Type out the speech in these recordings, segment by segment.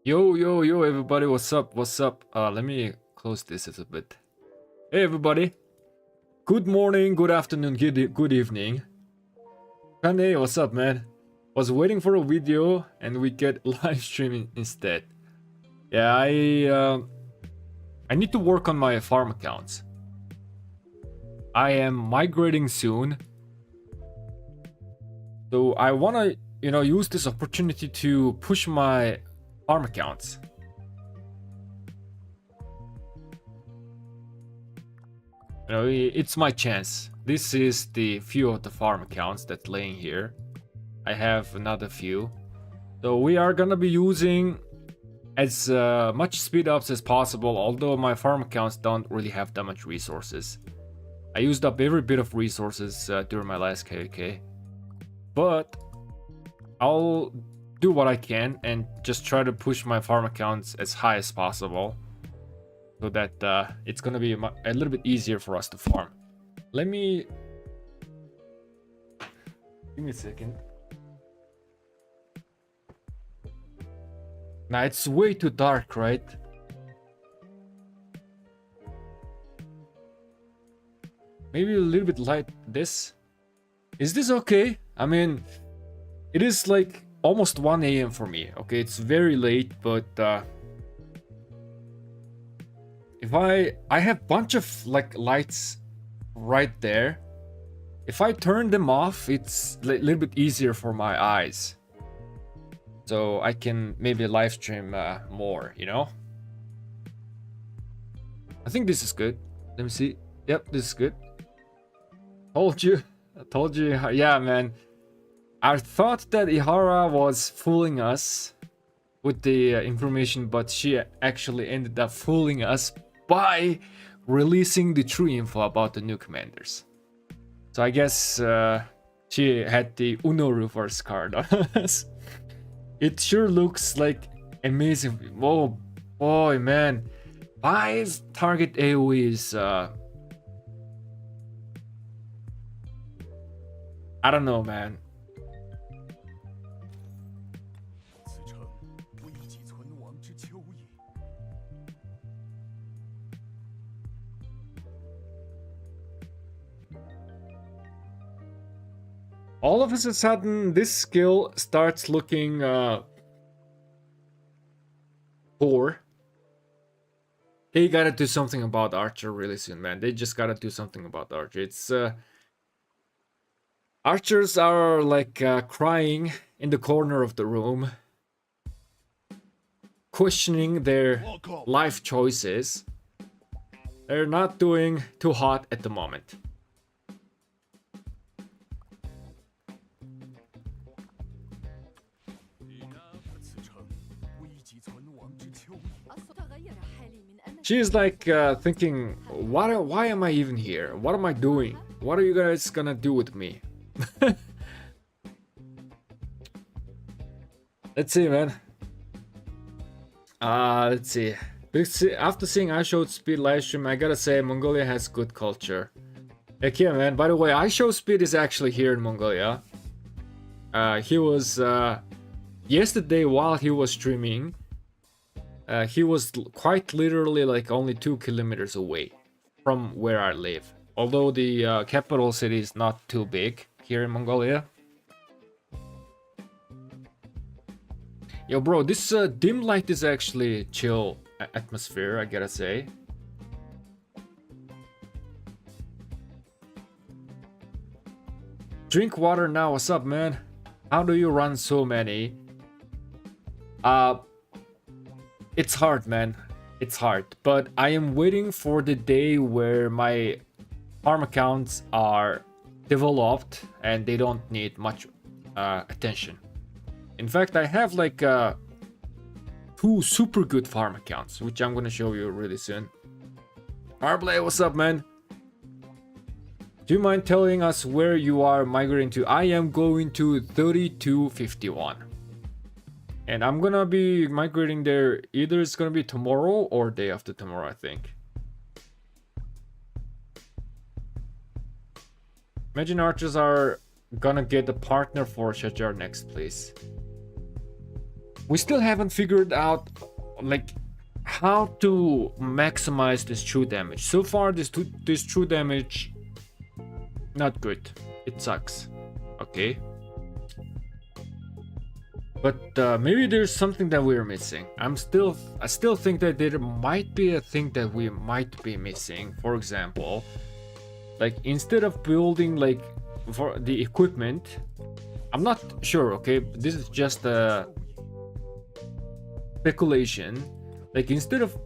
Yo, everybody, what's up? What's up? Let me close this a little bit. Hey, everybody. Good morning, good afternoon, good evening. Kane, what's up, man? Was waiting for a video and we get live streaming instead. Yeah, I need to work on my farm accounts. I am migrating soon. So I want to, use this opportunity to push my farm accounts. It's my chance. This is the few of the farm accounts that's laying here. I have another few. So we are gonna be using as much speed ups as possible, although my farm accounts don't really have that much resources. I used up every bit of resources during my last KOK. But I'll do what I can and just try to push my farm accounts as high as possible, so that it's gonna be a little bit easier for us to farm. Give me a second. Now it's way too dark, right? Maybe a little bit light. Is this okay? I mean, it is like almost 1 a.m. for me. Okay, it's very late, but if I have bunch of like lights right there. If I turn them off, it's a little bit easier for my eyes. So I can maybe live stream more, I think this is good. Let me see. Yep, this is good. I told you. Yeah, man. I thought that Ihara was fooling us with the information, but she actually ended up fooling us by releasing the true info about the new commanders. So I guess she had the Uno reverse card on us. It sure looks like amazing. Oh boy, man. 5 target AoEs. I don't know, man. All of a sudden, this skill starts looking poor. They gotta do something about Archer really soon, man. They just gotta do something about Archer. It's Archers are like crying in the corner of the room, questioning their life choices. They're not doing too hot at the moment. She's like thinking, why am I even here? What am I doing? What are you guys gonna do with me? Let's see, man. Let's see. After seeing I Showed Speed livestream, I gotta say Mongolia has good culture. Heck yeah, man. By the way, I Show Speed is actually here in Mongolia. He was yesterday while he was streaming. He was quite literally like only 2 kilometers away from where I live. Although the capital city is not too big here in Mongolia. Yo, bro, this dim light is actually chill atmosphere, I gotta say. Drink water now. What's up, man? How do you run so many? It's hard, man. It's hard. But I am waiting for the day where my farm accounts are developed and they don't need much attention. In fact, I have like 2 super good farm accounts, which I'm gonna show you really soon. Marbley, what's up, man? Do you mind telling us where you are migrating to? I am going to 3251. And I'm gonna be migrating there, either it's gonna be tomorrow or day after tomorrow, I think. Imagine archers are gonna get a partner for Shajar next, please. we still haven't figured out like how to maximize this true damage. So far, this true damage, not good. It sucks. Okay. But maybe there's something that we're missing. I still think that there might be a thing that we might be missing. For example, like instead of building like for the equipment, I'm not sure. Okay, this is just a speculation. Like instead of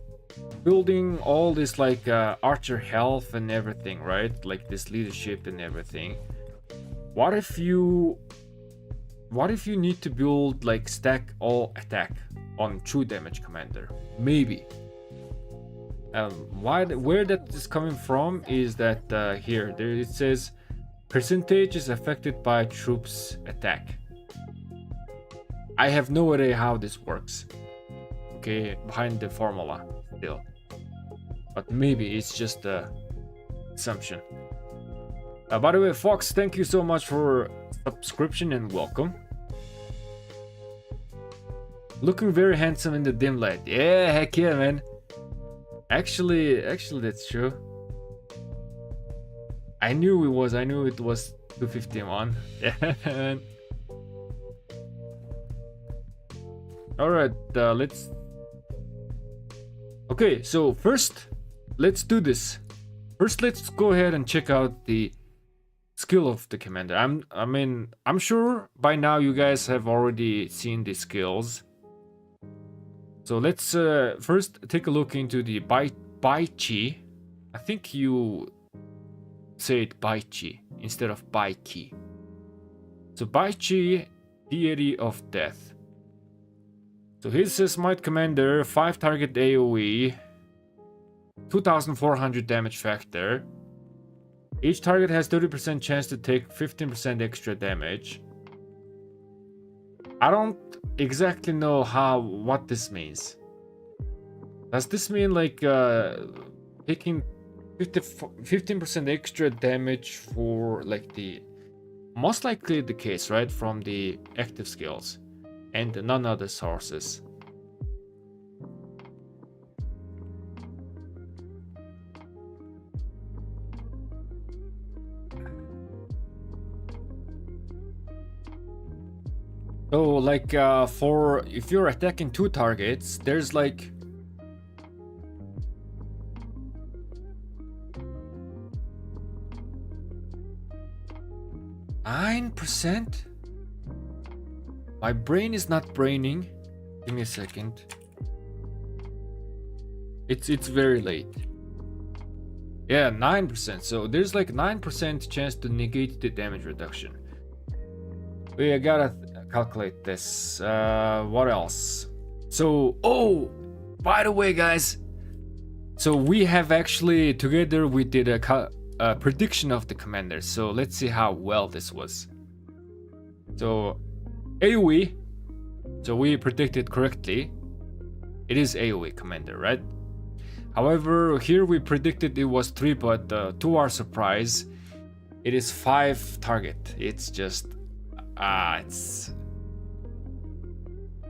building all this like archer health and everything, right? Like this leadership and everything. What if you need to build like stack all attack on true damage commander? Maybe. Where that is coming from is that here it says percentage is affected by troops attack. I have no idea how this works. Okay, behind the formula still, but maybe it's just a assumption. By the way, Fox, thank you so much for subscription and welcome. Looking very handsome in the dim light. Yeah, heck yeah, man. Actually, that's true. I knew it was 251. Yeah, man. All right, let's. Okay, so first, let's do this. First, let's go ahead and check out the skill of the commander. I'm sure by now you guys have already seen the skills. So let's first take a look into the Bai Chi. I think you say it Bai Chi instead of Bai Ki. So Bai Chi, deity of death. So he's a smite commander, 5 target AoE, 2400 damage factor. Each target has 30% chance to take 15% extra damage. I don't exactly know what this means. Does this mean like taking 15% extra damage for like the most likely the case, right, from the active skills and none other sources? So like for if you're attacking 2 targets, there's like %. My brain is not braining. Give me a second. It's very late. Yeah, 9%. So there's like 9% chance to negate the damage reduction. Wait, I gotta calculate this. What else? So, oh, by the way, guys. So we have actually together we did a prediction of the commander. So let's see how well this was. So AoE. So we predicted correctly. It is AoE commander, right? However, here we predicted it was 3, but to our surprise, it is 5 target. It's just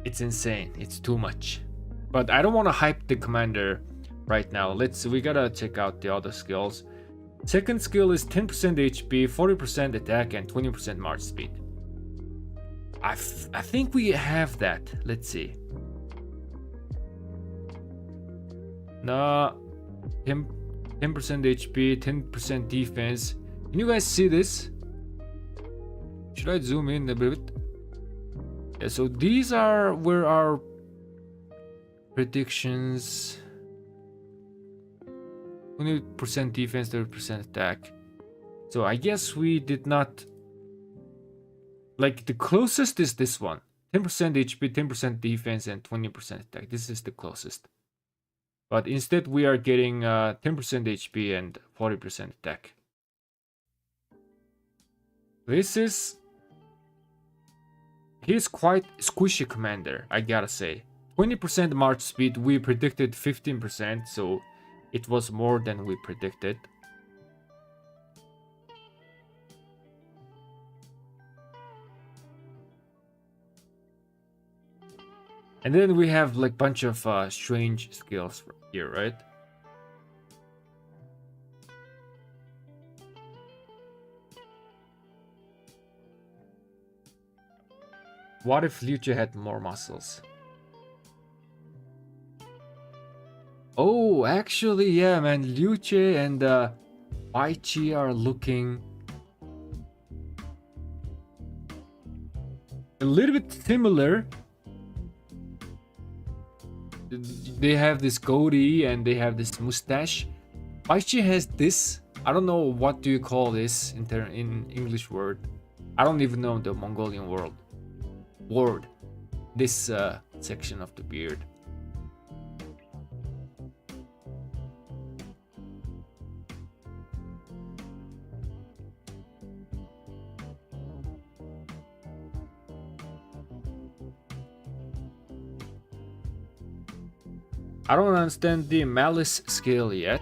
it's insane. It's too much. But I don't want to hype the commander right now. We gotta check out the other skills. Second skill is 10% HP, 40% attack, and 20% march speed. I think we have that. Let's see. Nah, 10% HP, 10% defense. Can you guys see this? Should I zoom in a bit? Yeah, so these are where our predictions. 20% defense, 30% attack. So I guess we did not. Like the closest is this one. 10% HP, 10% defense, and 20% attack. This is the closest. But instead we are getting 10% HP and 40% attack. He's quite squishy commander, I gotta say. 20% march speed, we predicted 15%, so it was more than we predicted. And then we have like bunch of strange skills here, right? What if Liu Jie had more muscles? Oh, actually, yeah, man. Liu Jie and Bai Chi are looking a little bit similar. They have this goatee and they have this mustache. Bai Chi has this. I don't know what do you call this in English word. I don't even know the Mongolian word. This section of the beard. I don't understand the malice skill yet.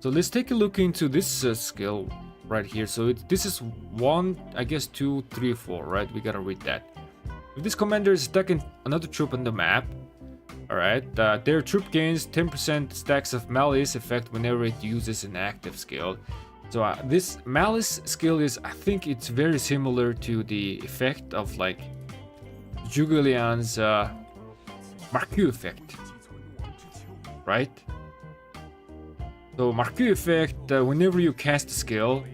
So let's take a look into this skill right here. So this is 1, I guess 2, 3, 4, right? We gotta read that. If this commander is attacking another troop on the map, alright, their troop gains 10% stacks of malice effect whenever it uses an active skill. So this malice skill is, I think it's very similar to the effect of like Zhuge Liang's Marquis effect, right? So Marquis effect, whenever you cast a skill,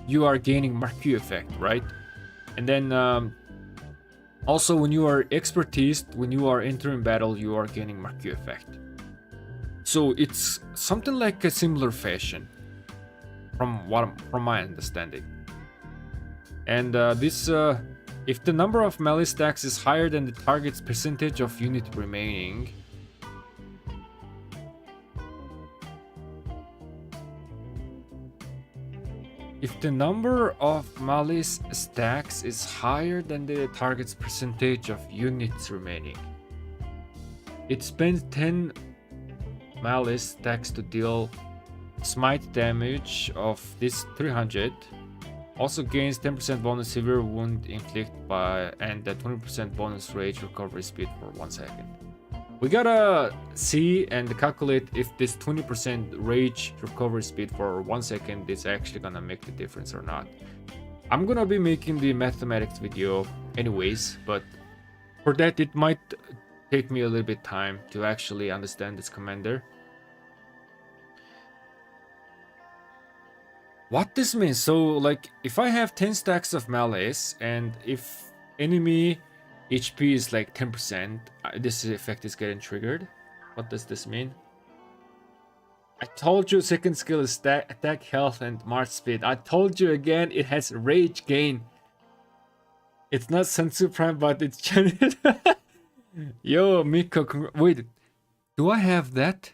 you are gaining Marquis effect, right? And then also when you are expertise, when you are entering battle, you are gaining Marquis effect. So it's something like a similar fashion, from my understanding. And this. If the number of malice stacks is higher than the target's percentage of unit remaining, if the number of malice stacks is higher than the target's percentage of units remaining, it spends 10 malice stacks to deal smite damage of this 300. Also gains 10% bonus severe wound inflict by and a 20% bonus rage recovery speed for 1 second. We gotta see and calculate if this 20% rage recovery speed for 1 second is actually gonna make the difference or not. I'm gonna be making the mathematics video anyways, but for that it might take me a little bit time to actually understand this commander. What this means? So like if I have 10 stacks of malice and if enemy HP is like 10%, this effect is getting triggered. What does this mean? I told you second skill is attack health and march speed. I told you again it has rage gain. It's not Sensu Prime, but it's Janet. Yo, Miko, wait, do I have that?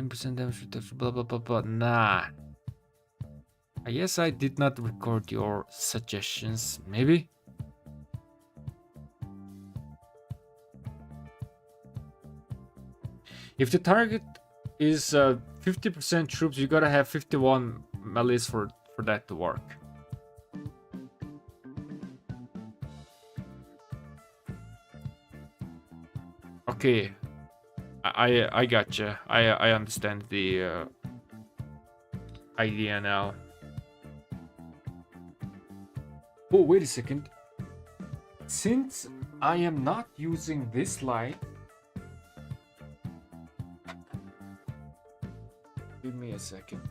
% damage reduction, blah blah blah blah. Nah. I guess I did not record your suggestions, maybe? If the target is 50% troops, you gotta have 51 malice for that to work. Okay, I gotcha. I understand the idea now. Oh, wait a second. Since I am not using this light, give me a second.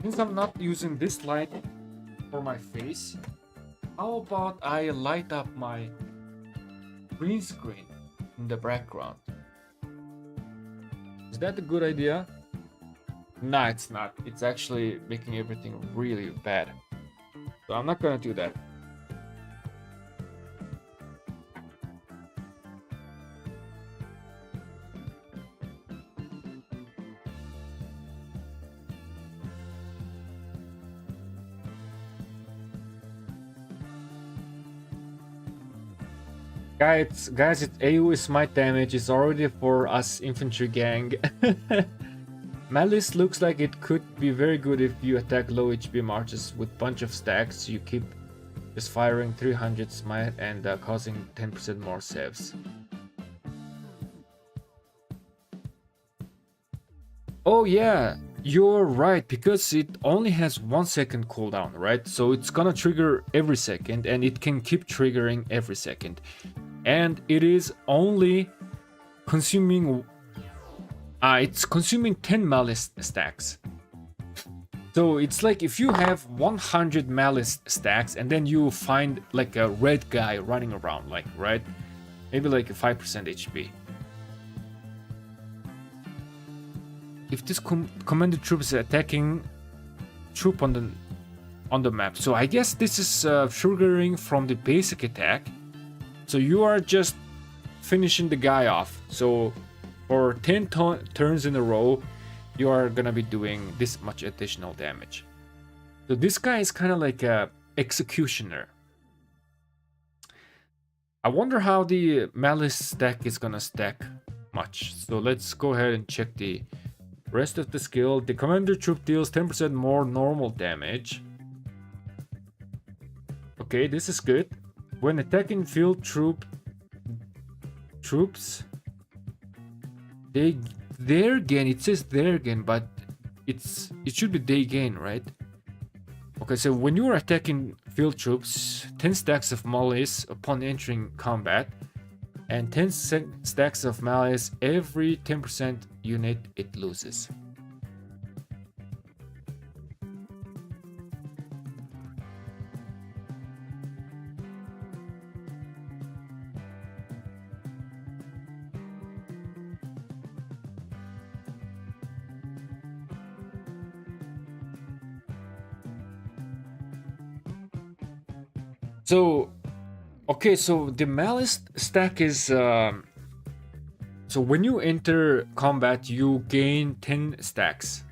Since I'm not using this light for my face, how about I light up my green screen in the background? Is that a good idea? Nah, it's not. It's actually making everything really bad. So I'm not gonna do that. Guys, its AoE smite damage is already for us infantry gang. Malice looks like it could be very good if you attack low HP marches with bunch of stacks. You keep just firing 300 smite and causing 10% more saves. Oh yeah, you're right, because it only has 1 second cooldown, right? So it's gonna trigger every second and it can keep triggering every second. And it is only consuming it's consuming 10 malice stacks. So it's like if you have 100 malice stacks and then you find like a red guy running around, like, right? Maybe like a 5% HP. If this commander troop is attacking troop on the map, so I guess this is triggering from the basic attack. So you are just finishing the guy off. So for 10 turns in a row, you are gonna be doing this much additional damage. So this guy is kind of like a executioner. I wonder how the malice stack is gonna stack much. So let's go ahead and check the rest of the skill. The commander troop deals 10% more normal damage. Okay, this is good. When attacking field troops, their gain, it says their gain, but it should be they gain, right? Okay, so when you are attacking field troops, 10 stacks of malice upon entering combat, and 10 stacks of malice every 10% unit it loses. So, okay, so the malice stack is so when you enter combat, you gain 10 stacks.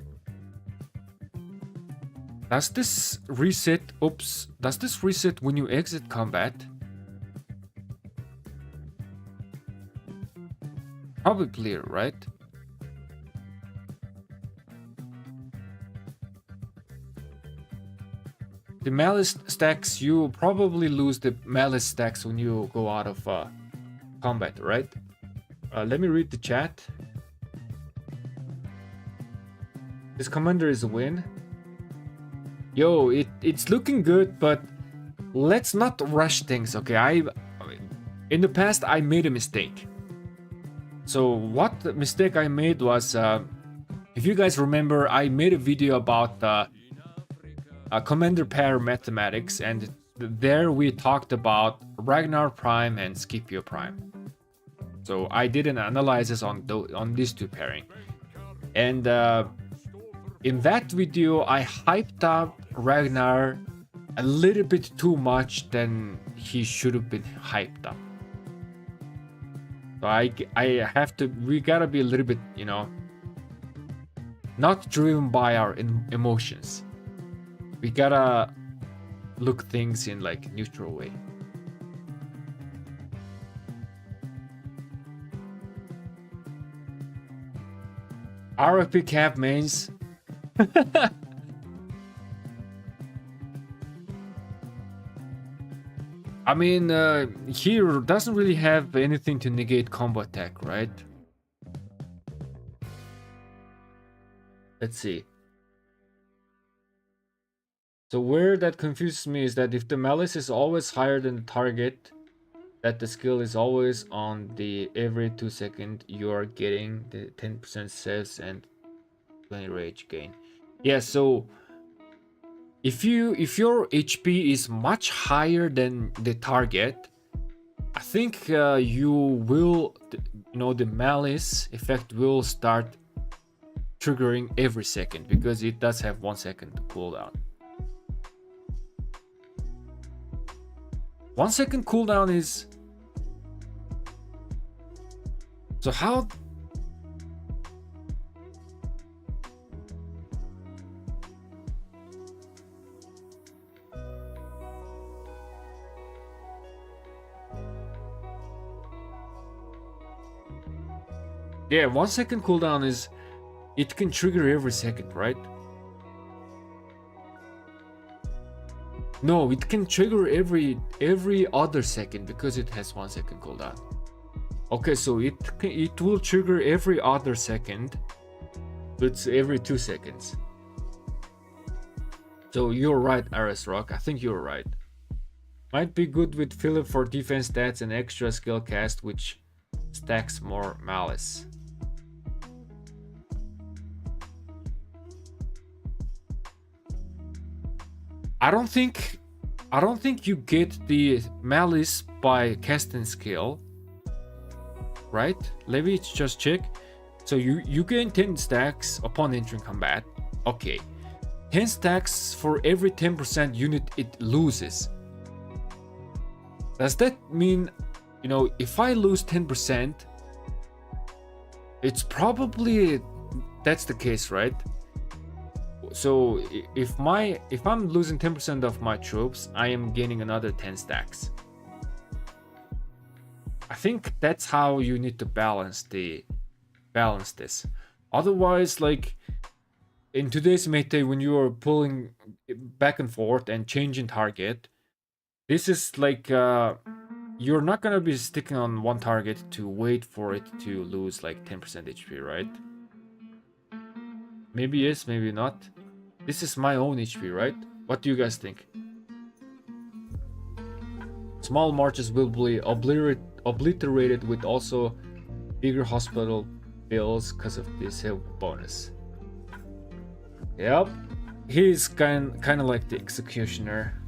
Does this reset? Oops, does this reset when you exit combat? Probably, right? The malice stacks, you probably lose the malice stacks when you go out of combat, right? Let me read the chat. This commander is a win. Yo, it's looking good, but let's not rush things, okay? In the past, I made a mistake. So what mistake I made was, if you guys remember, I made a video about commander pair mathematics, and there we talked about Ragnar Prime and Scipio Prime. So I did an analysis on these two pairing, and in that video I hyped up Ragnar a little bit too much than he should have been hyped up. So we gotta be a little bit, you know, not driven by our emotions. We gotta look things in like neutral way. RFP cap mains. I mean, here doesn't really have anything to negate combo attack, right? Let's see. So where that confuses me is that if the malice is always higher than the target, that the skill is always on the every 2 seconds you are getting the 10% saves and 20 rage gain. Yeah, so if your HP is much higher than the target, I think you will, you know, the malice effect will start triggering every second, because it does have 1 second cooldown. 1 second cooldown is... So how... Yeah, 1 second cooldown is... It can trigger every second, right? No, it can trigger every other second because it has 1 second cooldown. Okay, so it will trigger every other second. It's every 2 seconds. So you're right, RS Rock. I think you're right. Might be good with Philip for defense stats and extra skill cast, which stacks more malice. I don't think you get the malice by casting skill, right? Let me just check. So you gain 10 stacks upon entering combat. Okay, 10 stacks for every 10% unit it loses. Does that mean, you know, if I lose 10%, it's probably that's the case, right? So if I'm losing 10% of my troops, I am gaining another 10 stacks. I think that's how you need to balance this. Otherwise, like in today's meta, when you are pulling back and forth and changing target, this is like you're not gonna be sticking on one target to wait for it to lose like 10% HP, right? Maybe yes, maybe not. This is my own HP, right? What do you guys think? Small marches will be obliterated with also bigger hospital bills because of this bonus. Yep, he's kind of like the executioner.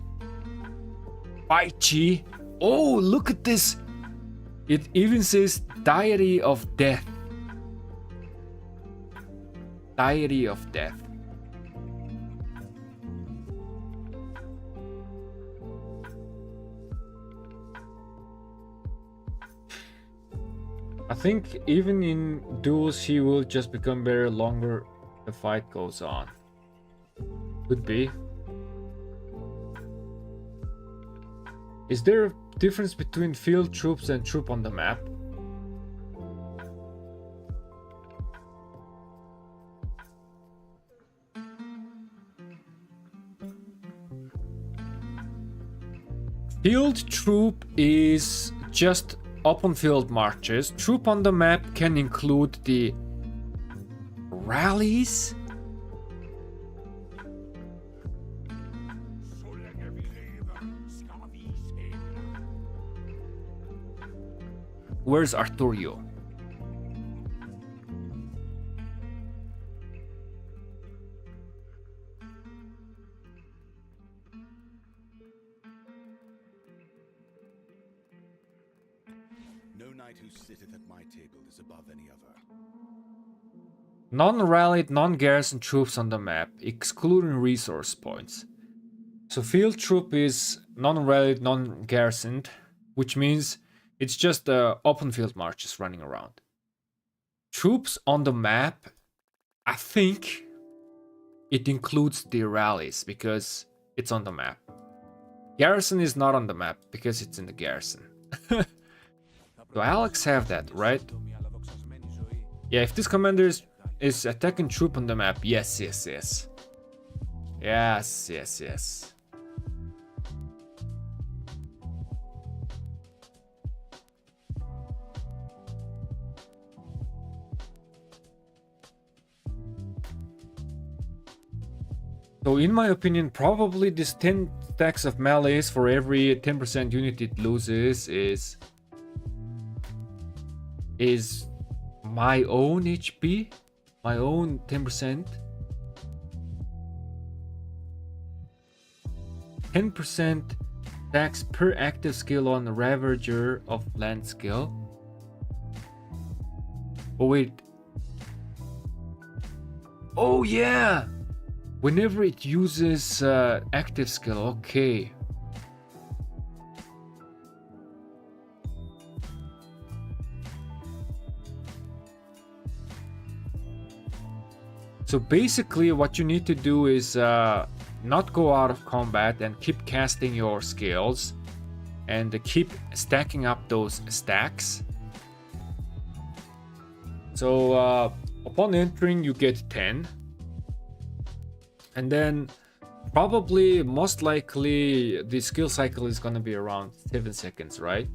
Bai Chi. Oh, look at this! It even says Diary of Death. Diary of Death. I think even in duels he will just become better longer the fight goes on. Could be. Is there a difference between field troops and troop on the map? Field troop is just open field marches. Troop on the map can include the rallies. Where's Arturio? No knight who sitteth at my table is above any other. Non-rallied, non-garrison troops on the map, excluding resource points. So field troop is non-rallied, non-garrisoned, which means it's just open field marches running around. Troops on the map, I think it includes the rallies because it's on the map. Garrison is not on the map because it's in the garrison. So Accs have that, right? Yeah, if this commander is attacking troop on the map, yes. So in my opinion, probably this 10 stacks of melees for every 10% unit it loses is my own HP, my own 10%. 10% stacks per active skill on the Ravager of Land skill. Oh wait. Oh yeah! Whenever it uses active skill, okay. So basically what you need to do is not go out of combat and keep casting your skills and keep stacking up those stacks. So upon entering, you get 10. And then probably, most likely, the skill cycle is gonna be around 7 seconds, right?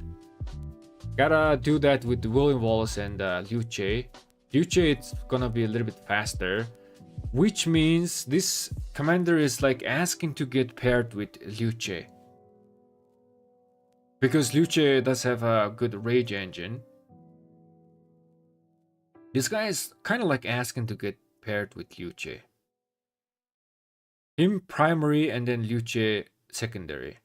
Gotta do that with William Wallace and Liu Che. Liu Che, it's gonna be a little bit faster, which means this commander is like asking to get paired with Liu Che. Because Liu Che does have a good rage engine. This guy is kind of like asking to get paired with Liu Che. Him primary and then Liu Che secondary.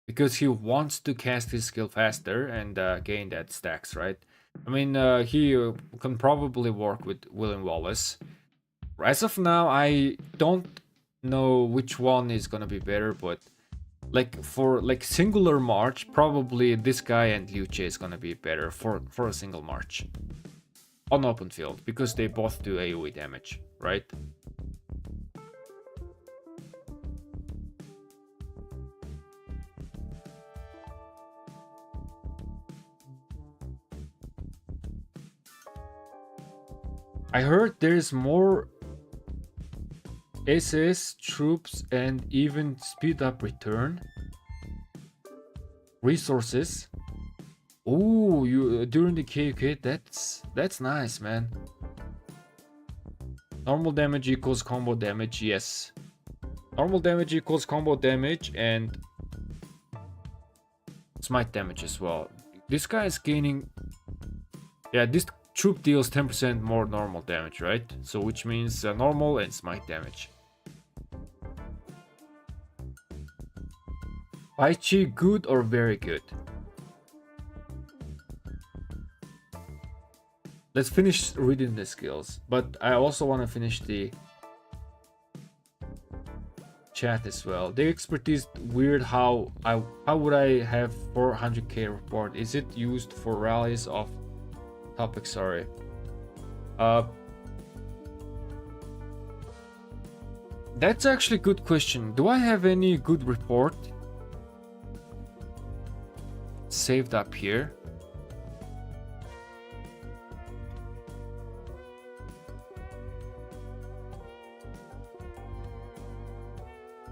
Because he wants to cast his skill faster and gain that stacks, right? I mean, he can probably work with William Wallace. As of now, I don't know which one is gonna be better, but like for like singular march, probably this guy and Liu Che is gonna be better for a single march on open field, because they both do AoE damage, right? I heard there's more SS troops and even speed up return resources. Oh, you during the KUK, that's nice, man. Normal damage equals combo damage, yes. Normal damage equals combo damage and smite damage as well. This guy is gaining, yeah, this troop deals 10% more normal damage, right? So which means normal and smite damage. Bai Chi, good or very good? Let's finish reading the skills, but I also want to finish the chat as well. The expertise, weird. How would I have 400k report? Is it used for rallies of topic? Sorry. That's actually a good question. Do I have any good report saved up here?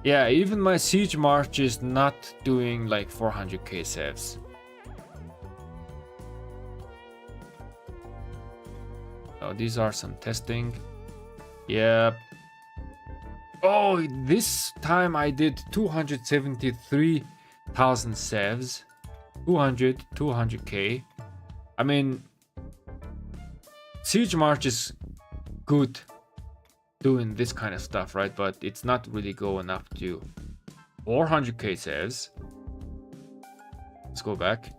Yeah, even my siege march is not doing like 400k saves. Oh, these are some testing. Yeah. Oh, this time I did 273,000 saves. 200k. I mean, siege march is good doing this kind of stuff, right? But it's not really going up to 400k saves. Let's go back.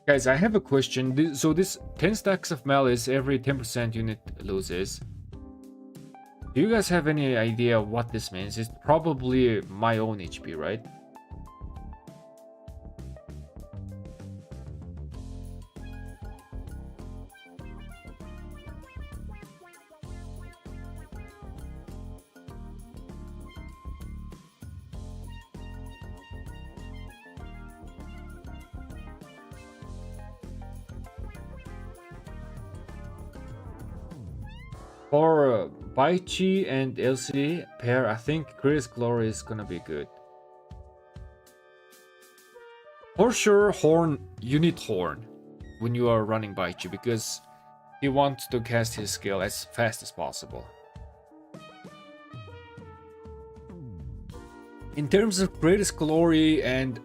Guys, I have a question. So this 10 stacks of malice, every 10% unit loses. Do you guys have any idea what this means? It's probably my own HP, right? For Bai Chi and LCD pair, I think Greatest Glory is gonna be good. For sure, Horn, you need Horn when you are running Bai Chi, because he wants to cast his skill as fast as possible. In terms of Greatest Glory and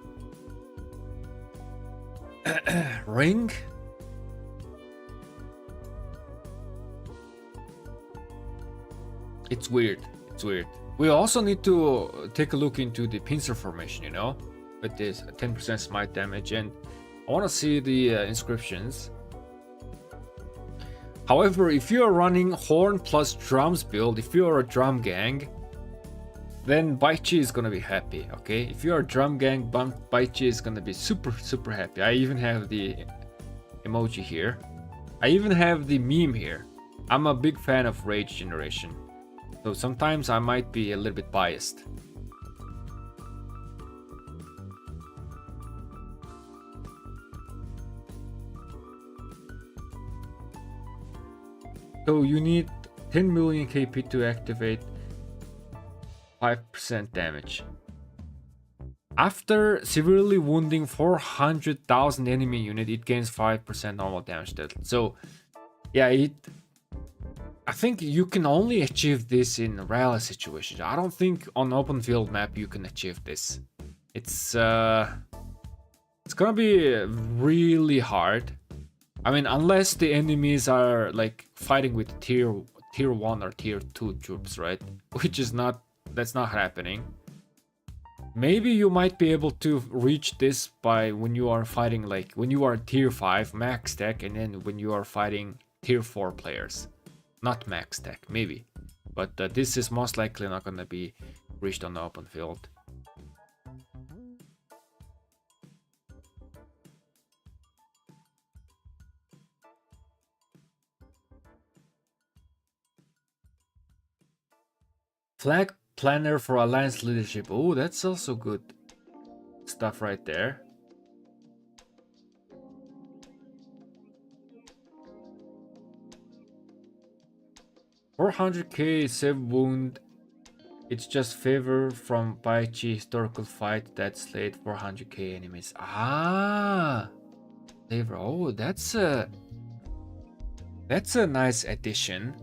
Ring, it's weird. It's weird. We also need to take a look into the pincer formation, you know, with this 10% smite damage, and I want to see the inscriptions. However, if you are running Horn plus Drums build, if you are a drum gang, then Bai Chi is gonna be happy, okay? If you are a drum gang, Bai Chi is gonna be super happy. I even have the emoji here. I even have the meme here. I'm a big fan of Rage Generation, so sometimes I might be a little bit biased. So you need 10 million KP to activate 5% damage. After severely wounding 400,000 enemy unit, it gains 5% normal damage dealt. So yeah, I think you can only achieve this in rally situations. I don't think on open field map you can achieve this. It's gonna be really hard. I mean, unless the enemies are like fighting with tier 1 or tier 2 troops, right? Which is not, that's not happening. Maybe you might be able to reach this by when you are fighting, like when you are tier 5 max tech, and then when you are fighting tier 4 players. Not max tech, maybe. But this is most likely not gonna be reached on the open field. Flag planner for alliance leadership. Oh, that's also good stuff right there. $400k save wound. It's just favor from Baichi historical fight that slayed 400k enemies. Ah, favor. Oh, that's a nice addition.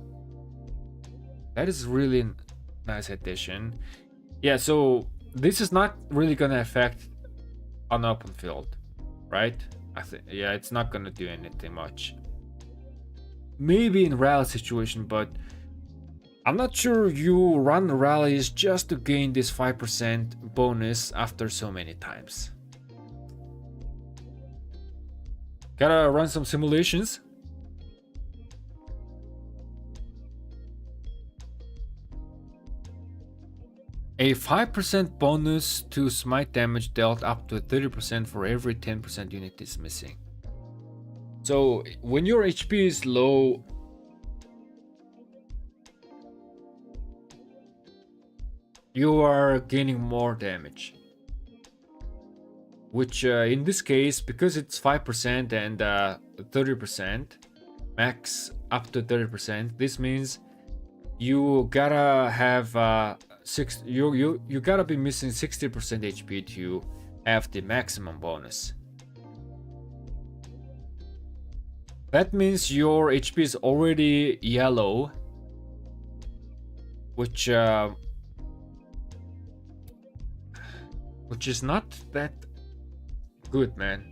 That is really nice addition. Yeah, so this is not really gonna affect on open field, right? I think, yeah, it's not gonna do anything much. Maybe in rally situation, but I'm not sure you run rallies just to gain this 5% bonus after so many times. Gotta run some simulations. A 5% bonus to smite damage dealt up to 30% for every 10% unit is missing. So when your HP is low, you are gaining more damage. Which in this case, because it's 5% and 30%, max up to 30%, this means you gotta have you gotta be missing 60% HP to have the maximum bonus. That means your HP is already yellow, which is not that good, man.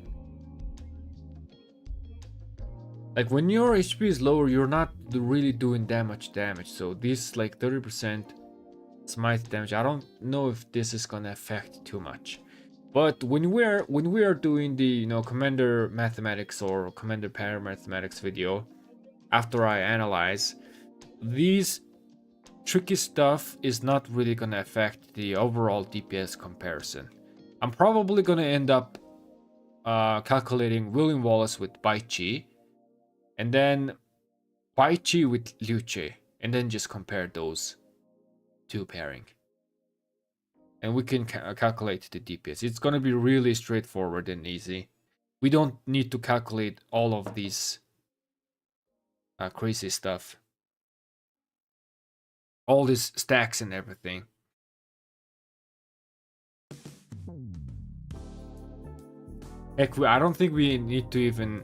Like when your HP is lower, you're not really doing that much damage. So this like 30% smite damage, I don't know if this is gonna affect too much. But when we are doing the commander mathematics or commander pair mathematics video, after I analyze, these tricky stuff is not really gonna affect the overall DPS comparison. I'm probably gonna end up calculating William Wallace with Baichi, and then Baichi with Liu Che, and then just compare those two pairing. And we can calculate the DPS. It's gonna be really straightforward and easy. We don't need to calculate all of these crazy stuff. All these stacks and everything. Heck, I don't think we need to even...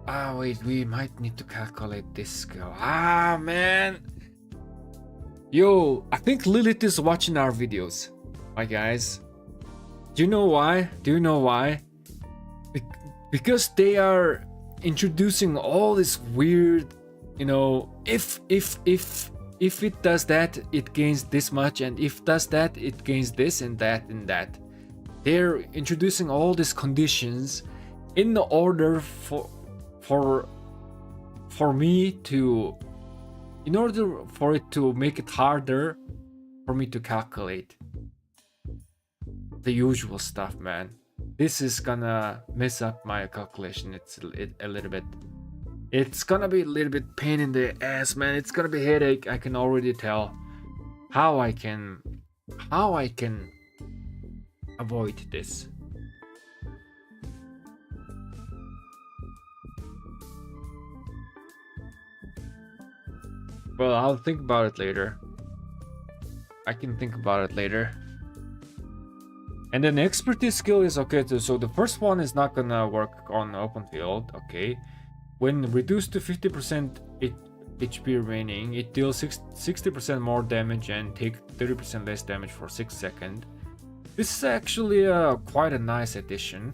Ah, wait, we might need to calculate this skill. Ah, man! Yo, I think Lilith is watching our videos, my guys. Do you know why? Do you know why? Because they are introducing all this weird, if it does that, it gains this much, and if does that, it gains this and that and that. They're introducing all these conditions in the order for me to, in order for it to make it harder for me to calculate the usual stuff, man. This is gonna mess up my calculation. It's a little bit. It's gonna be a little bit pain in the ass, man. It's gonna be headache. I can already tell how I can avoid this. Well, I'll think about it later. I can think about it later. And then expertise skill is okay too. So the first one is not gonna work on open field. Okay. When reduced to 50% HP remaining, it deals 60% more damage and take 30% less damage for 6 seconds. This is actually quite a nice addition.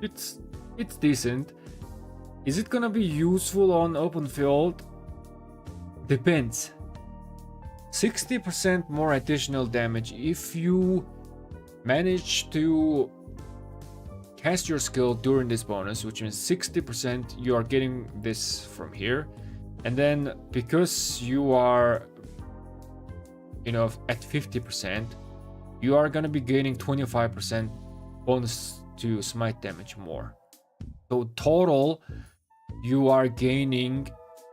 It's decent. Is it gonna be useful on open field? Depends. 60% more additional damage if you manage to cast your skill during this bonus, which means 60% you are getting this from here. And then because you are, you know, at 50%, you are gonna be gaining 25% bonus to smite damage more. So total, you are gaining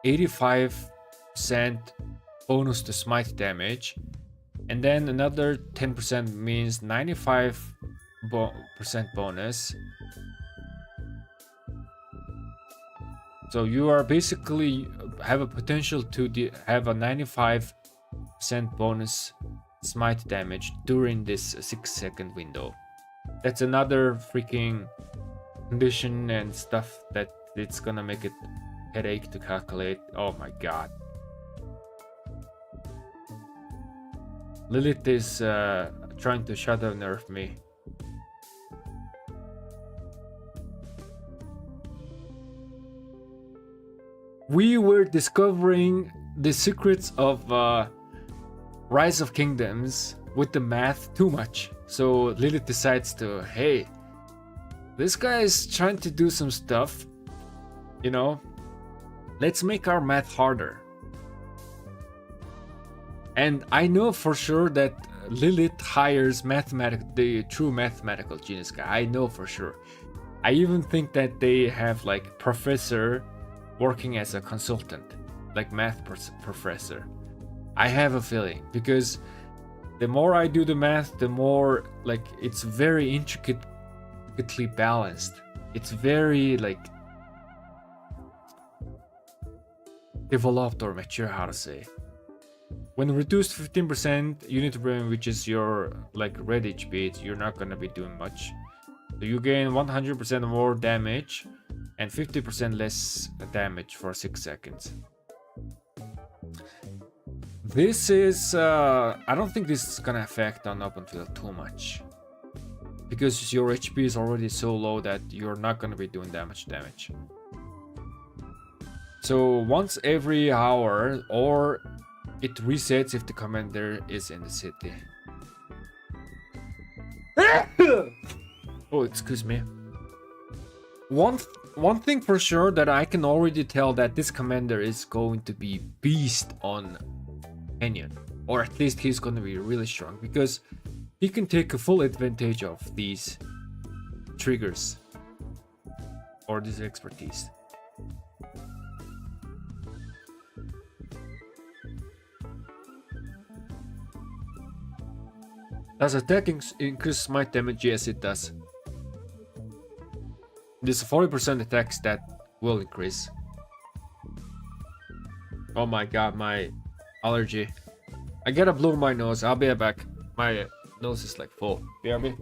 85% bonus to smite damage, and then another 10% means 95% bonus. So you are basically have a potential to have a 95% bonus smite damage during this 6-second window. That's another freaking condition and stuff that it's gonna make it headache to calculate. Oh my god. Lilith is trying to shadow nerf me. We were discovering the secrets of Rise of Kingdoms with the math too much. So Lilith decides to, hey, this guy is trying to do some stuff, you know, let's make our math harder. And I know for sure that Lilith hires the true mathematical genius guy. I know for sure. I even think that they have like professor working as a consultant, like math professor. I have a feeling, because the more I do the math, the more like it's very intricately balanced. It's very like developed or mature, how to say. When reduced 15% unit remaining, which is your like red HP, you're not gonna be doing much. So you gain 100% more damage and 50% less damage for 6 seconds. This is I don't think this is gonna affect on open field too much, because your HP is already so low that you're not gonna be doing that much damage. So once every hour, or it resets if the commander is in the city. Oh, excuse me. One thing for sure that I can already tell that this commander is going to be beast on Canyon, or at least he's going to be really strong, because he can take a full advantage of these triggers or this expertise. Does attacking increase smite damage? Yes, it does. There's 40% attacks that will increase. Oh my god, my allergy. I gotta blow my nose. I'll be right back. My nose is like full. BRB.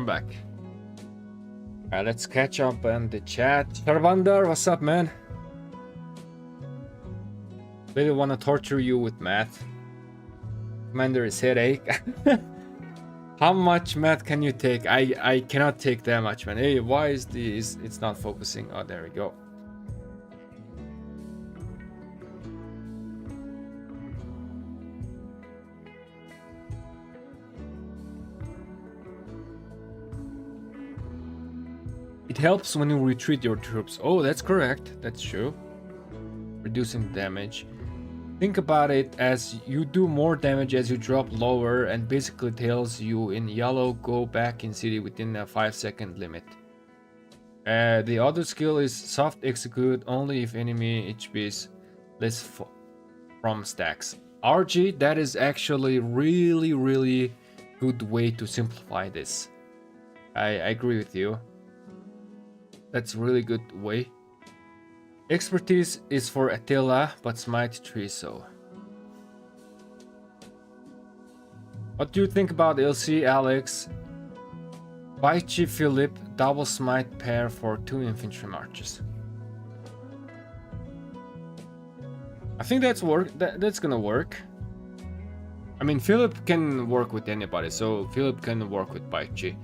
I'm back. Alright, let's catch up on the chat. Sharvandar, what's up, man? Really want to torture you with math. Commander is headache. How much math can you take? I cannot take that much, man. Hey, why is this? It's not focusing. Oh, there we go. It helps when you retreat your troops. Oh, that's correct. That's true. Reducing damage. Think about it as you do more damage as you drop lower, and basically tells you in yellow go back in city within a 5-second limit. The other skill is soft execute only if enemy HP is less from stacks. RG, that is actually really good way to simplify this. I agree with you. That's a really good way. Expertise is for Attila, but Smite 3 so. What do you think about LC, Alex? Baichi Philip, double Smite pair for 2 infantry marches. I think that's gonna work. I mean, Philip can work with anybody, so Philip can work with Baichi.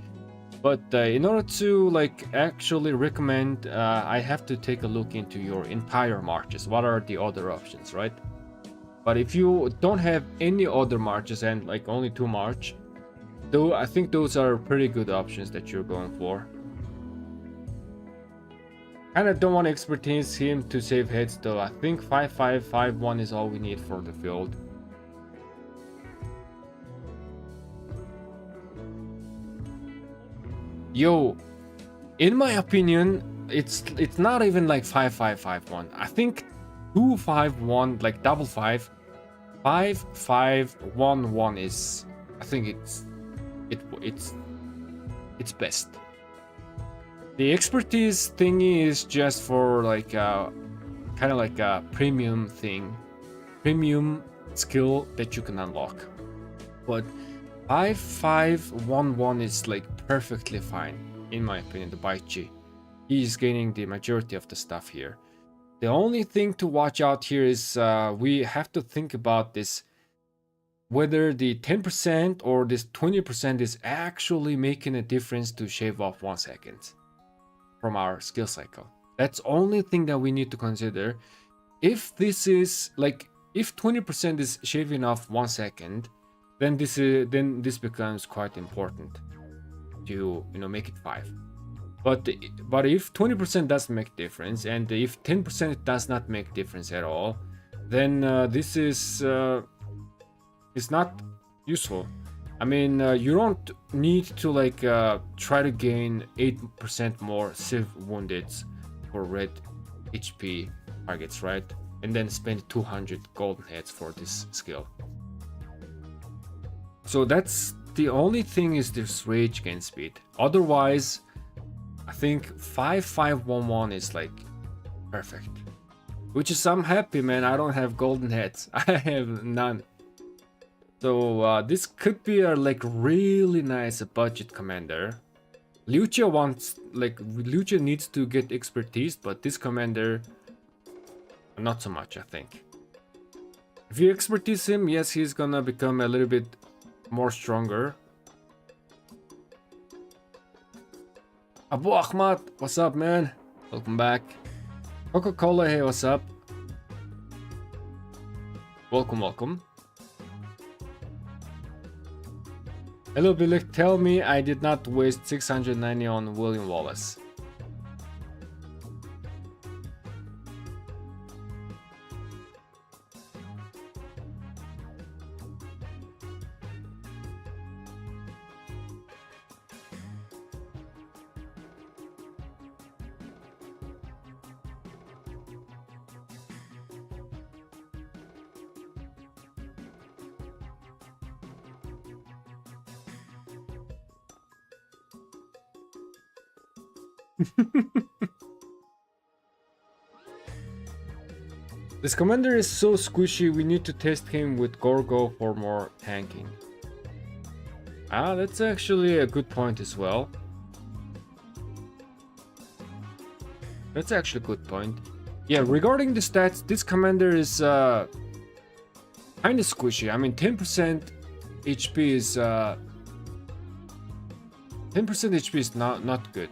But in order to like actually recommend, I have to take a look into your entire marches. What are the other options, right? But if you don't have any other marches and like only 2 march, though, I think those are pretty good options that you're going for. Kinda don't want to expertise him to save heads though. I think 5-5-5-1 is all we need for the field. Yo, in my opinion, it's not even like 5-5-5-1. I think 2-5-1, like double 5, 5-5-1-1 is. I think it's best. The expertise thingy is just for like kind of like a premium thing, premium skill that you can unlock. But 5-5-1-1 is like perfectly fine, in my opinion. The Baichi, he is gaining the majority of the stuff here. The only thing to watch out here is we have to think about this, whether the 10% or this 20% is actually making a difference to shave off 1 second from our skill cycle. That's only thing that we need to consider. If this is like, if 20% is shaving off 1 second, then this becomes quite important to make it 5. But if 20% does make difference, and if 10% does not make difference at all, then this is not useful. I mean, you don't need to like try to gain 8% more civ woundeds for red HP targets, right? And then spend 200 golden heads for this skill. So that's the only thing, is this rage gain speed. Otherwise, I think 5-5-1-1 is like perfect. Which is, I'm happy, man. I don't have golden heads. I have none. So this could be a like really nice budget commander. Lucia needs to get expertise, but this commander, not so much, I think. If you expertise him, yes, he's gonna become a little bit more stronger. Abu Ahmad, what's up, man? Welcome back. Coca-Cola, hey, what's up? Welcome. Hello, Billy. Tell me I did not waste 690 on William Wallace. This commander is so squishy, we need to test him with Gorgo for more tanking. Ah, that's actually a good point as well. That's actually a good point. Yeah, regarding the stats, this commander is kind of squishy. I mean, 10% HP is 10% HP is not good.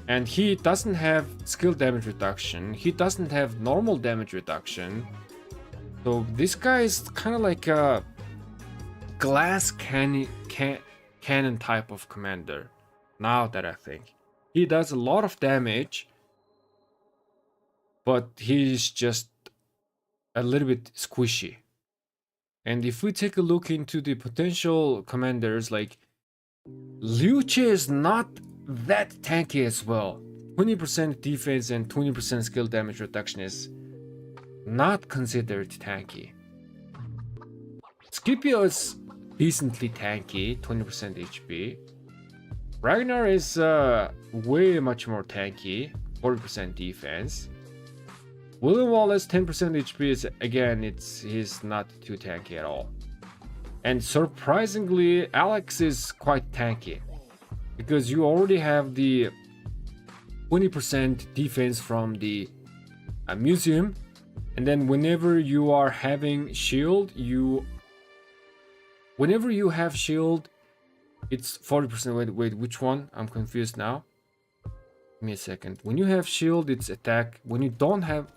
And he doesn't have skill damage reduction. He doesn't have normal damage reduction. So this guy is kind of like a glass cannon type of commander. Now that I think. He does a lot of damage, but he's just a little bit squishy. And if we take a look into the potential commanders, like Liu Che is not that tanky as well. 20% defense and 20% skill damage reduction is not considered tanky. Scipio is decently tanky, 20% HP. Ragnar is way much more tanky, 40% defense. William Wallace, 10% HP is, again, he's not too tanky at all. And surprisingly, Alex is quite tanky, because you already have the 20% defense from the museum, and then whenever you are having shield, whenever you have shield, it's 40%. Wait, which one? I'm confused now. Give me a second. When you have shield, it's attack. When you don't have...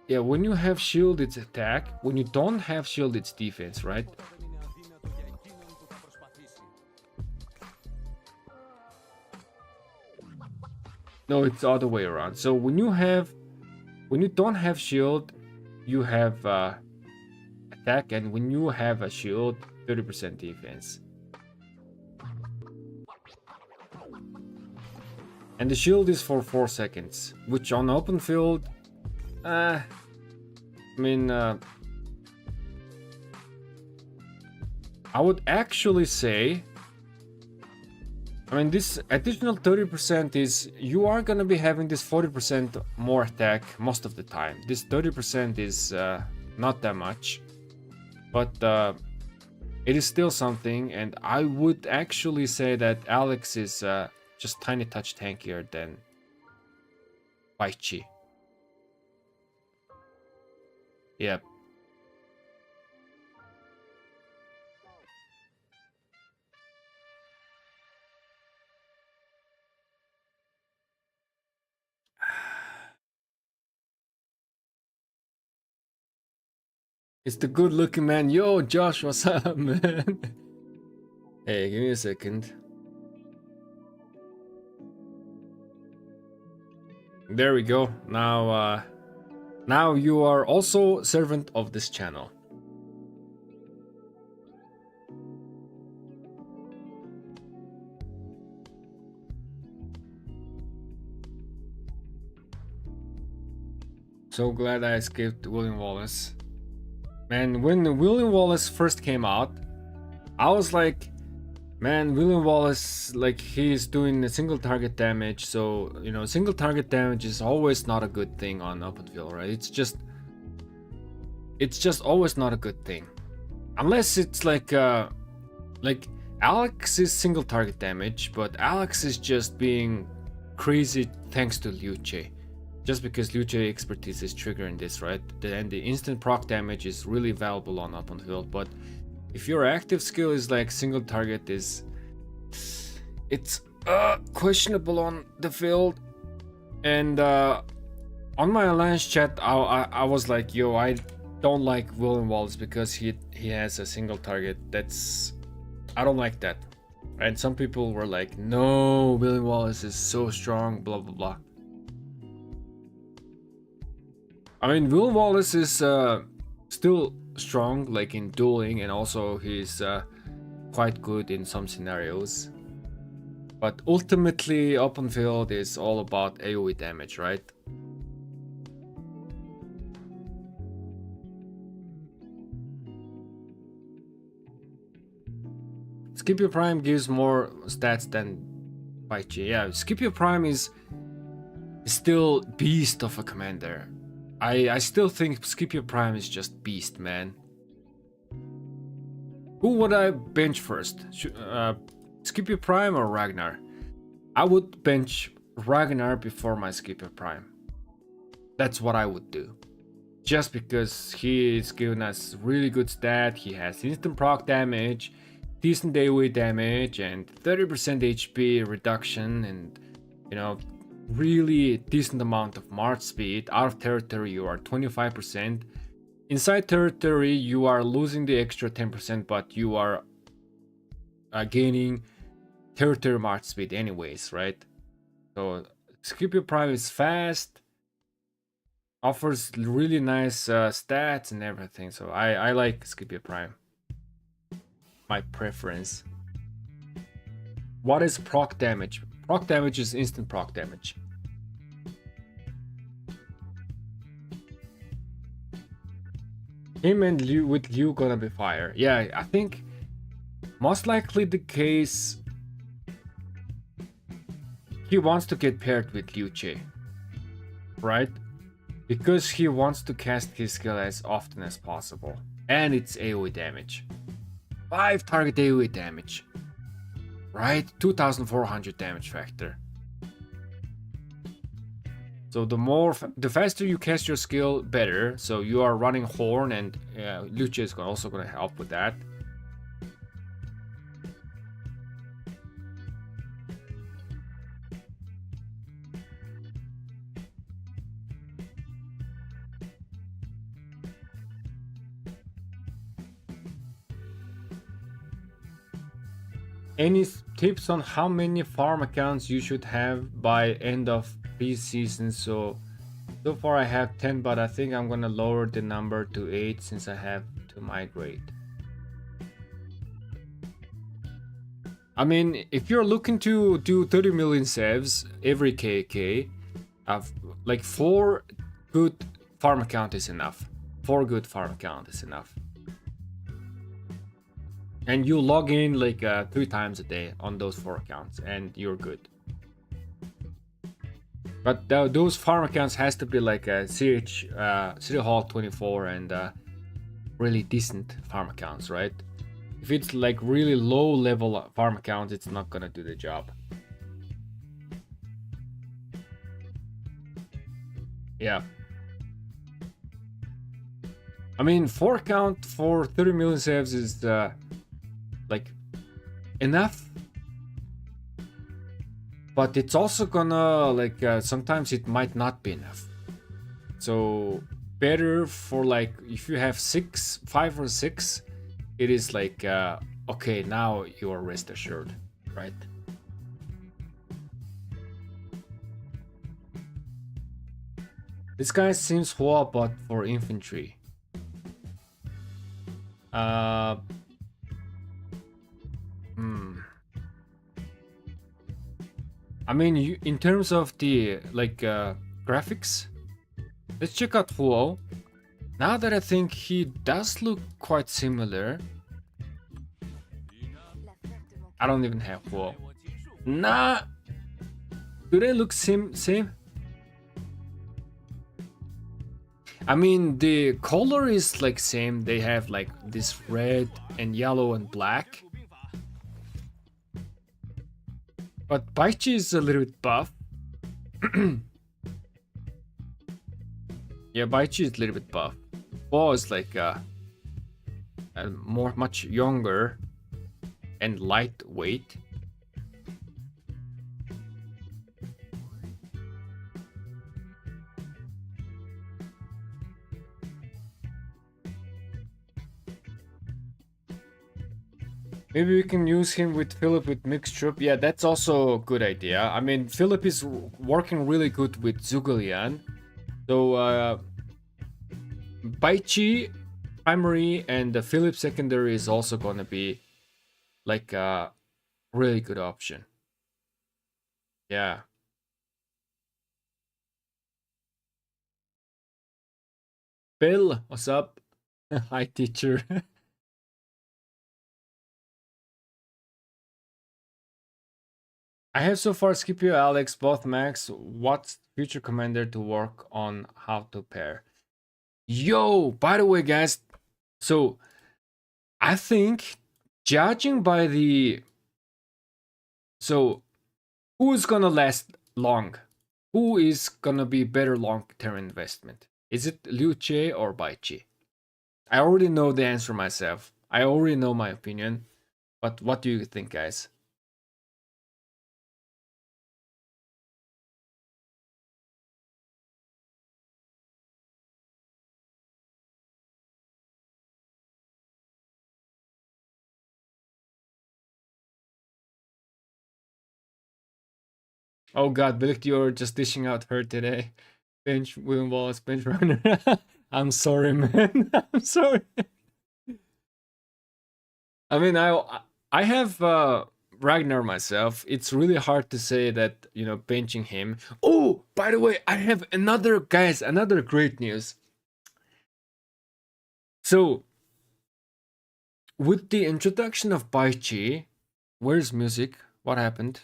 Yeah, when you have shield, it's attack. When you don't have shield, it's defense, right? No, it's the other way around. So when you don't have shield, you have attack, and when you have a shield, 30% defense. And the shield is for 4 seconds, which on open field, I mean, I would actually say, I mean, this additional 30% is, you are gonna be having this 40% more attack most of the time. This 30% is not that much, but it is still something, and I would actually say that Alex is just tiny touch tankier than Baichi. Yep. It's the good looking man. Yo, Josh, what's up, man? Hey, give me a second. There we go. Now you are also servant of this channel. So glad I escaped William Wallace. Man, when William Wallace first came out, I was like, man, William Wallace, like, he's doing a single target damage, so, you know, single target damage is always not a good thing on open field, right? It's just always not a good thing. Unless it's like Alex is single target damage, but Alex is just being crazy thanks to Liu Che. Just because Liu Che expertise is triggering this, right? And the instant proc damage is really valuable on open field, but if your active skill is like single target, it's questionable on the field. And on my alliance chat, I was like, yo, I don't like William Wallace because he has a single target. I don't like that. And some people were like, no, William Wallace is so strong, blah blah blah. I mean, William Wallace is still strong, like in dueling, and also he's quite good in some scenarios. But ultimately, open field is all about AoE damage, right? Scipio Prime gives more stats than Baichi. Yeah, Scipio Prime is still beast of a commander. I still think Scipio Prime is just beast, man. Who would I bench first? Scipio Prime or Ragnar? I would bench Ragnar before my Scipio Prime. That's what I would do. Just because he is giving us really good stat, he has instant proc damage, decent AoE damage, and 30% HP reduction, and you know, really decent amount of march speed. Out of territory, you are 25%. Inside territory, you are losing the extra 10%, but you are gaining territory march speed anyways, right? So Scipio Prime is fast, offers really nice stats and everything. So I like Scipio Prime. My preference. What is proc damage? Proc damage is instant proc damage. Him and Liu with Liu gonna be fire. Yeah, I think most likely the case he wants to get paired with Liu Che, right? Because he wants to cast his skill as often as possible. And it's AoE damage. 5 target AoE damage. Right? 2400 damage factor. So the faster you cast your skill, better. So you are running Horn, and Liu Che is also going to help with that. Any tips on how many farm accounts you should have by end of pre-season? So far I have 10, but I think I'm gonna lower the number to 8 since I have to migrate. I mean, if you're looking to do 30 million saves every KK, like 4 good farm account is enough. 4 good farm account is enough. And you log in like 3 times a day on those 4 accounts, and you're good. But those farm accounts has to be like a City Hall 24 and really decent farm accounts, right? If it's like really low level farm accounts, it's not gonna do the job. Yeah. I mean, 4 count for 30 million saves is like enough, but it's also gonna like sometimes it might not be enough. So better for like if you have 5 or 6, it is like okay, now you are rest assured, right? This guy seems Hua, but for infantry. I mean, in terms of the like graphics, let's check out Huo. Now that I think he does look quite similar. I don't even have Huo. Nah. Do they look same? I mean, the color is like same. They have like this red and yellow and black. But Baichi is a little bit buff. Yeah, Baichi is a little bit buff. Bo is like much younger and lightweight. Maybe we can use him with Philip with mixed troop. Yeah, that's also a good idea. I mean, Philip is working really good with Zhuge. So Baichi primary and the Philip secondary is also gonna be like a really good option. Yeah. Bill, what's up? Hi, teacher. I have so far Scipio, Alex, both max. What's future commander to work on how to pair? Yo, by the way, guys, so I think judging by the so who's gonna last long? Who is gonna be better long-term investment? Is it Liu Che or Bai Chi? I already know the answer myself. I already know my opinion. But what do you think, guys? Oh god, Billy, you're just dishing out her today. Bench William Wallace, bench runner. I'm sorry, man. I'm sorry. I mean, I have Ragnar myself. It's really hard to say that, you know, benching him. Oh, by the way, I have another, guys, another great news. So, with the introduction of Bai Chi, where's music? What happened?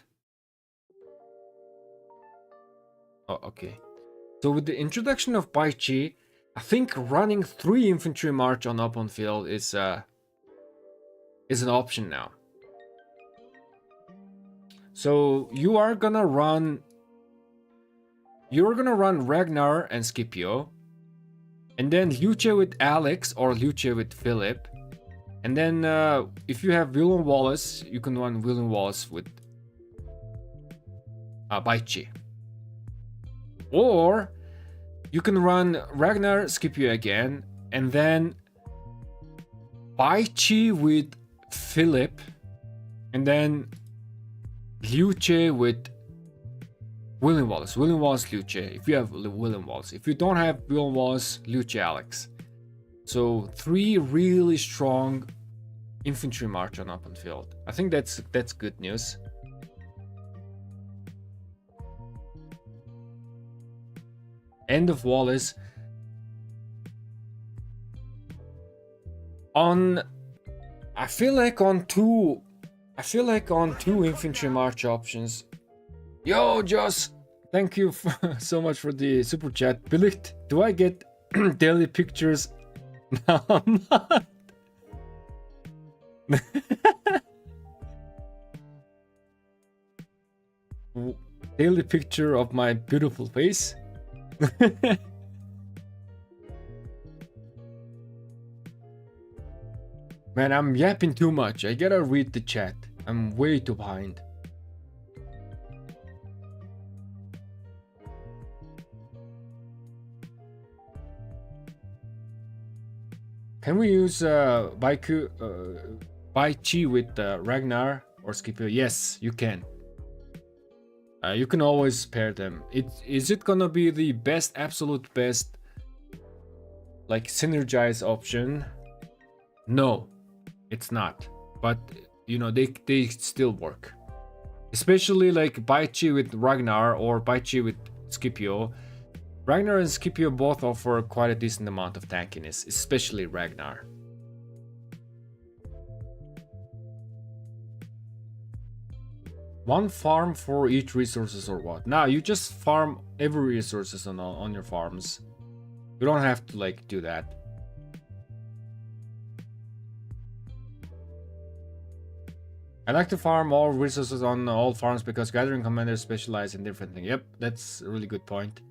Oh, okay. So with the introduction of Bai Chi, I think running 3 infantry march on open field is an option now. So you're gonna run Ragnar and Scipio, and then Liu Che with Alex or Liu Che with Philip, and then if you have William Wallace, you can run William Wallace with Bai Chi. Or you can run Ragnar Scipio again, and then Bai Chi with Philip, and then Liu Che with William Wallace. William Wallace, Liu Che. If you have William Wallace. If you don't have William Wallace, Liu Che, Alex. So 3 really strong infantry march on open field. I think that's good news. End of Wallace. I feel like on two infantry march options. Yo, Joss, thank you so much for the super chat. Bilicht, do I get daily pictures? No, I'm not. Daily picture of my beautiful face. Man, I'm yapping too much. I gotta read the chat. I'm way too behind. Can we use Bai Chi with Ragnar or Scipio? Yes, you can. You can always pair them. Is it gonna be the best, absolute best, like synergize option? No, it's not. But you know they still work. Especially like Bai Chi with Ragnar or Bai Chi with Scipio. Ragnar and Scipio both offer quite a decent amount of tankiness, especially Ragnar. One farm for each resources or what? Nah, you just farm every resources on your farms. You don't have to like do that. I like to farm all resources on all farms because gathering commanders specialize in different things. Yep, that's a really good point.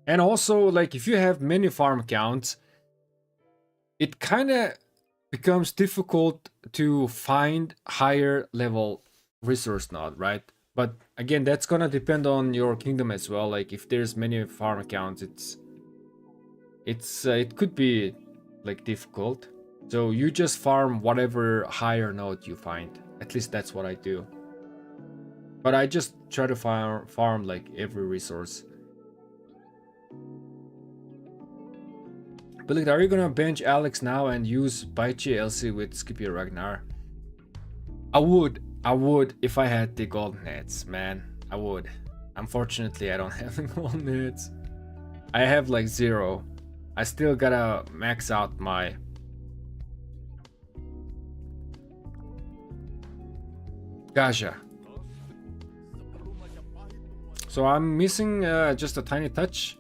And also, like, if you have many farm accounts, it kind of becomes difficult to find higher level resource node, right? But again, that's gonna depend on your kingdom as well. Like, if there's many farm accounts, it could be like difficult. So you just farm whatever higher node you find. At least that's what I do. But I just try to farm like every resource. But like, are you gonna bench Alex now and use Bai Chi LC with Scipio Ragnar? I would if I had the golden heads, man. I would. Unfortunately, I don't have the golden heads. I have like 0. I still gotta max out my Gaja. So I'm missing just a tiny touch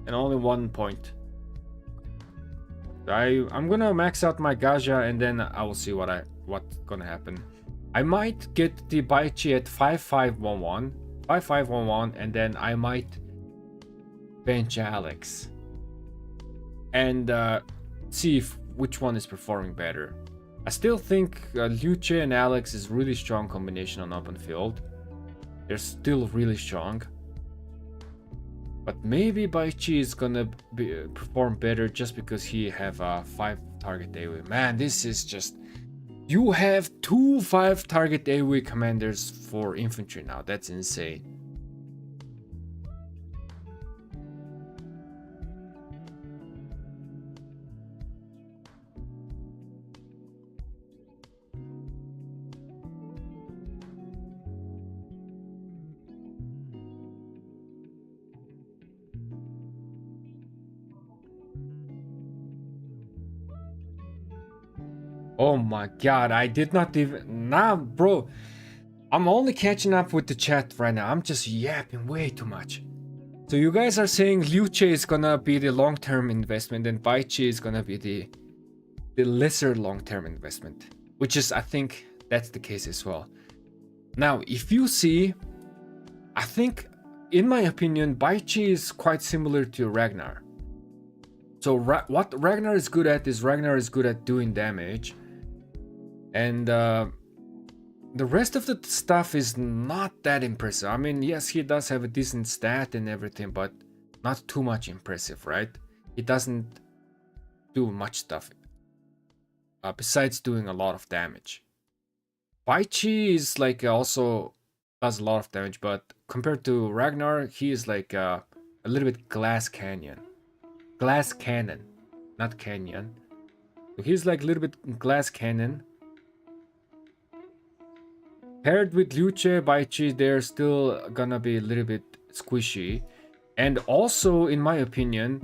and only 1 point. I'm gonna max out my Gaja and then I will see what's gonna happen. I might get the Baichi at 5511, and then I might bench Alex and see which one is performing better. I still think Luce and Alex is really strong combination on open field. They're still really strong. But maybe Baichi is gonna perform better just because he have a 5 target AoE. Man, this is just... You have 2 5 target AoE commanders for infantry now. That's insane. Oh my god, I did not even... Nah, bro. I'm only catching up with the chat right now. I'm just yapping way too much. So you guys are saying Luce is gonna be the long-term investment and Baichi is gonna be the lesser long-term investment. Which is, I think, that's the case as well. Now, if you see... I think, in my opinion, Baichi is quite similar to Ragnar. So what Ragnar is good at is Ragnar is good at doing damage. And the rest of the stuff is not that impressive. I mean, yes, he does have a decent stat and everything, but not too much impressive, right? He doesn't do much stuff besides doing a lot of damage. Baichi is like also does a lot of damage, but compared to Ragnar, he is like a little bit glass cannon, not canyon. So he's like a little bit glass cannon. Paired with Luce, Baichi, they're still gonna be a little bit squishy. And also, in my opinion,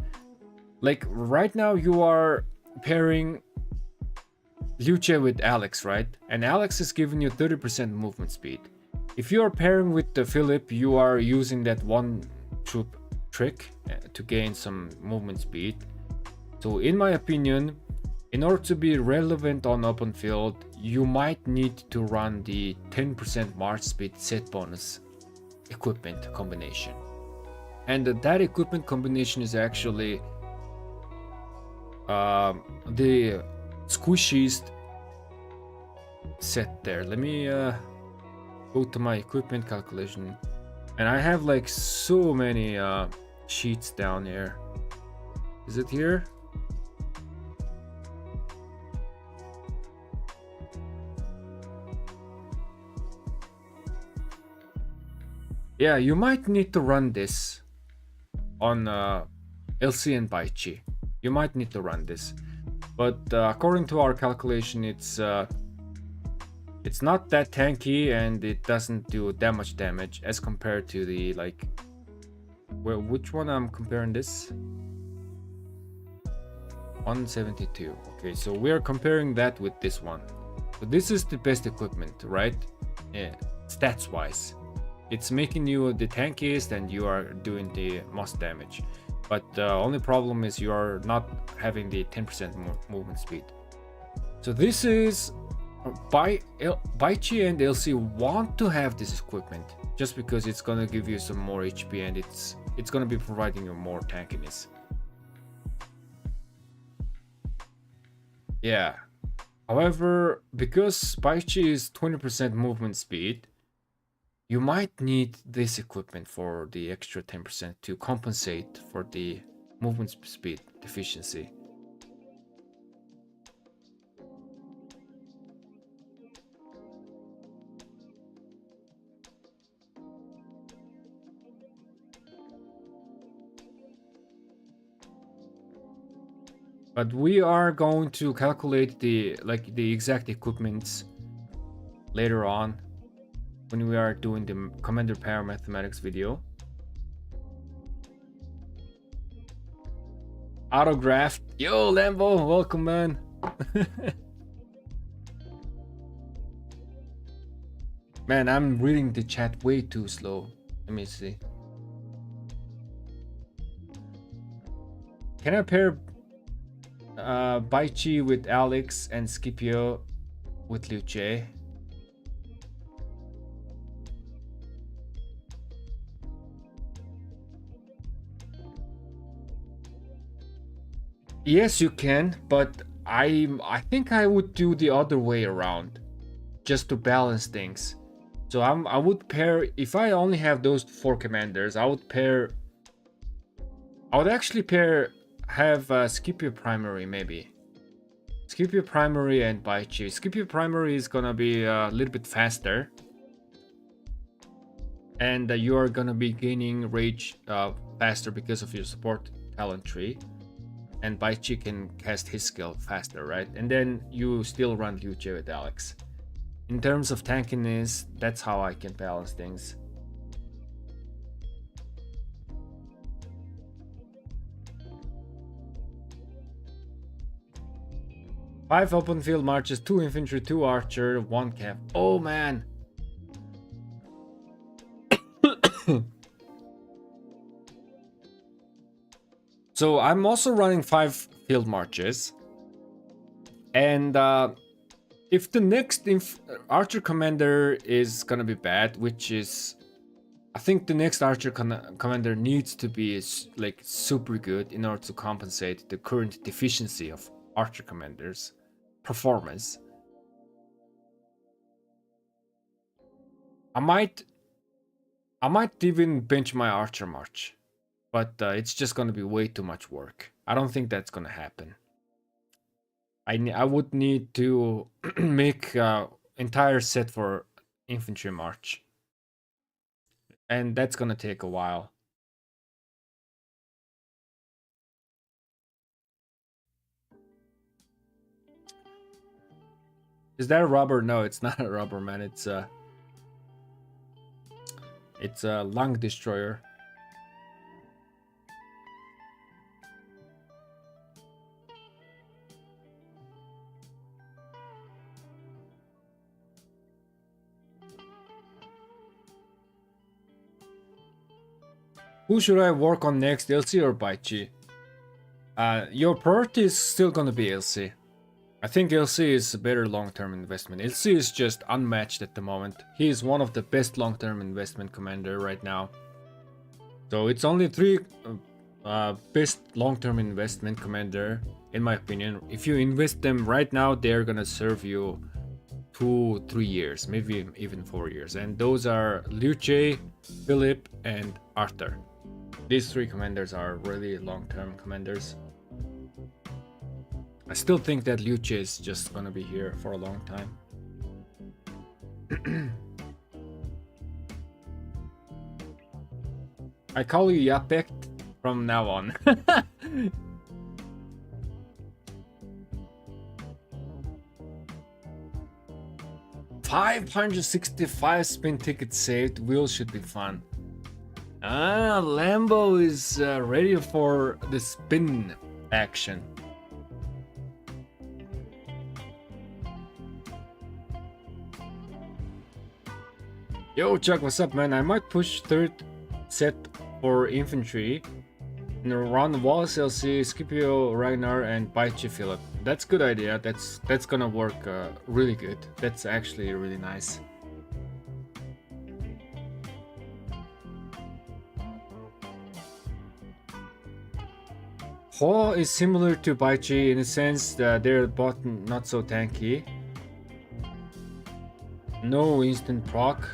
like right now you are pairing Luce with Alex, right? And Alex is giving you 30% movement speed. If you are pairing with the Philip, you are using that one troop trick to gain some movement speed. So in my opinion, in order to be relevant on open field, you might need to run the 10% march speed set bonus equipment combination. And that equipment combination is actually the squishiest set there. Let me go to my equipment calculation. And I have like so many sheets down here. Is it here? Yeah, you might need to run this on LC and Baichi. You might need to run this, but according to our calculation, it's not that tanky and it doesn't do that much damage as compared to the like. Well, which one I'm comparing this? 172. Okay, so we're comparing that with this one. So this is the best equipment, right? Yeah, stats wise. It's making you the tankiest and you are doing the most damage. But the only problem is you are not having the 10% movement speed. So this is... Baichi and LC want to have this equipment just because it's gonna give you some more HP and it's gonna be providing you more tankiness. Yeah. However, because Baichi is 20% movement speed, you might need this equipment for the extra 10% to compensate for the movement speed deficiency. But we are going to calculate the exact equipments later on when we are doing the commander pair mathematics video. Autograph. Yo, Lambo, welcome, man. Man, I'm reading the chat way too slow. Let me see. Can I pair Baichi with Alex and Scipio with Liu Che? Yes, you can, but I think I would do the other way around, just to balance things. So I would pair, if I only have those 4 commanders, I would actually have Scipio primary maybe. Scipio primary and Baichi. Scipio primary is gonna be a little bit faster, and you are gonna be gaining rage faster because of your support talent tree. And Baichi can cast his skill faster, right? And then you still run Liu Che with Alex. In terms of tankiness, that's how I can balance things. Five open field marches, 2 infantry, 2 archer, 1 cav. Oh man! So I'm also running 5 field marches, and if the next archer commander is gonna be bad, which is, I think the next archer commander needs to be like super good in order to compensate the current deficiency of archer commanders' performance. I might even bench my archer march. But it's just going to be way too much work. I don't think that's going to happen. I would need to make entire set for infantry march. And that's going to take a while. Is that a rubber? No, it's not a rubber, man. It's a lung destroyer. Who should I work on next, LC or Baichi? Your priority is still gonna be LC. I think LC is a better long-term investment. LC is just unmatched at the moment. He is one of the best long-term investment commander right now. So it's only 3 best long-term investment commander, in my opinion. If you invest them right now, they're gonna serve you 2-3 years, maybe even 4 years. And those are Liu Che, Philip, and Arthur. These 3 commanders are really long-term commanders. I still think that Liu Che is just gonna be here for a long time. I call you Yapek from now on. $565 spin tickets saved. Wheel should be fun. Lambo is ready for the spin action. Yo, Chuck, what's up, man? I might push 3rd set for infantry and run Wallace LC, Scipio, Ragnar, and Baichi Philip. That's a good idea. That's gonna work really good. That's actually really nice. Ho is similar to Baichi in the sense that they're both not so tanky. No instant proc,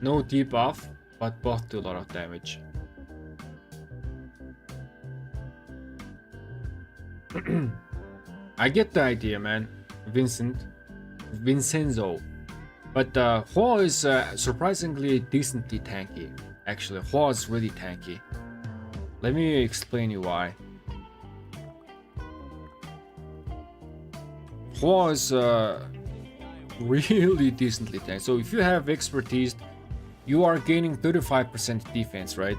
no debuff, but both do a lot of damage. I get the idea, man, Vincenzo. But Ho is surprisingly decently tanky. Actually, Ho is really tanky. Let me explain you why. Ho is really decently tanky. So if you have expertise, you are gaining 35% defense, right?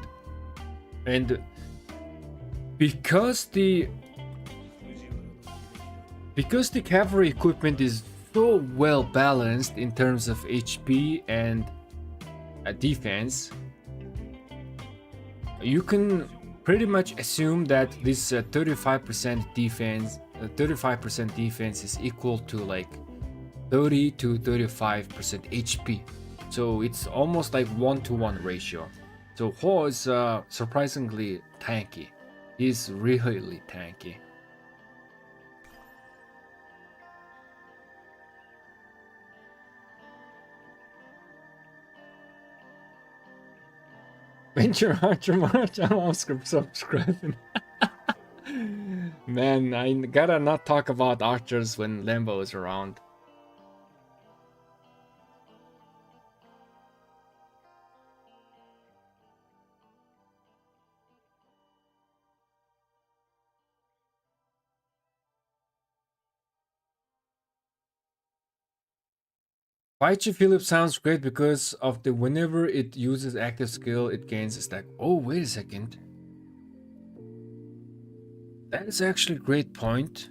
And because the cavalry equipment is so well balanced in terms of HP and defense, you can pretty much assume that this 35% defense, 35% defense is equal to like 30 to 35% HP. So it's almost like 1-to-1 ratio. So Ho is surprisingly tanky. He's really tanky. Venture Archer March, I'm subscribing. Man, I gotta not talk about archers when Lambo is around. Paichi Philip sounds great because of the whenever it uses active skill, it gains a stack. Oh, wait a second. That is actually a great point.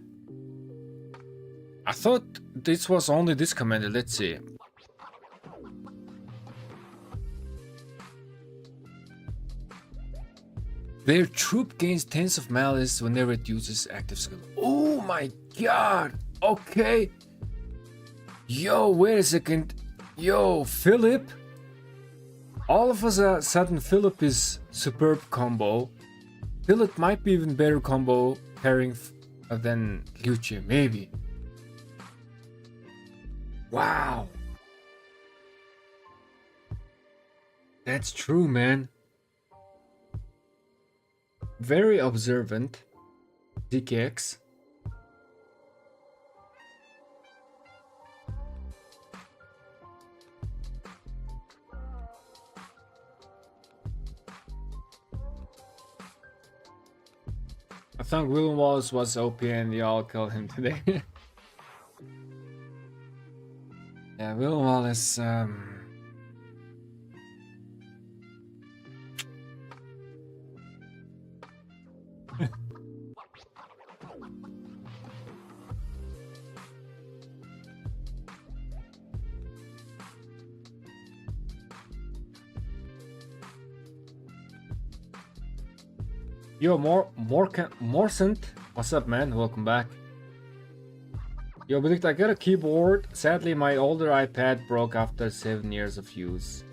I thought this was only this commander. Let's see. Their troop gains 10s of malice whenever it uses active skill. Oh my god! Okay. Yo, wait a second. Yo, Philip. All of a sudden, Philip is superb combo. Philip might be even better combo pairing than Luce, maybe. Wow. That's true, man. Very observant. DKX. I thought William Wallace was OP and y'all killed him today. Yeah, William Wallace, Yo, Morsant, what's up, man? Welcome back. Yo, Benedict, I got a keyboard. Sadly, my older iPad broke after 7 years of use.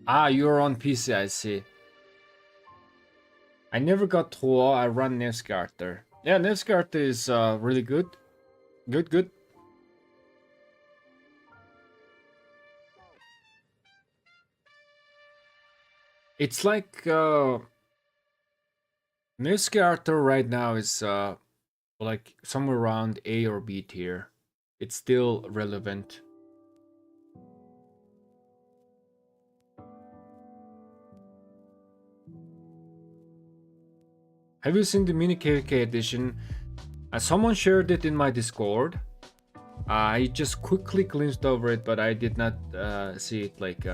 Ah, you're on PC, I see. I never got Tor, I run Nevsky Arthur. Yeah, Nevsky Arthur is really good. Good. It's like Nevsky Arthur right now is like somewhere around A or B tier. It's still relevant. Have you seen the mini KVK edition? Someone shared it in my Discord. I just quickly glanced over it, but I did not see it like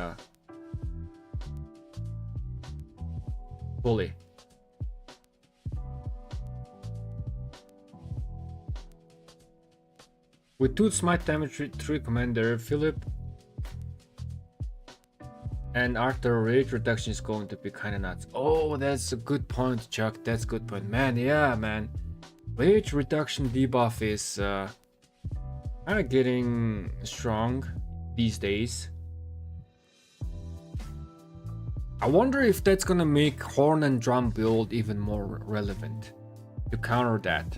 fully. With 2 smite damage 3 commander, Philip and Arthur rage reduction is going to be kind of nuts. Oh, that's a good point, Chuck. That's a good point, man. Yeah, man. Rage reduction debuff is kind of getting strong these days. I wonder if that's gonna make horn and drum build even more relevant to counter that.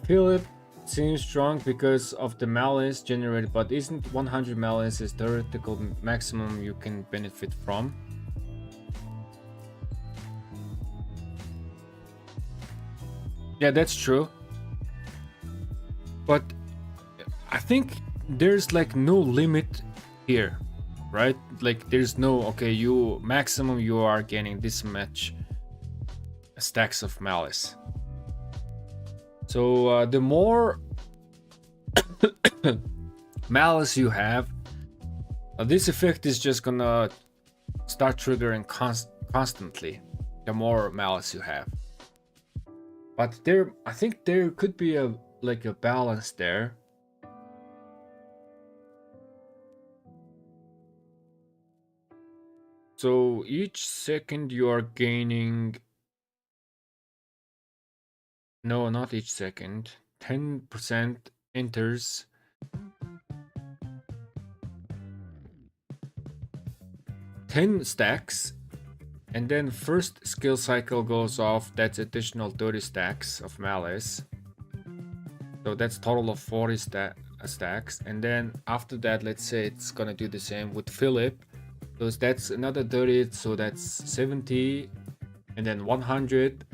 Philip seems strong because of the malice generated, but isn't 100 malice is theoretical maximum you can benefit from? Yeah, that's true. But I think there's like no limit here, right? Like there's no, okay, you maximum you are getting this much stacks of malice. So the more malice you have, this effect is just gonna start triggering constantly the more malice you have. But there, I think there could be a like a balance there. So each second you are gaining. No, not each second. 10% enters. 10 stacks. And then first skill cycle goes off. That's additional 30 stacks of malice. So that's total of 40 stacks. And then after that, let's say it's gonna do the same with Philip. So that's another 30. So that's 70. And then 100.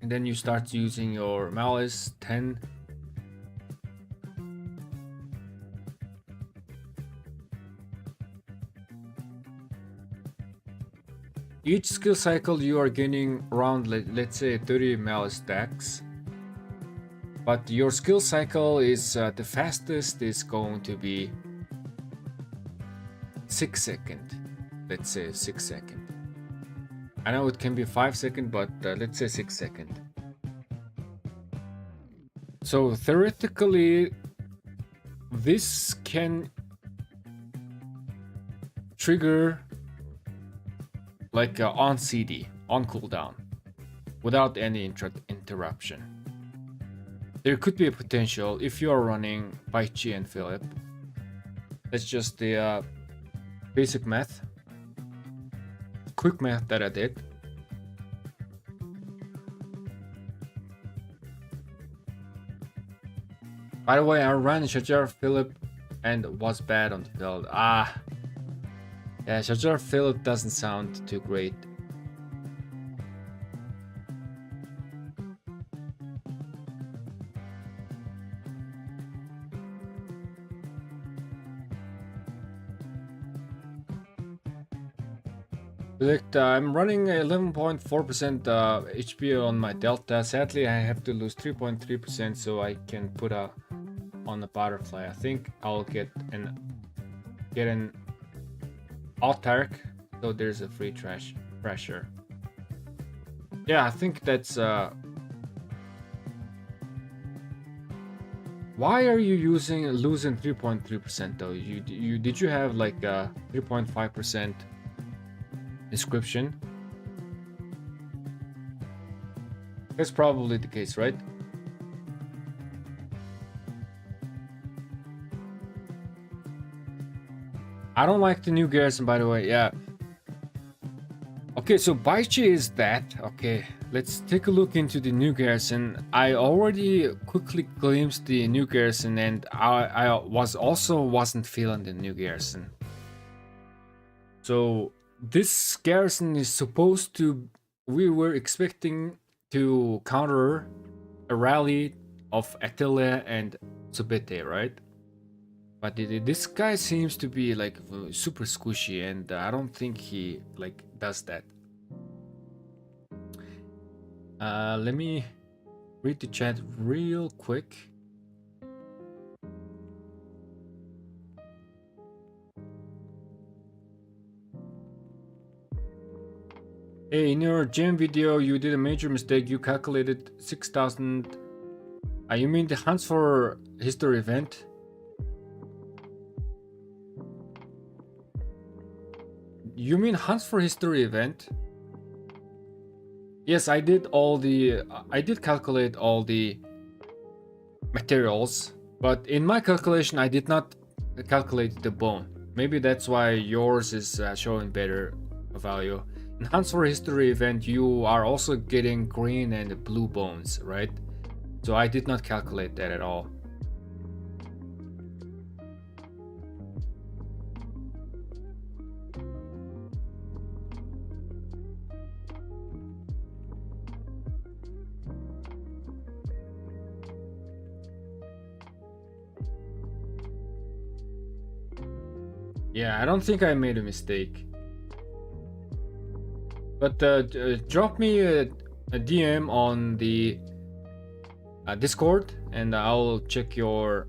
And then you start using your malice 10. Each skill cycle you are gaining around, let's say 30 malice stacks. But your skill cycle is the fastest is going to be 6 seconds. Let's say 6 seconds. I know it can be 5 seconds, but let's say 6 seconds. So theoretically, this can trigger like on CD, on cooldown, without any interruption. There could be a potential if you are running Baichi and Philip. That's just the basic math, quick math that I did. By the way, I ran Shajar Philip and was bad on the field. Yeah, Shajar Philip doesn't sound too great. I'm running 11.4% HP on my Delta. Sadly, I have to lose 3.3% so I can put on the butterfly. I think I'll get an autark, so there's a free pressure. Yeah, I think that's why are you losing 3.3% though? Did you have like a 3.5% inscription? That's probably the case, right? I don't like the new Garrison, by the way. Yeah. Okay, so Baichi is that. Okay, let's take a look into the new Garrison. I already quickly glimpsed the new Garrison, and I wasn't feeling the new Garrison. So this Garrison is supposed to. We were expecting to counter a rally of Attila and Subete, right? But this guy seems to be like super squishy, and I don't think he like does that. Let me read the chat real quick. Hey, in your gem video, you did a major mistake. You calculated 6,000. You mean the Hunts for History event? You mean Hunts for History event? Yes, I did I did calculate all the materials, but in my calculation, I did not calculate the bone. Maybe that's why yours is showing better value. In Hunts for History event, you are also getting green and blue bones, right? So I did not calculate that at all. Yeah, I don't think I made a mistake. But drop me a DM on the Discord and I'll check your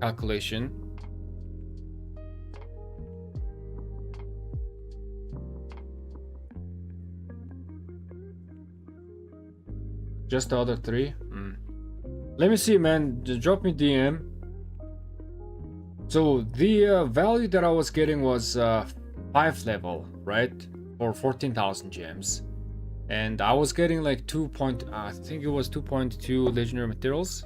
calculation. Just the other three? Let me see, man. Just drop me DM. So the value that I was getting was 5 level, right? For 14,000 gems. And I was getting like I think it was 2.2 legendary materials.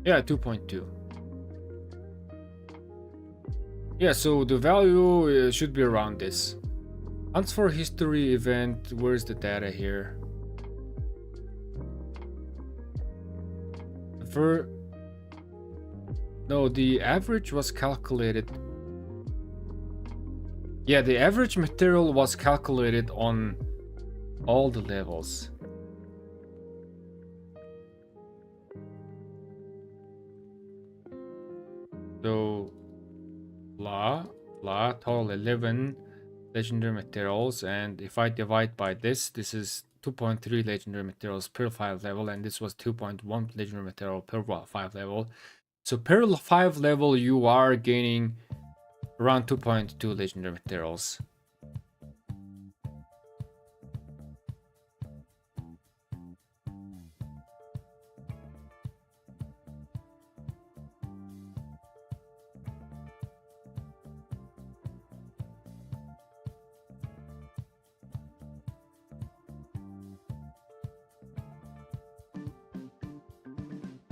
Yeah, 2.2. Yeah, so the value should be around this. Hunts for history event, where's the data here? No, the average was calculated. Yeah, the average material was calculated on all the levels. So, total 11 legendary materials, and if I divide by this is 2.3 legendary materials per 5 level, and this was 2.1 legendary material per 5 level. So per 5 level you are gaining around 2.2 legendary materials.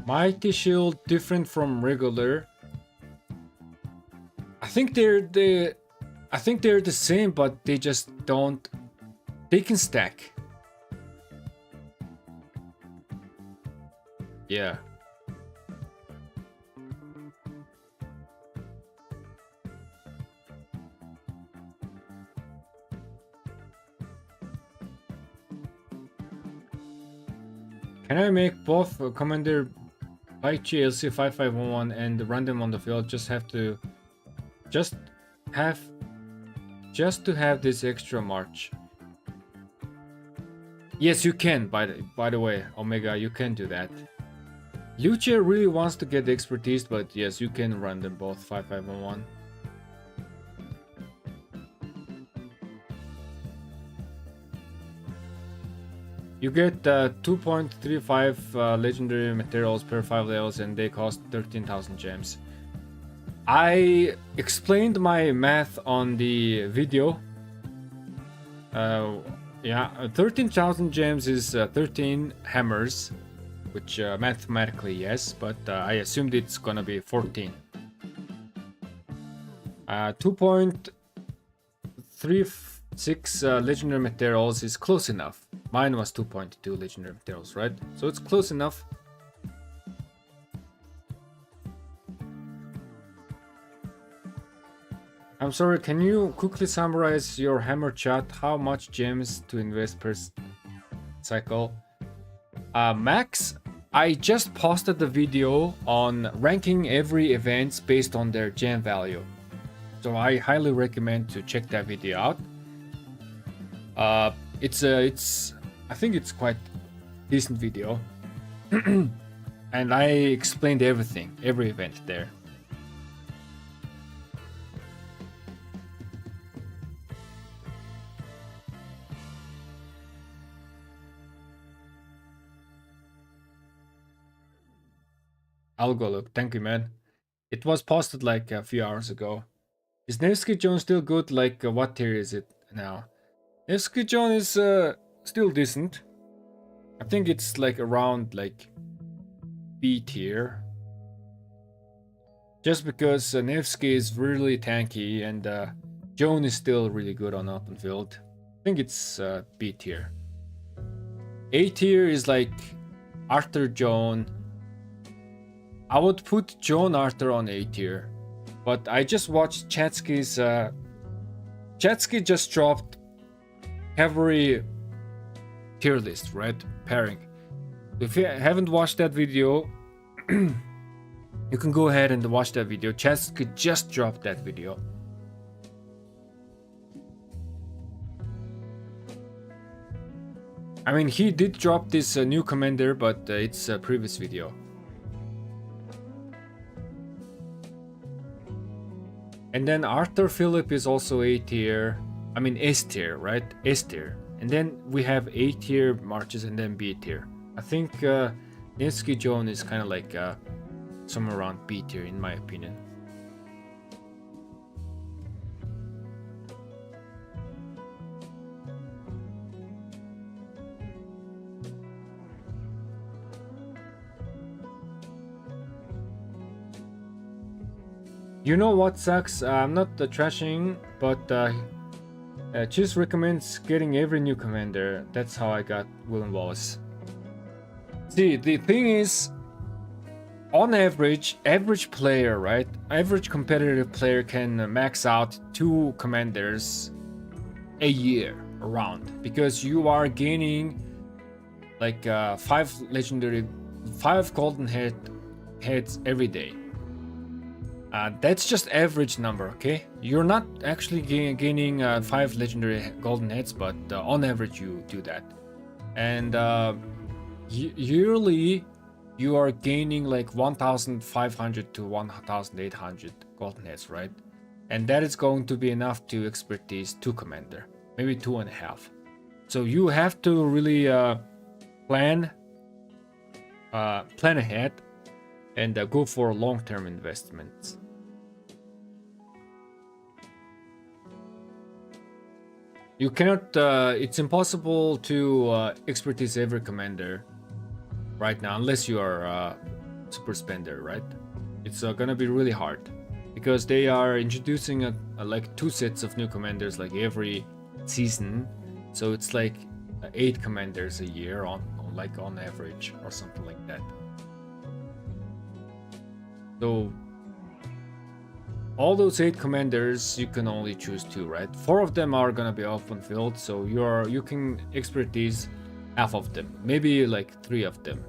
Mighty Shield different from regular. I think they're the same, but they just don't. They can stack. Yeah. Can I make both Commander Paichi LC 5511 and run them on the field? Just to have this extra march. Yes, you can. By the way, Omega, you can do that. Lucia really wants to get the expertise, but yes, you can run them both 5511. You get 2.35 legendary materials per 5 levels, and they cost 13,000 gems. I explained my math on the video. Yeah, 13,000 gems is 13 hammers, which mathematically yes, but I assumed it's gonna be 14. 2.36 legendary materials is close enough. Mine was 2.2 legendary materials, right? So it's close enough. I'm sorry, can you quickly summarize your hammer chat? How much gems to invest per cycle? Max, I just posted the video on ranking every event based on their gem value. So I highly recommend to check that video out. I think it's quite decent video. And I explained everything, every event there. I'll go look. Thank you, man. It was posted like a few hours ago. Is Nevsky Jones still good? Like, what tier is it now? Nevsky Jones is still decent. I think it's like around like B tier. Just because Nevsky is really tanky and Joan is still really good on open field. I think it's B tier. A tier is like Arthur Joan. I would put Joan Arthur on A tier. But I just watched Chatsky's... Chatsky just dropped every tier list, right? Pairing. If you haven't watched that video, you can go ahead and watch that video. Chatsky just dropped that video. I mean, he did drop this new commander, but it's a previous video. And then Arthur Phillip is also A tier. I mean S tier, right? S tier. And then we have A tier marches and then B tier. I think Nevsky Joan is kind of like somewhere around B tier in my opinion. You know what sucks? I'm not trashing, but Chiz recommends getting every new commander. That's how I got William Wallace. See, the thing is, on average player, right? Average competitive player can max out 2 commanders a year around, because you are gaining like 5 golden heads every day. That's just average number, okay? You're not actually gaining 5 legendary golden heads, but on average you do that. And yearly you are gaining like 1,500 to 1,800 golden heads, right? And that is going to be enough to expertise 2 commander, maybe 2.5. So you have to really plan ahead and go for long-term investments. You cannot, it's impossible to expertise every commander right now, unless you are super spender, right? It's gonna be really hard, because they are introducing like 2 sets of new commanders like every season. So it's like 8 commanders a year on average or something like that. So all those 8 commanders, you can only choose 2, right? 4 of them are gonna be open field, so you can expertise half of them, maybe like 3 of them.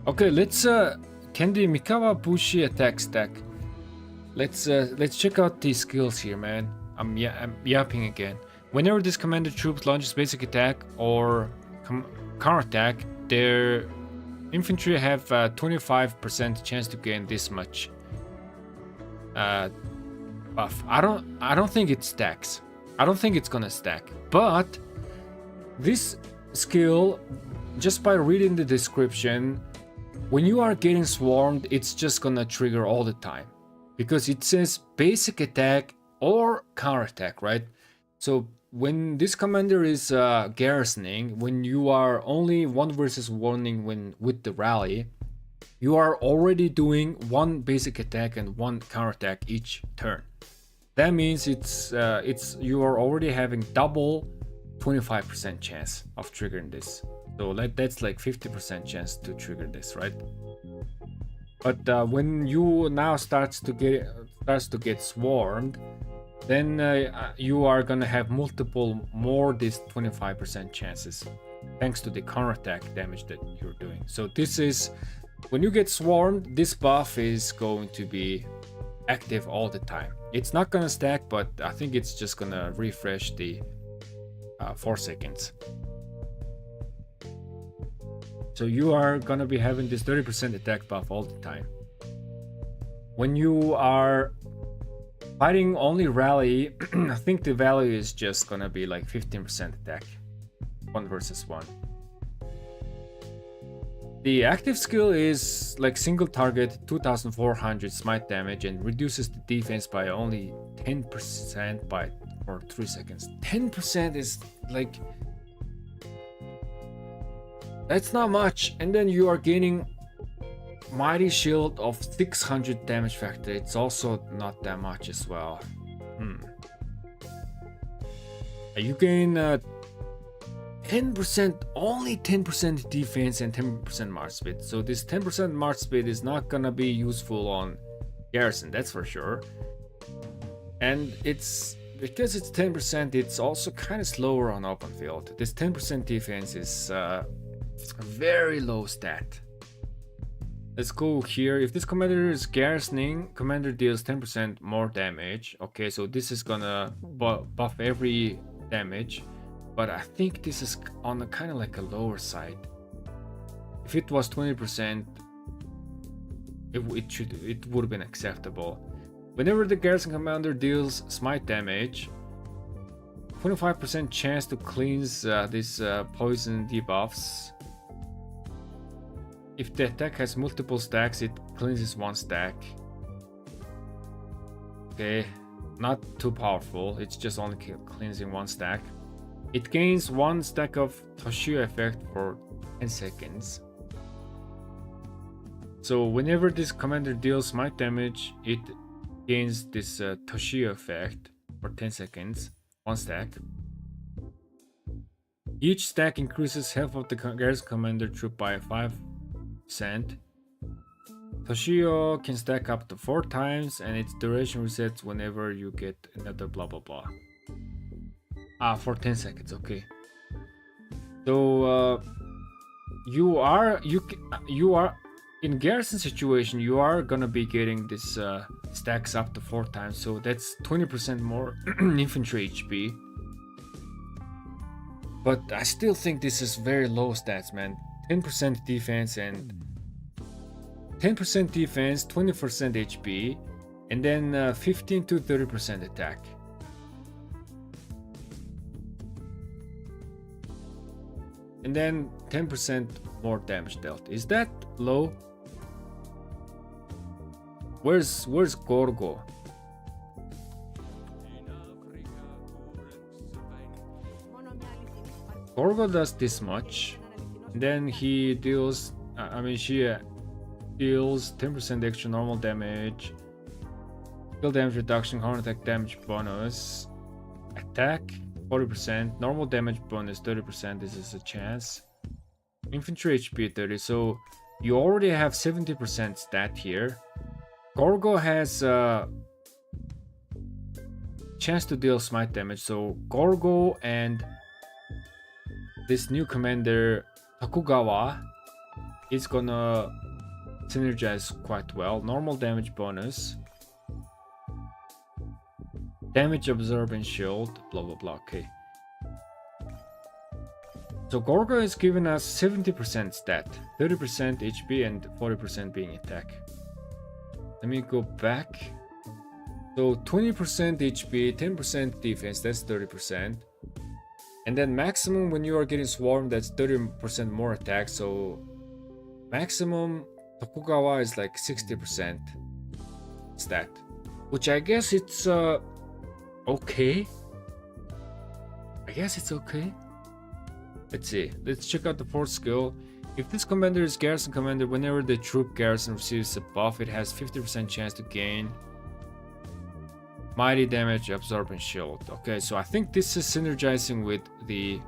Okay, let's Candy Mikawa Bushi attack stack. Let's check out these skills here, man. I'm yapping again. Whenever this commander troop launches basic attack or counter attack, their infantry have 25% chance to gain this much buff. I don't think it stacks. I don't think it's gonna stack. But this skill, just by reading the description, when you are getting swarmed, it's just gonna trigger all the time, because it says basic attack or counter attack, right? So when this commander is garrisoning, when you are only 1 versus 1 with the rally, you are already doing 1 basic attack and 1 counter attack each turn. That means you are already having double 25% chance of triggering this. So that's like 50% chance to trigger this, right? But when you now starts to get swarmed, then you are gonna have more this 25% chances, thanks to the counterattack damage that you're doing. So this is, when you get swarmed, this buff is going to be active all the time. It's not gonna stack, but I think it's just gonna refresh the 4 seconds. So you are gonna be having this 30% attack buff all the time. When you are fighting only rally, I think the value is just gonna be like 15% attack, 1 versus 1. The active skill is like single target 2400 smite damage and reduces the defense by only 10% for 3 seconds. 10% is like, that's not much. And then you are gaining mighty shield of 600 damage factor. It's also not that much as well. You gain 10%, only 10% defense and 10% march speed. So this 10% march speed is not gonna be useful on Garrison, that's for sure. And it's because it's 10%, it's also kind of slower on open field. This 10% defense is a very low stat. Let's go here. If this commander is garrisoning, commander deals 10% more damage. Okay, so this is gonna buff every damage, but I think this is on a kind of like a lower side. If it was 20%, it would have been acceptable. Whenever the Garrison Commander deals smite damage, 25% chance to cleanse these poison debuffs. If the attack has multiple stacks, it cleanses one stack. Okay, not too powerful, it's just only cleansing one stack. It gains one stack of Toshio effect for 10 seconds. So whenever this commander deals smite damage, it gains this Toshio effect for 10 seconds, one stack. Each stack increases health of the Garrison commander troop by 5%. Toshio can stack up to 4 times, and its duration resets whenever you get another blah blah blah. For 10 seconds, okay. So you are in Garrison situation, you are gonna be getting this stacks up to 4 times, so that's 20% more infantry HP. But I still think this is very low stats, man. 10% defense and 10% defense, 20% HP, and then 15 to 30% attack. And then 10% more damage dealt. Is that low? Where's Gorgo? Gorgo does this much, and then he deals. She deals 10% extra normal damage, skill damage reduction, counter attack damage bonus, attack 40%, normal damage bonus 30%. This is a chance. Infantry HP 30. So you already have 70% stat here. Gorgo has a chance to deal smite damage. So Gorgo and this new commander Tokugawa is gonna synergize quite well. Normal damage bonus, damage absorb and shield, blah blah blah. Okay, so Gorgo is giving us 70% stat, 30% HP and 40% being attack. Let me go back. So 20% HP, 10% defense, that's 30%. And then maximum when you are getting swarmed, that's 30% more attack. So maximum Tokugawa is like 60% stat, which I guess it's okay. I guess it's okay. Let's see. Let's check out the fourth skill. If this commander is Garrison commander, whenever the troop Garrison receives a buff, it has 50% chance to gain mighty damage, absorb and shield. Okay, so I think this is synergizing with the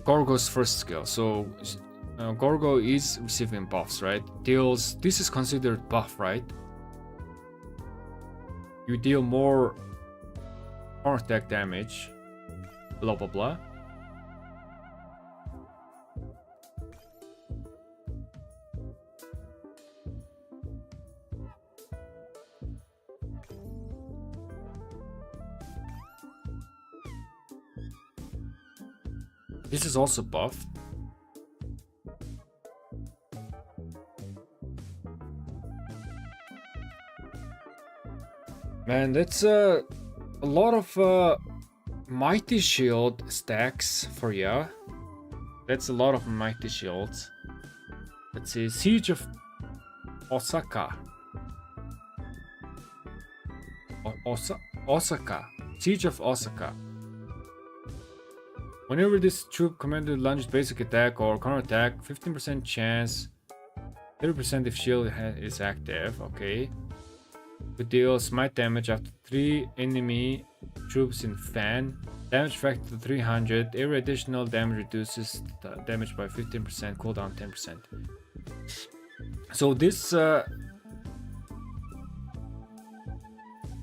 Gorgo's first skill. So Gorgo is receiving buffs, right? Deals, this is considered buff, right? You deal more counter attack damage, blah blah blah. This is also buff. Man, that's a lot of mighty shield stacks for ya. That's a lot of mighty shields. Let's see, Siege of Osaka. Osaka. Siege of Osaka. Whenever this troop commander launches basic attack or counter attack, 15% chance, 30% if shield is active. Okay. To deal smite damage after 3 enemy troops in fan. Damage factor 300. Every additional damage reduces the damage by 15%. Cooldown 10%. So this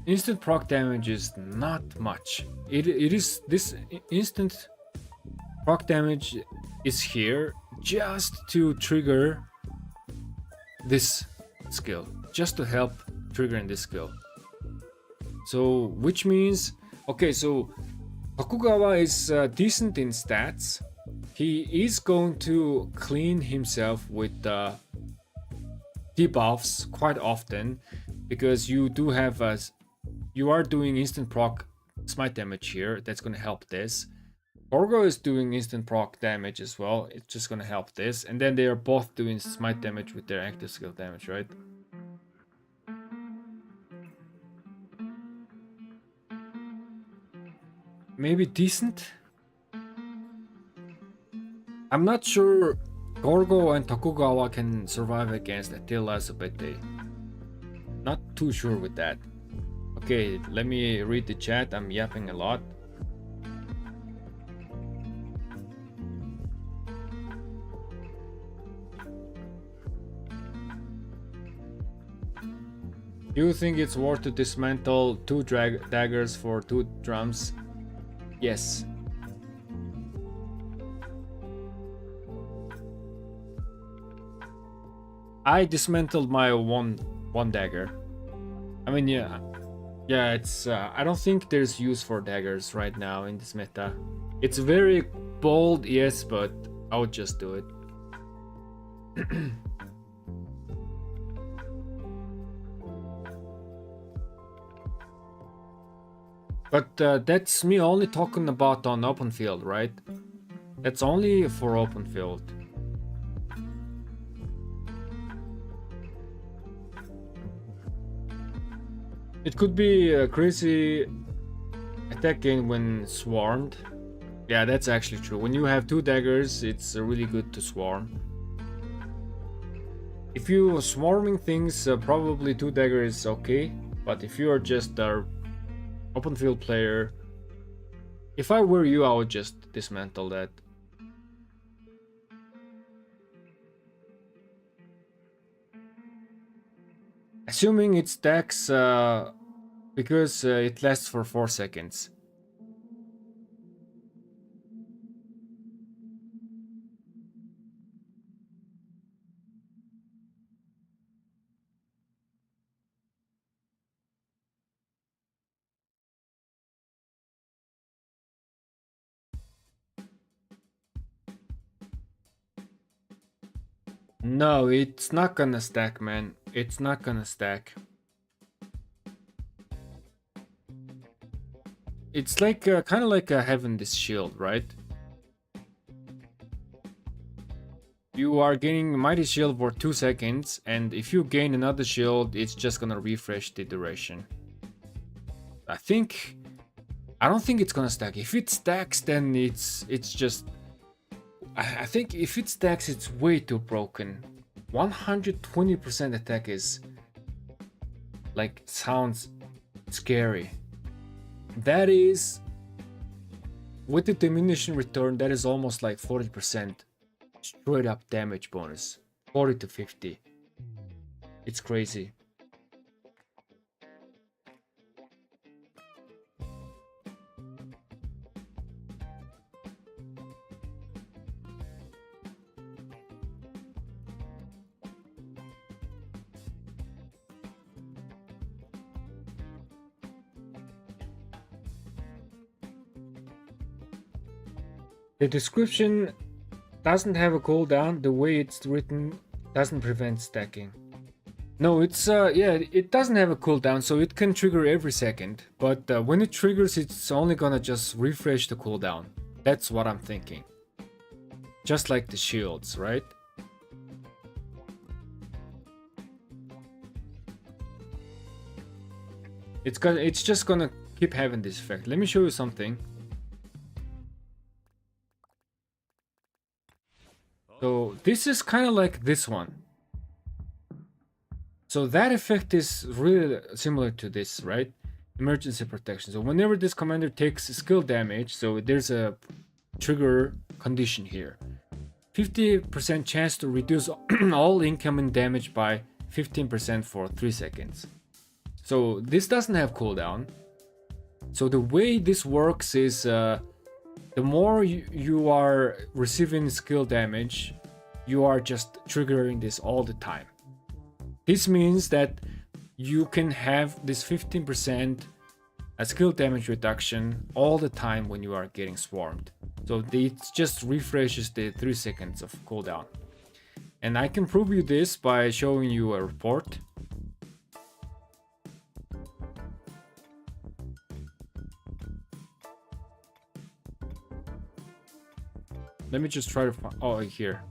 instant proc damage is not much. It is this instant proc damage is here just to trigger this skill, just to help triggering this skill. So which means, okay, so Tokugawa is decent in stats. He is going to clean himself with debuffs quite often, because you do have you are doing instant proc smite damage here. That's going to help this. Gorgo is doing instant proc damage as well. It's just going to help this. And then they are both doing smite damage with their active skill damage, right? Maybe decent? I'm not sure Gorgo and Tokugawa can survive against Attila Subete. Not too sure with that. Okay, let me read the chat. I'm yapping a lot. Do you think it's worth to dismantle 2 daggers for 2 drums? Yes. I dismantled my one dagger. I mean, yeah, it's I don't think there's use for daggers right now in this meta. It's very bold, yes, but I would just do it. But that's me only talking about on open field, right? That's only for open field. It could be crazy attacking when swarmed. Yeah, that's actually true. When you have 2 daggers, it's really good to swarm. If you are swarming things, probably 2 dagger is okay. But if you are just a open field player, if I were you, I would just dismantle that. Assuming it stacks because it lasts for 4 seconds. No, it's not gonna stack, man. It's not gonna stack. It's like kind of like having this shield, right? You are gaining Mighty Shield for 2 seconds, and if you gain another shield, it's just gonna refresh the duration. I don't think it's gonna stack. If it stacks, then it's just... I think if it stacks, it's way too broken. 120% attack is... like, sounds scary. That is... with the diminishing return, that is almost like 40%. Straight up damage bonus. 40 to 50. It's crazy. The description doesn't have a cooldown. The way it's written doesn't prevent stacking. No, it's yeah, it doesn't have a cooldown, so it can trigger every second. But when it triggers, it's only gonna just refresh the cooldown. That's what I'm thinking. Just like the shields, right? It's just gonna keep having this effect. Let me show you something. So this is kind of like this one. So that effect is really similar to this, right? Emergency protection. So whenever this commander takes skill damage, so there's a trigger condition here. 50% chance to reduce all incoming damage by 15% for 3 seconds. So this doesn't have cooldown. So the way this works is the more you are receiving skill damage, you are just triggering this all the time. This means that you can have this 15% a skill damage reduction all the time when you are getting swarmed. So it just refreshes the 3 seconds of cooldown. And I can prove you this by showing you a report. Let me just try to find, oh, here.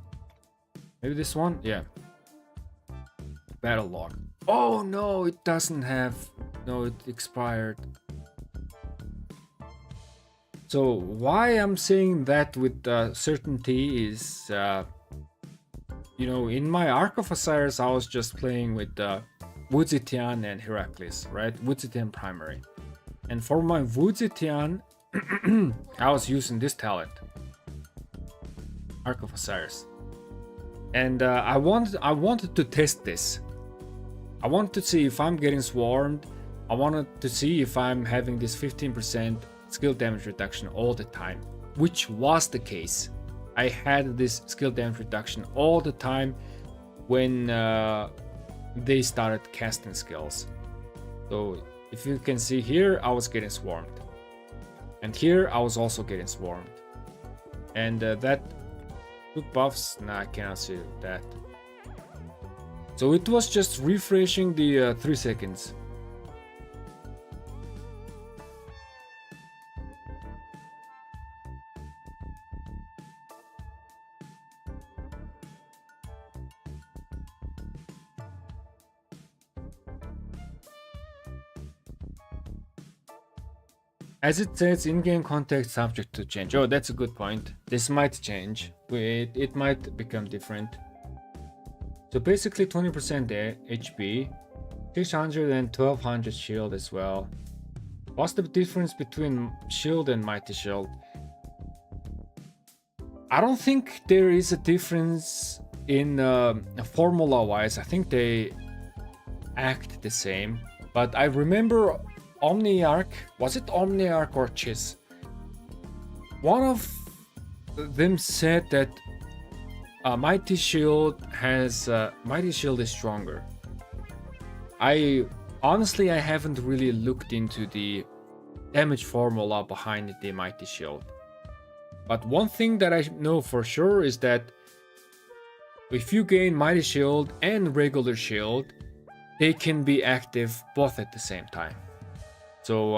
Maybe this one? Yeah. Battle log. Oh no, it doesn't have, no, it expired. So why I'm saying that with certainty is, you know, in my Ark of Osiris, I was just playing with Wudzitian and Heracles, right? Wudzitian primary. And for my Wudzitian, I was using this talent, Ark of Osiris. And I wanted to test this. I wanted to see if I'm getting swarmed. I wanted to see if I'm having this 15% skill damage reduction all the time, which was the case. I had this skill damage reduction all the time when they started casting skills. So if you can see here, I was getting swarmed. And here I was also getting swarmed. And that took buffs. Nah, I cannot see that. So it was just refreshing the 3 seconds. As it says, in-game context subject to change. Oh, that's a good point. This might change. It might become different. So basically 20% HP, 600 and 1200 shield as well. What's the difference between shield and mighty shield? I don't think there is a difference in formula wise. I think they act the same. But I remember Omniarch, was it Omniarch or Chiss? One of them said that Mighty Shield is stronger. Honestly, I haven't really looked into the damage formula behind the Mighty Shield. But one thing that I know for sure is that if you gain Mighty Shield and regular shield, they can be active both at the same time. So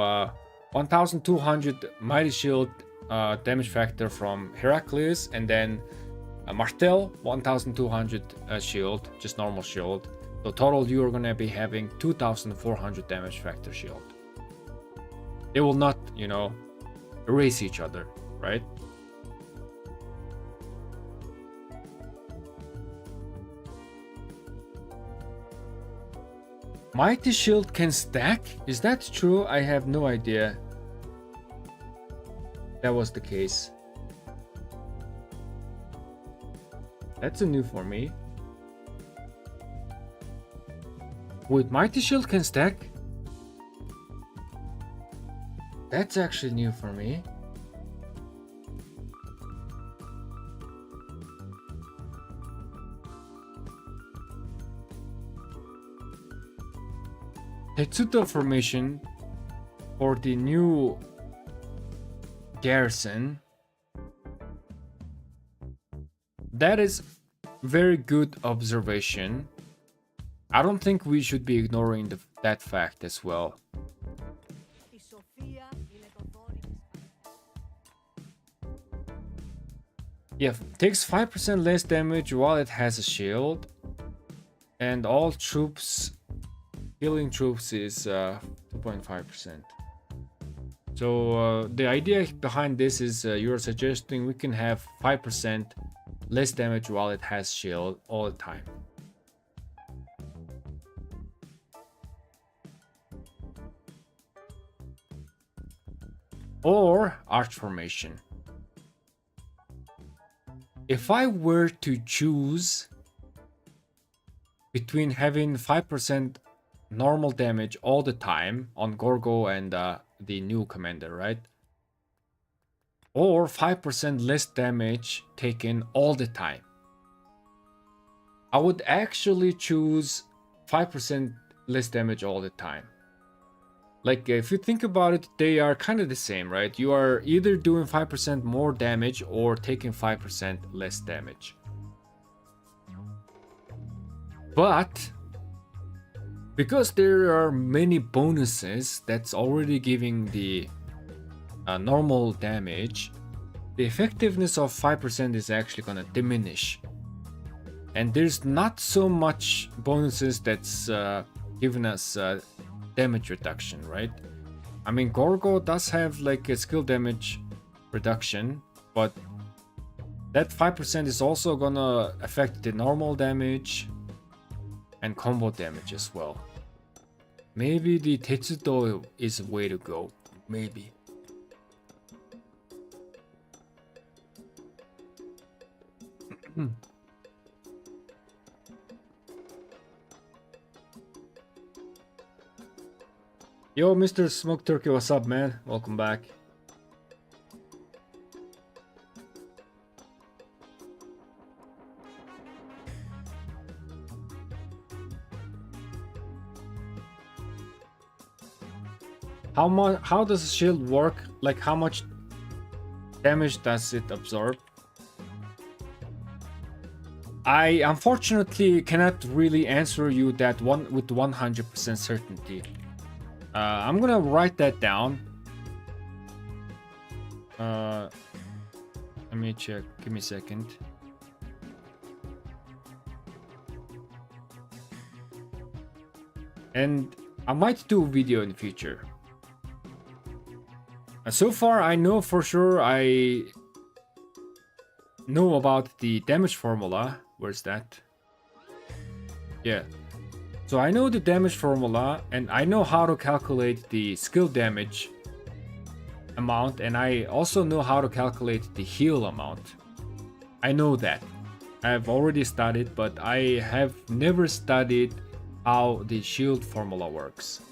1200 Mighty Shield damage factor from Heracles, and then Martel 1200 shield, just normal shield. So total you are gonna be having 2400 damage factor shield. They will not, you know, erase each other, right? Mighty Shield can stack? Is that true? I have no idea. That was the case. That's a new for me. Wait, Mighty Shield can stack? That's actually new for me. Tetsuto formation for the new Garrison. That is very good observation. I don't think we should be ignoring that fact as well. Yeah, takes 5% less damage while it has a shield. And all troops, healing troops is 2.5%. So the idea behind this is you're suggesting we can have 5% less damage while it has shield all the time. Or arch formation. If I were to choose between having 5% normal damage all the time on Gorgo and the new commander, right? Or 5% less damage taken all the time, I would actually choose 5% less damage all the time. Like, if you think about it, they are kind of the same, right? You are either doing 5% more damage or taking 5% less damage. But because there are many bonuses that's already giving the normal damage, the effectiveness of 5% is actually gonna diminish. And there's not so much bonuses that's giving us damage reduction, right? I mean, Gorgo does have like a skill damage reduction, but that 5% is also gonna affect the normal damage and combo damage as well. Maybe the Tetsudo is a way to go. Maybe. Yo, Mr. Smoke Turkey, what's up, man? Welcome back. How does the shield work? Like, how much damage does it absorb? I unfortunately cannot really answer you that one with 100% certainty. I'm gonna write that down. Let me check. Give me a second. And I might do a video in the future. So far, I know for sure I know about the damage formula. Where's that? Yeah. So I know the damage formula and I know how to calculate the skill damage amount, and I also know how to calculate the heal amount. I know that. I've already studied, but I have never studied how the shield formula works.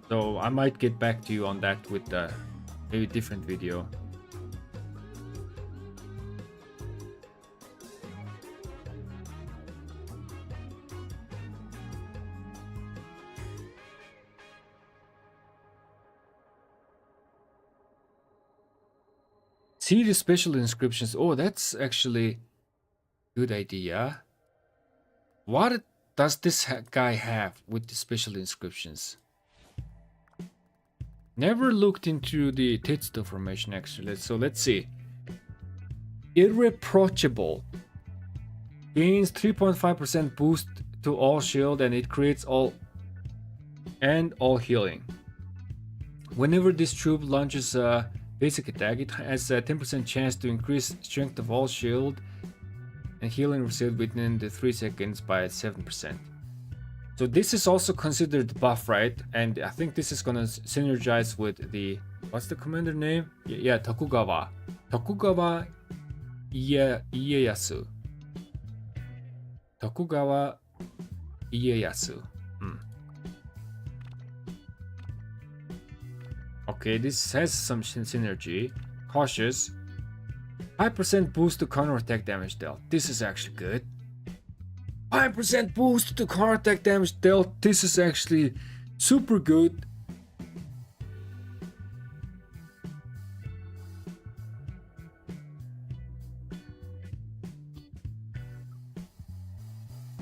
So I might get back to you on that with maybe a different video. See the special inscriptions. Oh, that's actually a good idea. What does this guy have with the special inscriptions? Never looked into the Tetsudo formation actually. So let's see. Irreproachable. Gains 3.5% boost to all shield and it creates all healing. Whenever this troop launches a basic attack, it has a 10% chance to increase strength of all shield and healing received within the 3 seconds by 7%. So this is also considered buff, right? And I think this is gonna synergize with the, what's the commander name? Yeah, Tokugawa. Tokugawa Ieyasu. Tokugawa Ieyasu. Okay, this has some synergy. Cautious. 5% boost to counterattack damage dealt. This is actually good. 5% boost to counterattack damage dealt. This is actually super good.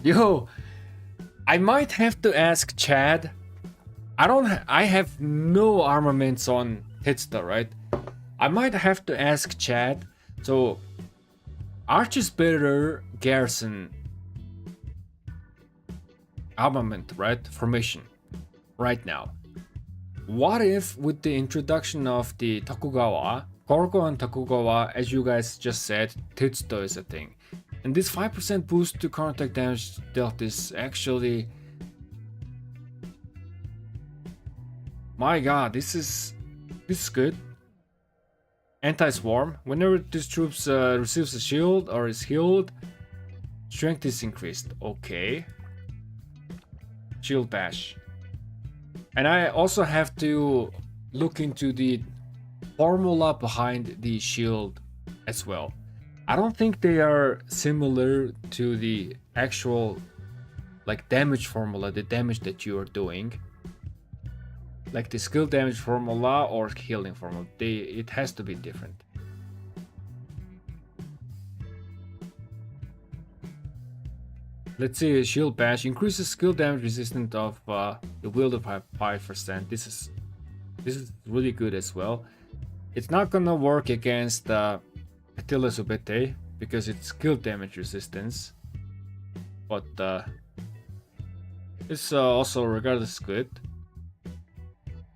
Yo, I might have to ask Chad. I have no armaments on Tetsudo, right? I might have to ask Chad. So, Arch is better Garrison armament, right? Formation right now. What if with the introduction of the Tokugawa, Gorgo and Tokugawa, as you guys just said, Tetsudo is a thing. And this 5% boost to counterattack damage dealt is actually... My god, this is good. Anti-swarm. Whenever this troops receives a shield or is healed, strength is increased. Okay. Shield bash. And I also have to look into the formula behind the shield as well. I don't think they are similar to the actual like damage formula, the damage that you are doing, like the skill damage formula or healing formula, it has to be different. Let's see, shield bash increases skill damage resistance of the wielder by 5%. This is really good as well. It's not gonna work against Attila Subete because it's skill damage resistance, but it's also regardless good.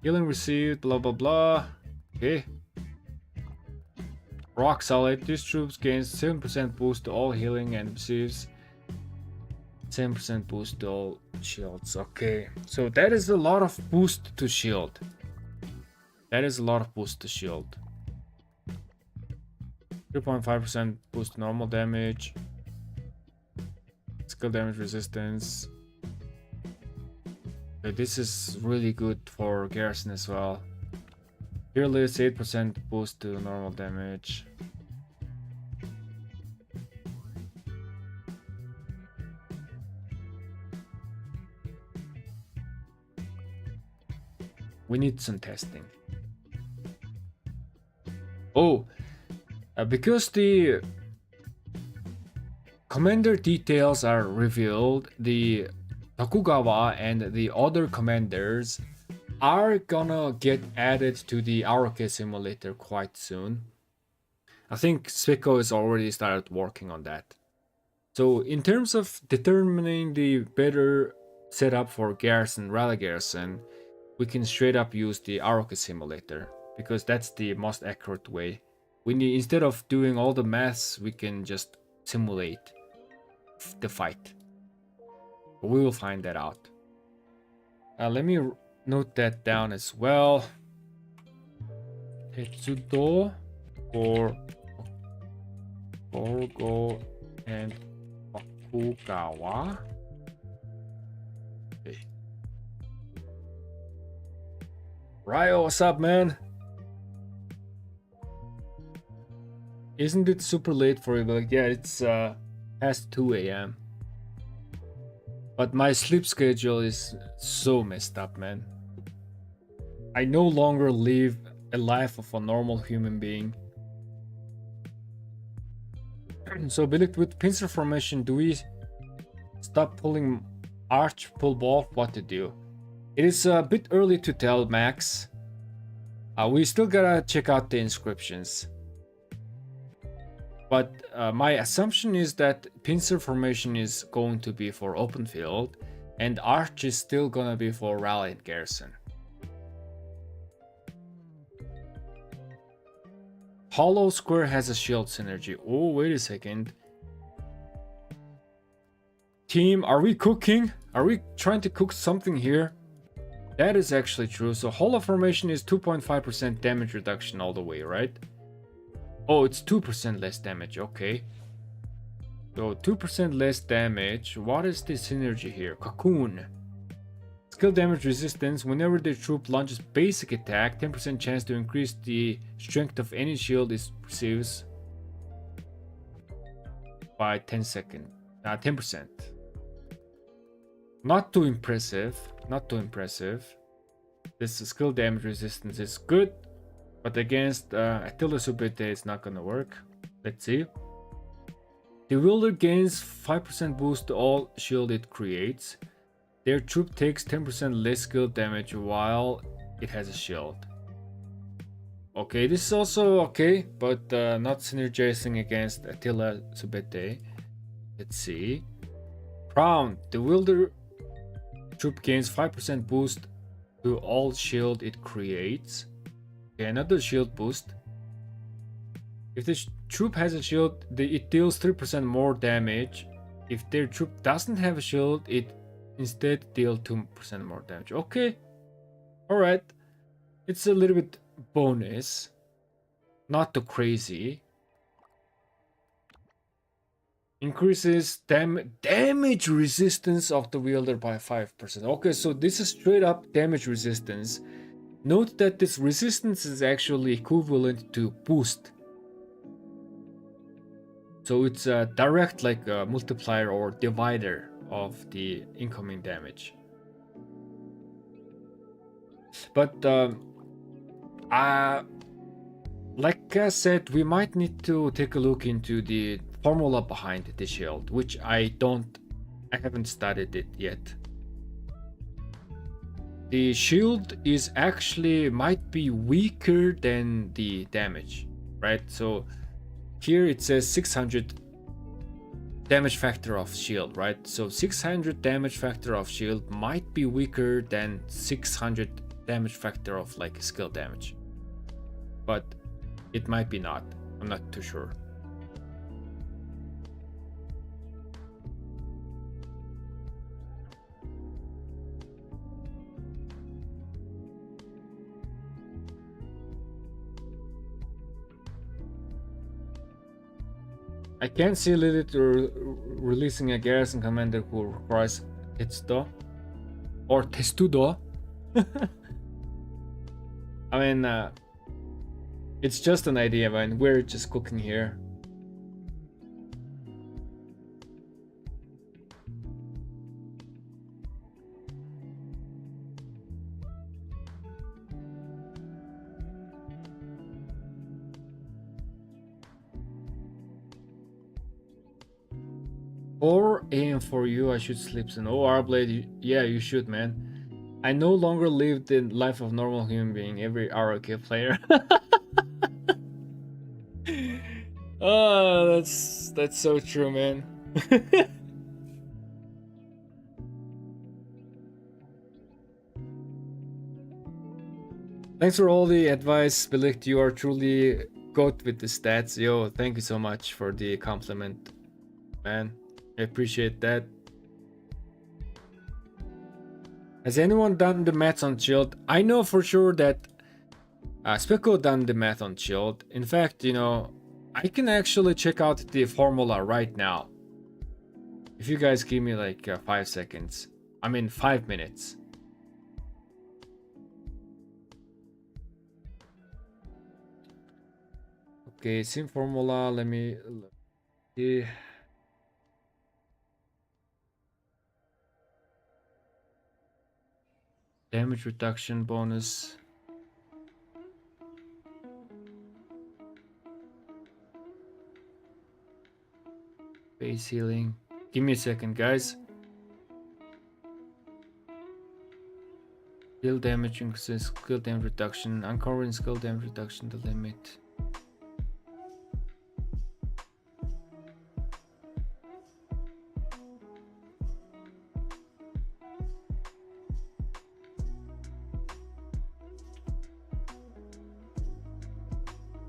Healing received, blah blah blah. Okay. Rock solid. These troops gains 7% boost to all healing and receives 10% boost to all shields. Okay, so that is a lot of boost to shield. That is a lot of boost to shield. 3.5% boost to normal damage. Skill damage resistance. Okay, this is really good for Garrison as well. Fearless 8% boost to normal damage. We need some testing. Oh, because the commander details are revealed, the Tokugawa and the other commanders are gonna get added to the Arake simulator quite soon. I think Spiko has already started working on that. So in terms of determining the better setup for Garrison, Rally Garrison, we can straight up use the Arake simulator because that's the most accurate way. We need, instead of doing all the maths, we can just simulate the fight. But we will find that out. Let me note that down as well. Tetsudo for Gorgo and Tokugawa. Okay. Ryo, what's up, man? Isn't it super late for you? Like, yeah, it's past 2 a.m. But my sleep schedule is so messed up, man. I no longer live a life of a normal human being. So, Billick, with pincer formation, do we stop pulling arch, pull off? What to do? It is a bit early to tell, Max. We still gotta check out the inscriptions. But my assumption is that pincer formation is going to be for open field, and arch is still gonna be for rally and garrison. Hollow square has a shield synergy. Oh, wait a second. Team, are we cooking? Are we trying to cook something here? That is actually true. So hollow formation is 2.5% damage reduction all the way, right? Oh, it's 2% less damage. Okay. So 2% less damage. What is the synergy here? Cocoon. Skill damage resistance. Whenever the troop launches basic attack, 10% chance to increase the strength of any shield it receives by 10%. Not too impressive. Not too impressive. This skill damage resistance is good, but against Attila Subete it's not gonna work. Let's see. The wielder gains 5% boost to all shield it creates. Their troop takes 10% less skill damage while it has a shield. Okay, this is also okay, but not synergizing against Attila Subete. Let's see. Crown. The wielder troop gains 5% boost to all shield it creates. Okay, another shield boost. If the troop has a shield, it deals 3% more damage. If their troop doesn't have a shield, it instead deals 2% more damage. Okay, alright. It's a little bit bonus. Not too crazy. Increases damage resistance of the wielder by 5%. Okay, so this is straight up damage resistance. Note that this resistance is actually equivalent to boost. So it's a direct like a multiplier or divider of the incoming damage. But like I said, we might need to take a look into the formula behind the shield, which I haven't studied it yet. The shield is actually might be weaker than the damage, right? So here it says 600 damage factor of shield, right? So 600 damage factor of shield might be weaker than 600 damage factor of like skill damage, but it might be not. I'm not too sure. I can see Lilith releasing a Garrison commander who requires testudo or testudo. I mean, it's just an idea, man. We're just cooking here. Or aim for you, I should sleep soon. Oh, Arblade, yeah, you should, man. I no longer live the life of normal human being, every ROK player. Oh, that's so true, man. Thanks for all the advice, Bilict. You are truly good with the stats. Yo, thank you so much for the compliment, man. I appreciate that. Has anyone done the math on shield? I know for sure that Specco done the math on shield. In fact, you know, I can actually check out the formula right now. If you guys give me like 5 seconds. I mean 5 minutes. Okay, sim formula, let me see. Damage reduction bonus. Base healing. Give me a second, guys. Skill damage increases, skill damage reduction. Uncovering skill damage reduction, the limit.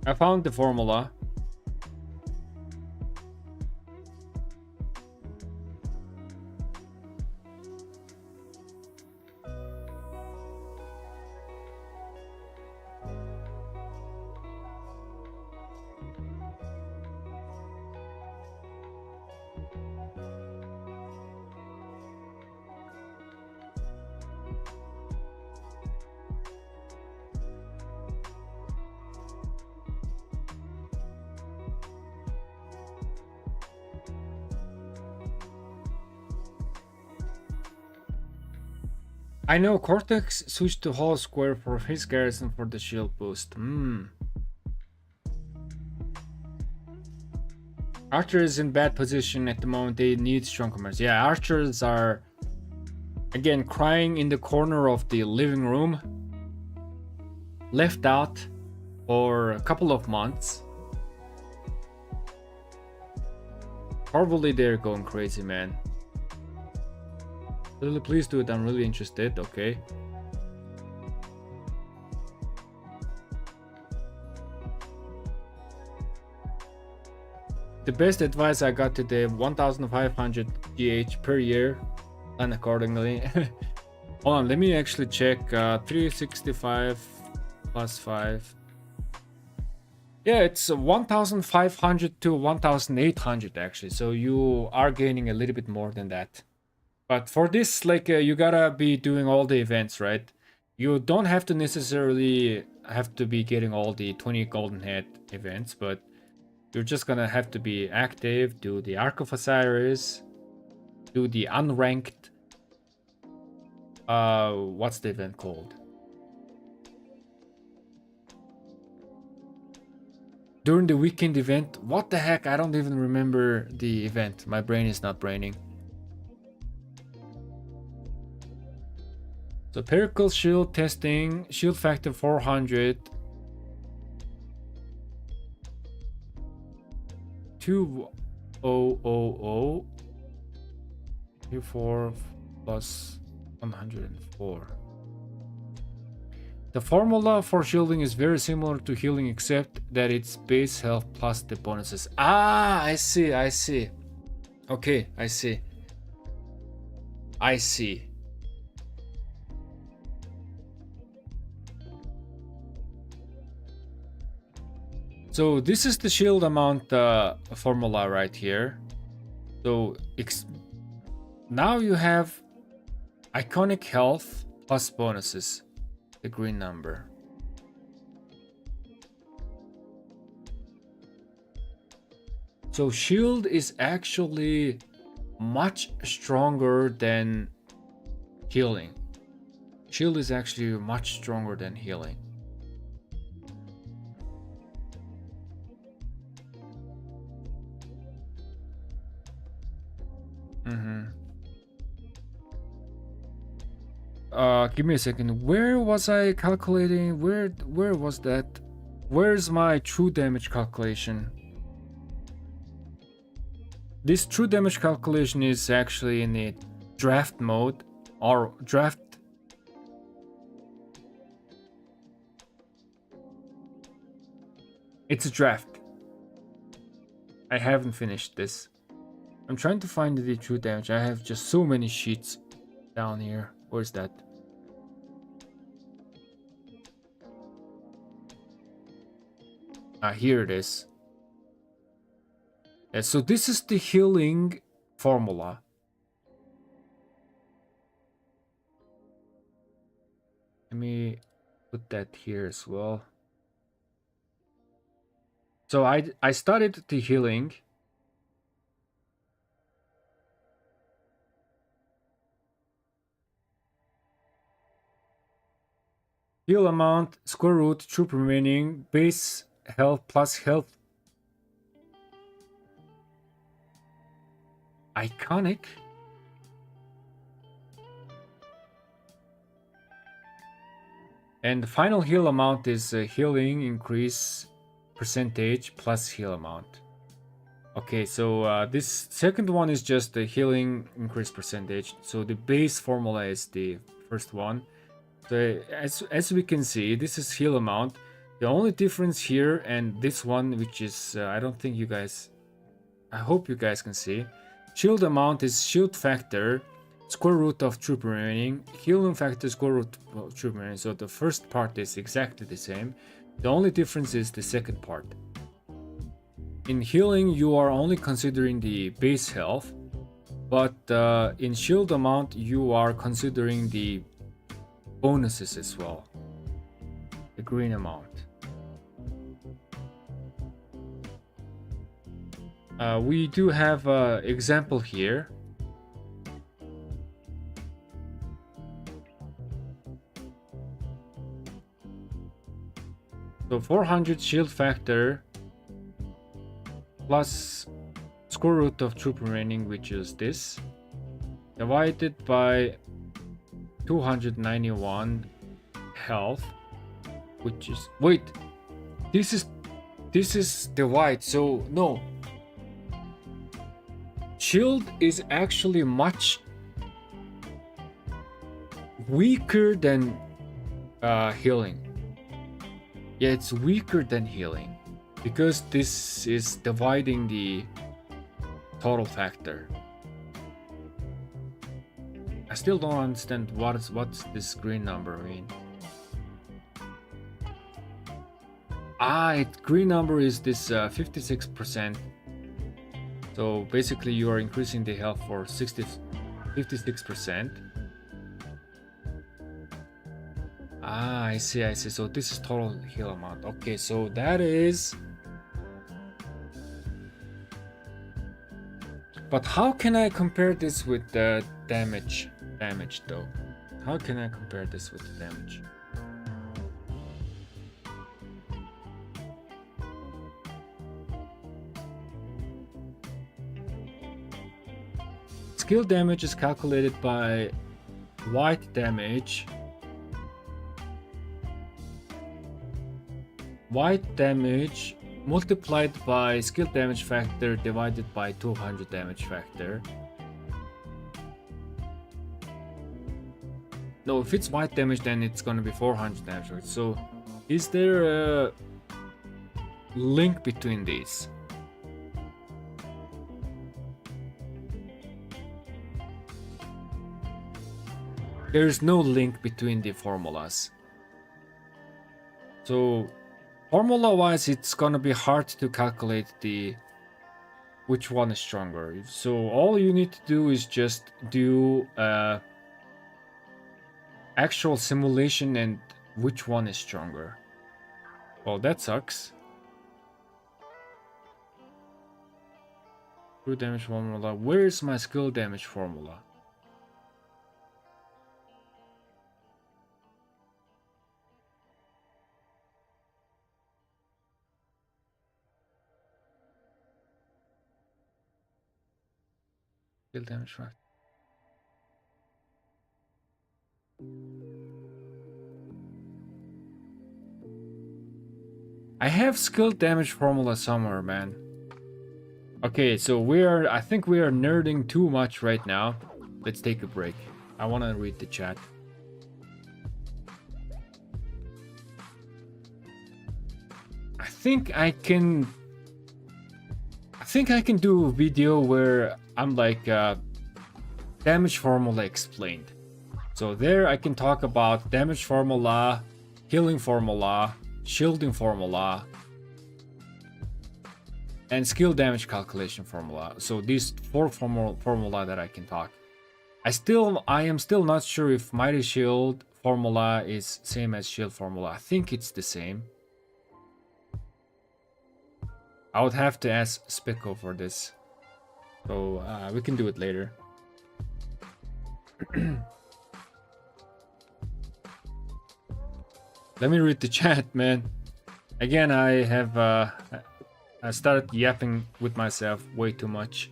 I found the formula. I know Cortex switched to Hollow Square for his Garrison for the shield boost. Archer is in bad position at the moment. They need strong commanders. Yeah, archers are again crying in the corner of the living room, left out for a couple of months. Probably they're going crazy, man. Lily, please do it. I'm really interested. Okay. The best advice I got today: 1,500 GH per year, plan accordingly. Hold on, let me actually check. 365 plus 5. Yeah, it's 1,500 to 1,800 actually. So you are gaining a little bit more than that. But for this, like, you gotta be doing all the events, right? You don't have to necessarily have to be getting all the 20 golden head events, but you're just gonna have to be active, do the Arc of Osiris, do the unranked. What's the event called? During the weekend event. What the heck? I don't even remember the event. My brain is not braining. So Pericle shield testing, shield factor 400. 2000. 4 plus 104. The formula for shielding is very similar to healing except that it's base health plus the bonuses. Ah, I see. Okay, I see. So this is the shield amount formula right here. So now you have iconic health plus bonuses. The green number. So shield is actually much stronger than healing. Shield is actually much stronger than healing. Give me a second. Where was I calculating? Where was that? Where's my true damage calculation? This true damage calculation is actually in the draft mode or draft. It's a draft. I haven't finished this. I'm trying to find the true damage. I have just so many sheets down here. Where's that? Here it is. Yeah, so this is the healing formula. Let me put that here as well. So I started the healing. Heal amount, square root, troop remaining, base health plus health. Iconic. And the final heal amount is healing increase percentage plus heal amount. Okay, so this second one is just the healing increase percentage. So the base formula is the first one. So as we can see, this is heal amount. The only difference here and this one, which is I don't think you guys, I hope you guys can see. Shield amount is shield factor, square root of troop remaining, healing factor, square root of troop remaining. So the first part is exactly the same. The only difference is the second part. In healing, you are only considering the base health, but in shield amount, you are considering the bonuses as well. The green amount. We do have an example here. So 400 shield factor plus square root of troop remaining, which is this, divided by 291 health, which is, wait, this is the white. So no, shield is actually much weaker than healing. Yeah, it's weaker than healing because this is dividing the total factor. I still don't understand what's this green number mean. Green number is this 56%. So basically you are increasing the health for 56%. I see. So this is total heal amount. Okay, so that is But how can I compare this with the damage though? How can I compare this with the damage? Skill damage is calculated by white damage. White damage multiplied by skill damage factor divided by 200 damage factor. No, if it's white damage, then it's gonna be 400 damage factor. So, is there a link between these? There is no link between the formulas. So, formula wise, it's gonna be hard to calculate which one is stronger. So all you need to do is just do actual simulation and which one is stronger. Well, that sucks. True damage formula. Where is my skill damage formula? Skill damage factor. I have skill damage formula somewhere, man. Okay, so I think we are nerding too much right now. Let's take a break. I want to read the chat. I think I can do a video where I'm like damage formula explained. So there I can talk about damage formula, healing formula, shielding formula, and skill damage calculation formula. So these four formula that I can talk. I am still not sure if mighty shield formula is same as shield formula. I think it's the same. I would have to ask Spicko for this. So we can do it later. Let me read the chat, man. Again, I started yapping with myself way too much.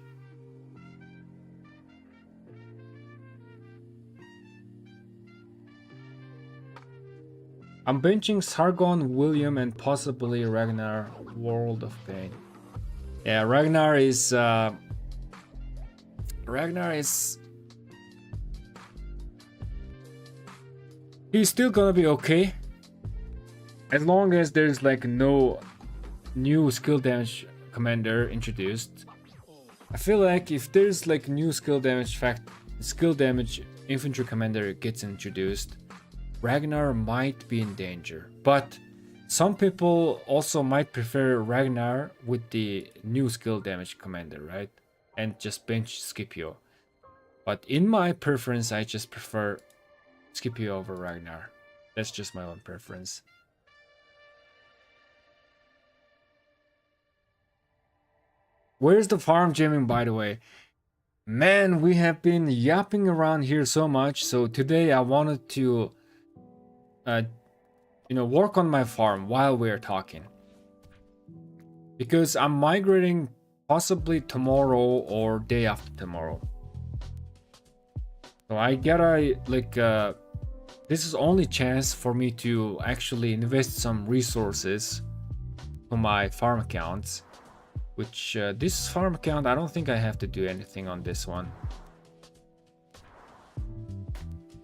I'm benching Sargon, William, and possibly Ragnar. World of Pain. Yeah, Ragnar is he's still gonna be okay as long as there's like no new skill damage commander introduced. I feel like if there's like new skill damage infantry commander gets introduced, Ragnar might be in danger. But some people also might prefer Ragnar with the new skill damage commander, right? And just bench Scipio. But in my preference, I just prefer Scipio over Ragnar. That's just my own preference. Where's the farm jamming, by the way? Man, we have been yapping around here so much. So today I wanted to work on my farm while we're talking, because I'm migrating possibly tomorrow or day after tomorrow. So I gotta this is only chance for me to actually invest some resources to my farm accounts, which this farm account, I don't think I have to do anything on this one.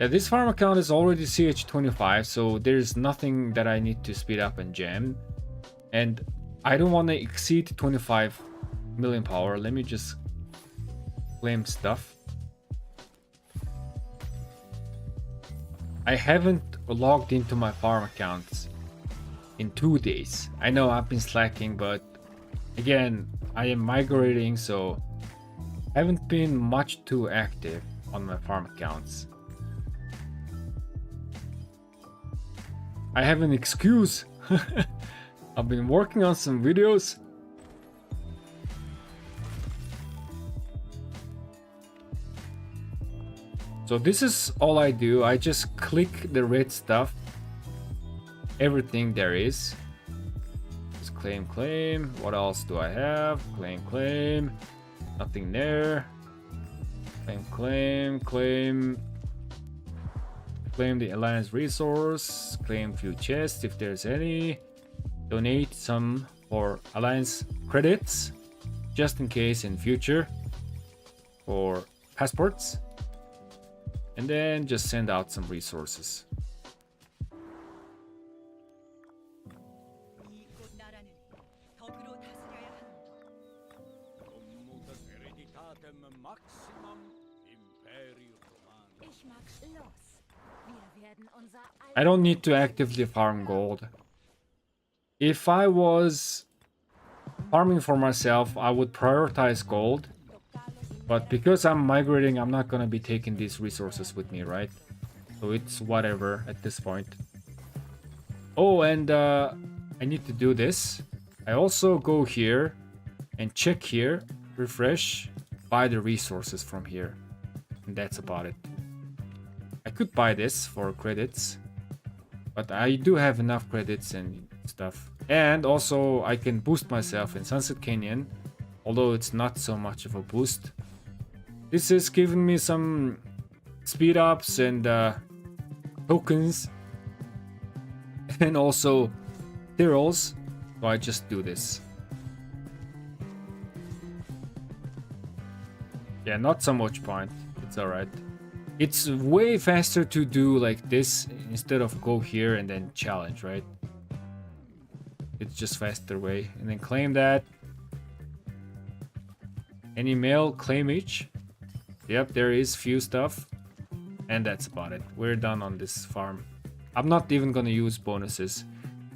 Yeah, this farm account is already CH25, so there's nothing that I need to speed up and jam. And I don't want to exceed 25 million power. Let me just claim stuff. I haven't logged into my farm accounts in 2 days. I know I've been slacking, but again, I am migrating, so I haven't been much too active on my farm accounts. I have an excuse. I've been working on some videos. So this is all I do. I just click the red stuff. Everything there is. Just claim, claim. What else do I have? Claim, claim. Nothing there. Claim, claim, claim. Claim the alliance resource. Claim few chests if there's any. Donate some for alliance credits. Just in case in future. For passports. And then just send out some resources. I don't need to actively farm gold. If I was farming for myself, I would prioritize gold. But because I'm migrating, I'm not gonna be taking these resources with me, right? So it's whatever at this point. Oh, and I need to do this. I also go here and check here, refresh, buy the resources from here. And that's about it. I could buy this for credits, but I do have enough credits and stuff. And also I can boost myself in Sunset Canyon, although it's not so much of a boost. This is giving me some speed ups and tokens and also heroes, so I just do this. Yeah, not so much point. It's alright. It's way faster to do like this instead of go here and then challenge, right? It's just faster way. And then claim that. Any mail, claim each. Yep, there is few stuff. And that's about it. We're done on this farm. I'm not even gonna use bonuses.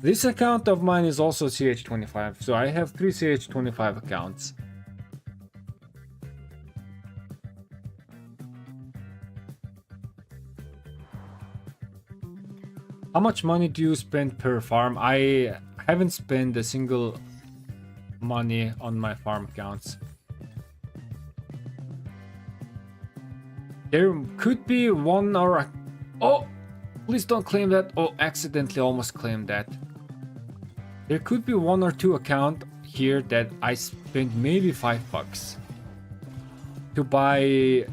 This account of mine is also CH25, so I have 3 CH25 accounts. How much money do you spend per farm? I haven't spent a single money on my farm accounts. There could be one or... Oh! Please don't claim that. Oh, accidentally almost claimed that. There could be 1 or 2 accounts here that I spent maybe $5 to buy...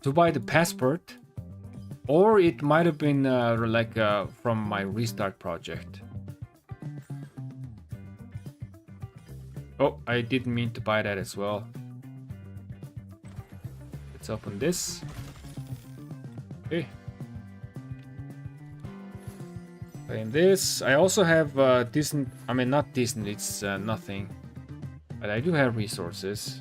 the passport. Or it might have been from my restart project. Oh, I didn't mean to buy that as well. Let's open this. Okay. Claim this. I also have decent... I mean, not decent, it's nothing. But I do have resources.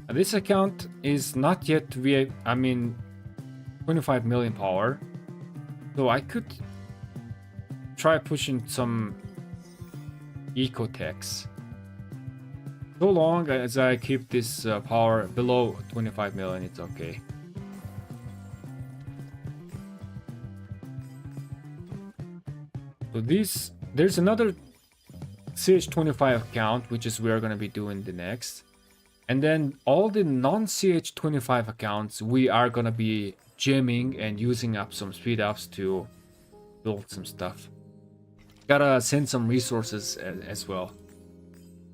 This account is not yet 25 million power. So I could try pushing some ecotechs. So long as I keep this power below 25 million, it's okay. So there's another CH25 account, which is we're gonna be doing the next. And then all the non-CH25 accounts, we are gonna be gemming and using up some speed ups to build some stuff. Gotta send some resources as well.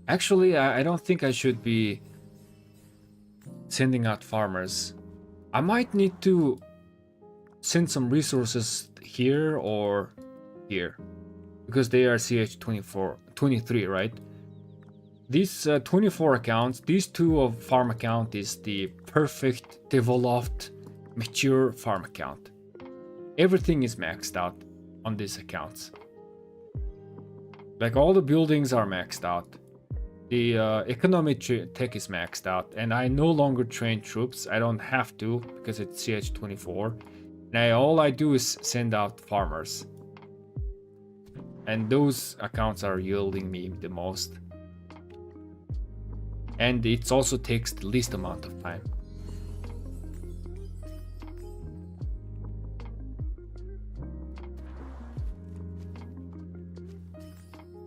Actually, I don't think I should be sending out farmers. I might need to send some resources here or here, because they are CH23, right? These 24 accounts, these 2 of farm account is the perfect, developed, mature farm account. Everything is maxed out on these accounts. Like all the buildings are maxed out. The economic tech is maxed out, and I no longer train troops. I don't have to because it's CH24. Now all I do is send out farmers. And those accounts are yielding me the most. And it also takes the least amount of time.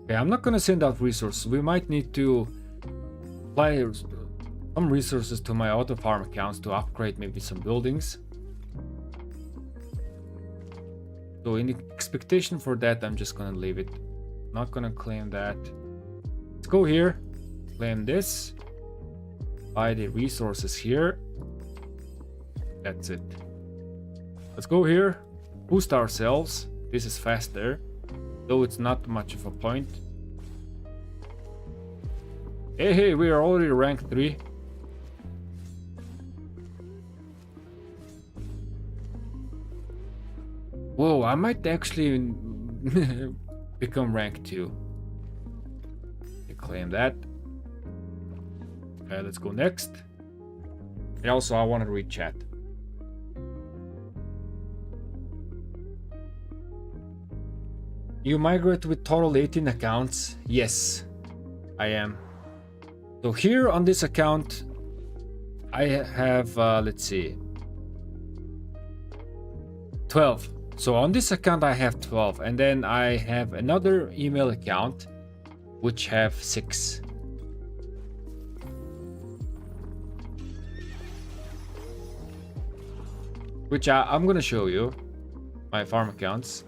Okay, I'm not gonna send out resources. We might need to some resources to my auto farm accounts to upgrade maybe some buildings. So in expectation for that, I'm just gonna leave it. Not gonna claim that. Let's go here, claim this, buy the resources here. That's it. Let's go here, boost ourselves. This is faster, though it's not much of a point. Hey, we are already rank 3. Whoa, I might actually become rank 2. Claim that. Okay, let's go next. And also, I want to read chat. You migrate with total 18 accounts? Yes, I am. So here on this account, I have, let's see, 12. So on this account, I have 12. And then I have another email account, which have 6. Which I'm gonna show you, my farm accounts.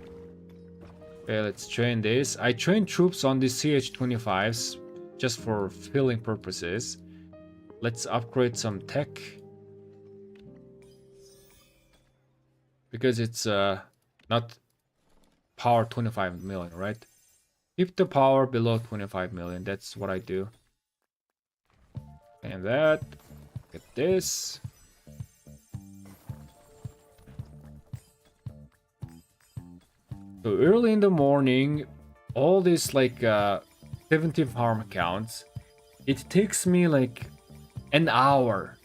Okay, let's train this. I train troops on these CH-25s just for filling purposes. Let's upgrade some tech. Because it's not power 25 million, right? Keep the power below 25 million. That's what I do. And that. Get this. So early in the morning, all these like 70 farm accounts, it takes me like an hour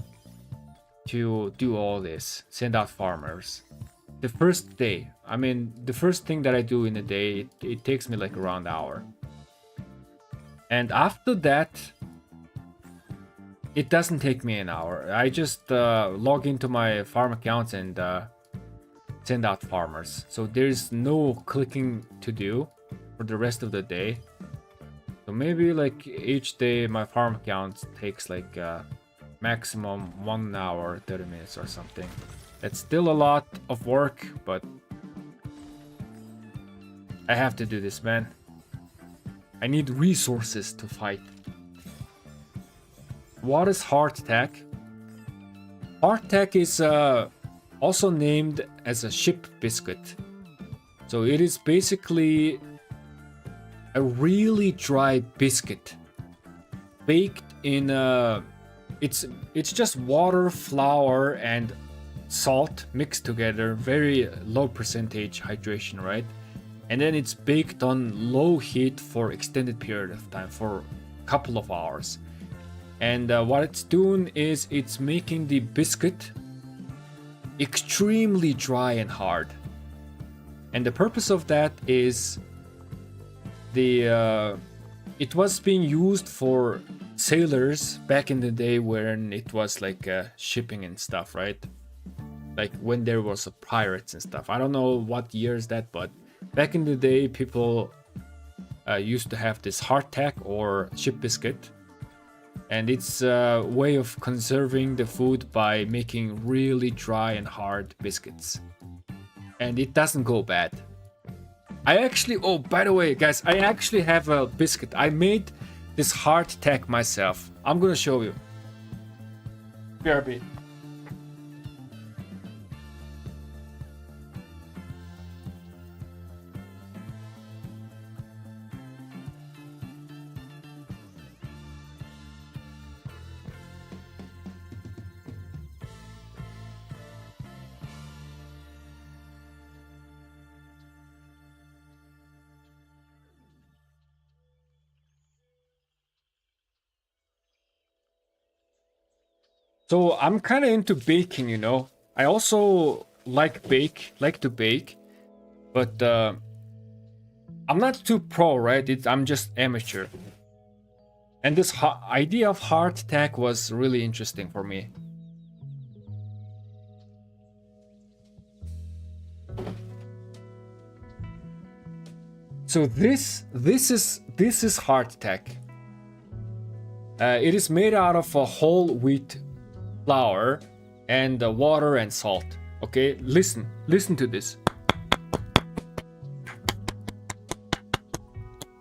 to do all this, send out farmers. The first day, I mean, the first thing that I do in a day, it takes me like around an hour. And after that, it doesn't take me an hour. I just log into my farm accounts and send out farmers. So there's no clicking to do for the rest of the day. So maybe like each day my farm account takes like maximum 1 hour 30 minutes or something. That's still a lot of work, but I have to do this, man. I need resources to fight. What is hardtack? Hardtack is also named as a ship biscuit. So it is basically a really dry biscuit baked in it's just water, flour, and salt mixed together, very low percentage hydration, right? And then it's baked on low heat for extended period of time, for a couple of hours. And what it's doing is it's making the biscuit extremely dry and hard. And the purpose of that is it was being used for sailors back in the day when it was like shipping and stuff, right? Like when there was pirates and stuff. I don't know what year is that, but back in the day, people used to have this hardtack or ship biscuit. And it's a way of conserving the food by making really dry and hard biscuits. And it doesn't go bad. I actually, oh, by the way, guys, I actually have a biscuit. I made this hardtack myself. I'm gonna show you. BRB. So I'm kind of into baking, you know. I also like to bake, but I'm not too pro, right? I'm just amateur. And this idea of hardtack was really interesting for me. So this is hardtack. It is made out of a whole wheat flour and water and salt. Okay, listen to this.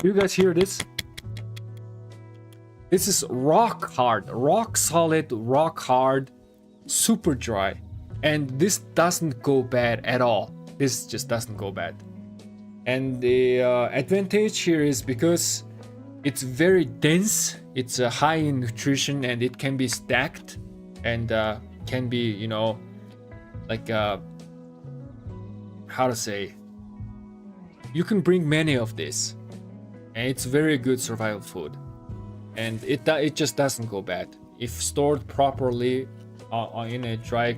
You guys hear this? This is rock hard, rock solid, rock hard, super dry. And this doesn't go bad at all. This just doesn't go bad. And the advantage here is because it's very dense, it's high in nutrition, and it can be stacked and can be, you know, like how to say, you can bring many of this, and it's very good survival food. And it just doesn't go bad if stored properly in a dry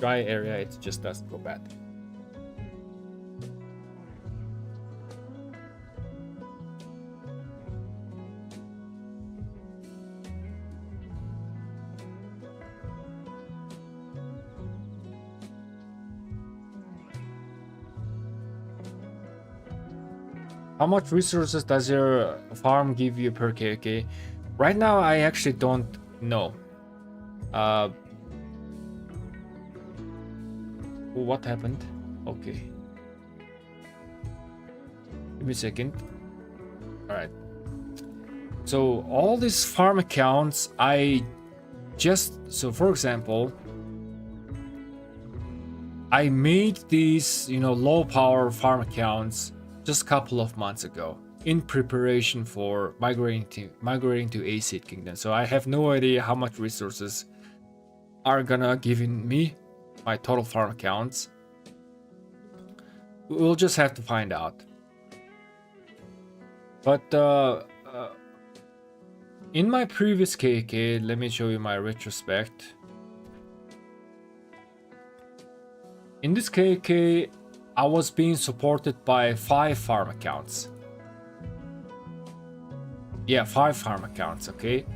area. It just doesn't go bad. How much resources does your farm give you per KK? Right now, I actually don't know. What happened? Okay. Give me a second. Alright. So, all these farm accounts, so for example, I made these, you know, low power farm accounts just a couple of months ago in preparation for migrating to Acid Kingdom. So I have no idea how much resources are gonna give me my total farm accounts. We'll just have to find out. But in my previous KK, let me show you my retrospect. In this KK, I was being supported by 5 farm accounts. Yeah, 5 farm accounts, okay?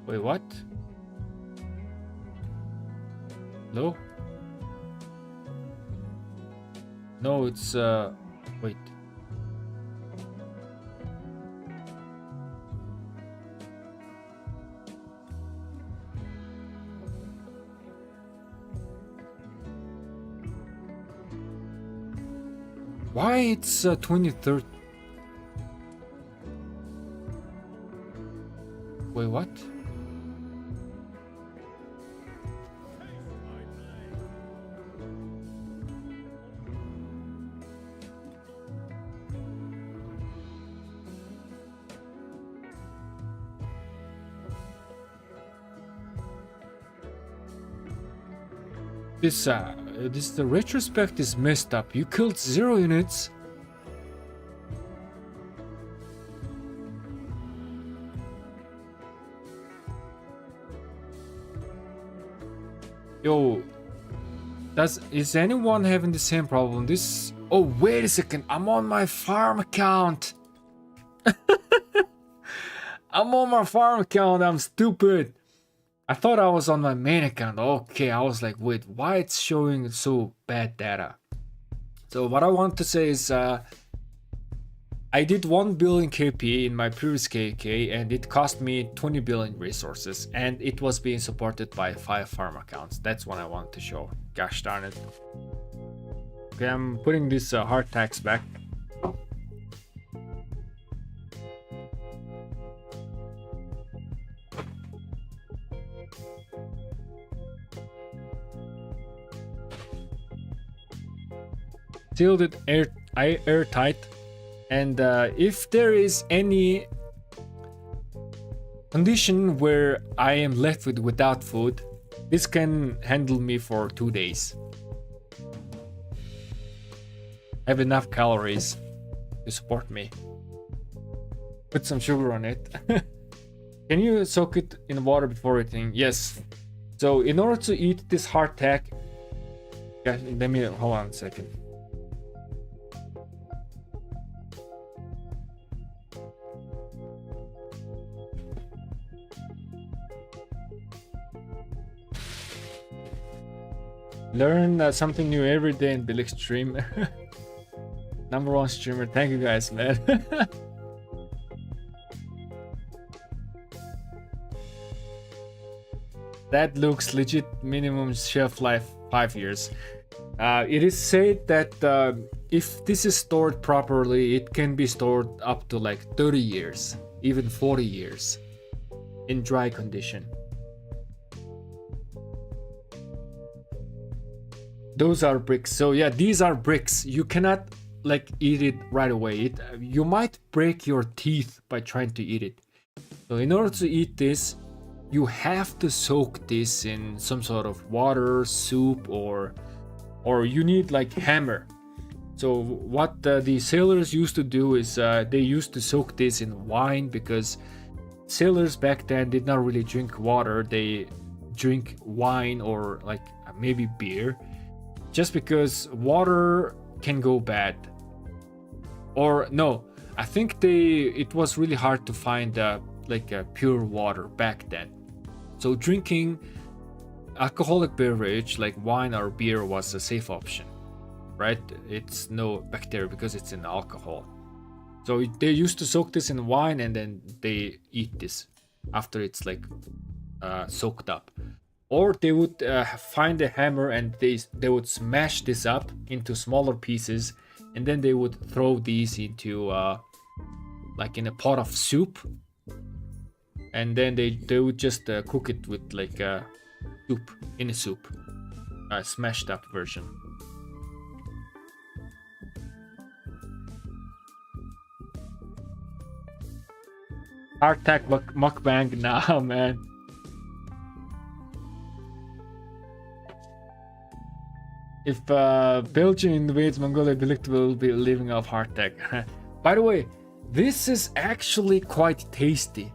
Wait, what? Hello? No, it's wait. Why it's 23rd? Wait, what? The retrospect is messed up. You killed 0 units. Yo, is anyone having the same problem? Oh, wait a second. I'm on my farm account. I'm on my farm account. I'm stupid. I thought I was on my main account. Okay, I was like, wait, why it's showing so bad data? So what I want to say is I did 1 billion KP in my previous KK, and it cost me 20 billion resources, and it was being supported by 5 farm accounts. That's what I want to show. Gosh darn it. Okay, I'm putting this hard tax back. Sealed it airtight, and if there is any condition where I am left without food, this can handle me for 2 days. I have enough calories to support me. Put some sugar on it. Can you soak it in water before eating? Yes. So in order to eat this hardtack, let me hold on a second. Learn something new every day in the Livestream. #1 streamer. Thank you guys, man. That looks legit. Minimum shelf life 5 years. It is said that if this is stored properly, it can be stored up to like 30 years, even 40 years in dry condition. Those are bricks. So yeah, these are bricks. You cannot like eat it right away. You might break your teeth by trying to eat it. So in order to eat this, you have to soak this in some sort of water, soup, or you need like hammer. So what the sailors used to do is they used to soak this in wine, because sailors back then did not really drink water. They drink wine or like maybe beer, just because water can go bad. Or no, I think it was really hard to find like pure water back then. So drinking alcoholic beverage like wine or beer was a safe option, right? It's no bacteria because it's in alcohol. So they used to soak this in wine and then they eat this after it's like soaked up. Or they would find a hammer and they would smash this up into smaller pieces, and then they would throw these into like in a pot of soup, and then they would just cook it with like soup in a soup, smashed up version. Hardtack mukbang now, man. If Belgium invades Mongolia, Belicht will be living off hardtack. By the way, this is actually quite tasty.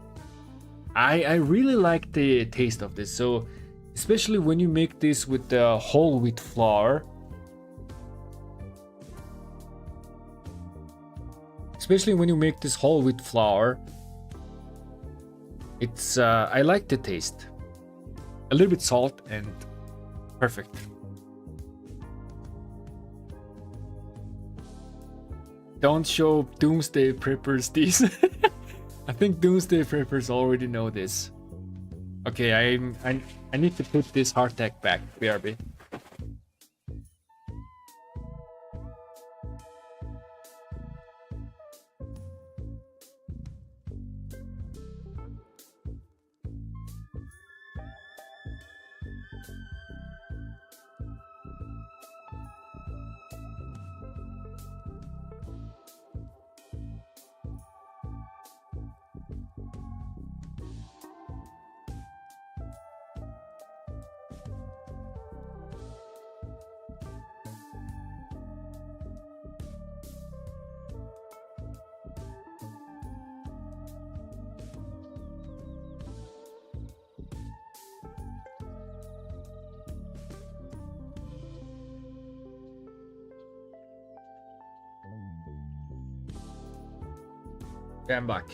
I really like the taste of this. So, especially when you make this with the whole wheat flour. Especially when you make this whole wheat flour. It's I like the taste. A little bit salt and perfect. Don't show Doomsday Preppers these. I think Doomsday Preppers already know this. Okay, I need to put this hardtack back, BRB. I'm back.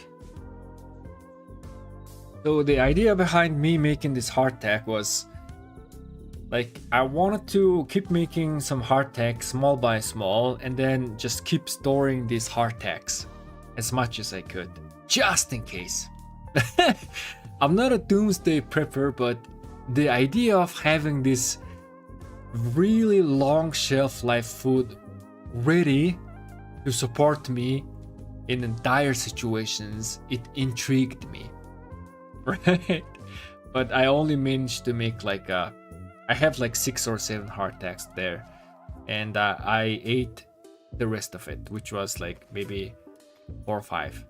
So the idea behind me making this hardtack was like I wanted to keep making some hardtack small by small and then just keep storing these hardtacks as much as I could, just in case. I'm not a doomsday prepper, but the idea of having this really long shelf life food ready to support me in dire situations, it intrigued me, right? But I only managed to make like I have like 6 or 7 hardtacks there, and I ate the rest of it, which was like maybe 4 or 5.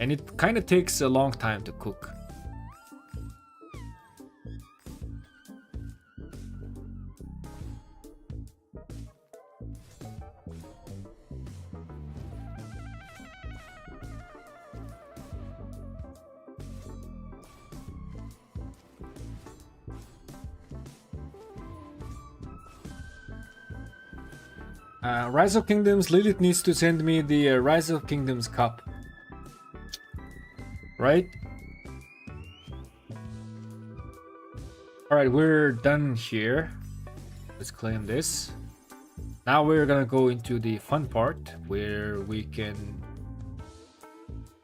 And it kind of takes a long time to cook. Rise of Kingdoms, Lilith needs to send me the Rise of Kingdoms cup. Right? Alright, we're done here. Let's claim this. Now we're gonna go into the fun part where we can...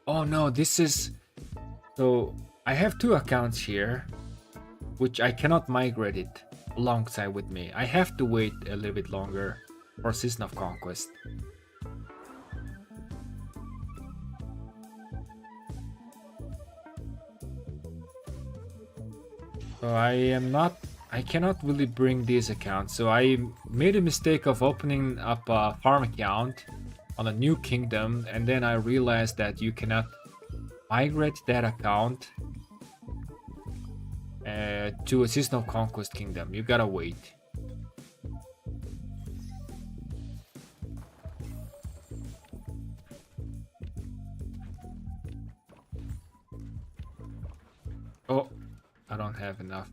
Oh no, this is... So I have two accounts here, which I cannot migrate it alongside with me. I have to wait a little bit longer for Season of Conquest. So I cannot really bring these accounts. So I made a mistake of opening up a farm account on a new kingdom, and then I realized that you cannot migrate that account to a Season of Conquest kingdom. You gotta wait. Oh, I don't have enough.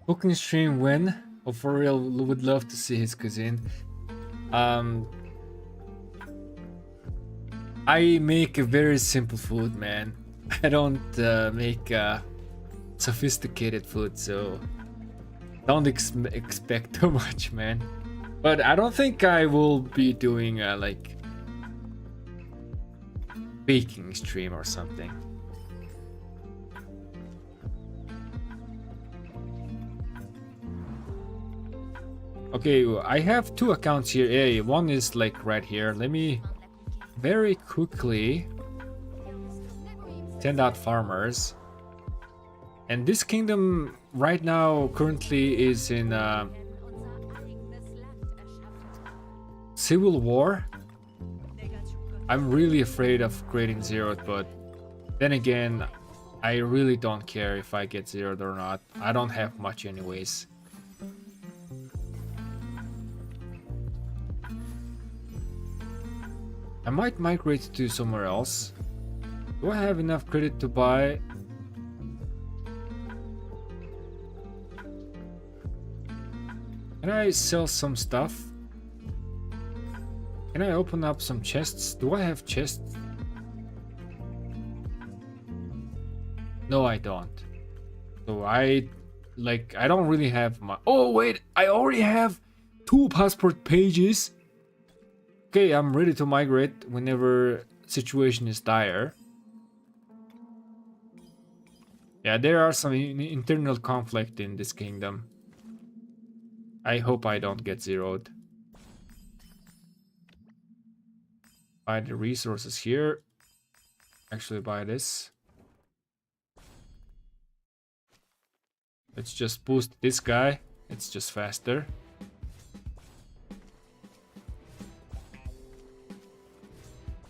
Cooking stream when? Oh, for real, would love to see his cuisine. I make a very simple food, man. I don't make sophisticated food, so don't expect too much, man. But I don't think I will be doing like baking stream or something. Okay, I have two accounts here. Hey, one is like right here. Let me very quickly send out farmers. And this kingdom right now currently is in civil war. I'm really afraid of creating zeroed, but then again, I really don't care if I get zeroed or not. I don't have much anyways. I might migrate to somewhere else. Do I have enough credit to buy? Can I sell some stuff? Can I open up some chests? Do I have chests? No, I don't. So I don't really have my... Oh wait, I already have 2 passport pages. Okay, I'm ready to migrate whenever situation is dire. Yeah, there are some internal conflict in this kingdom. I hope I don't get zeroed. Buy the resources here. Actually buy this. Let's just boost this guy. It's just faster.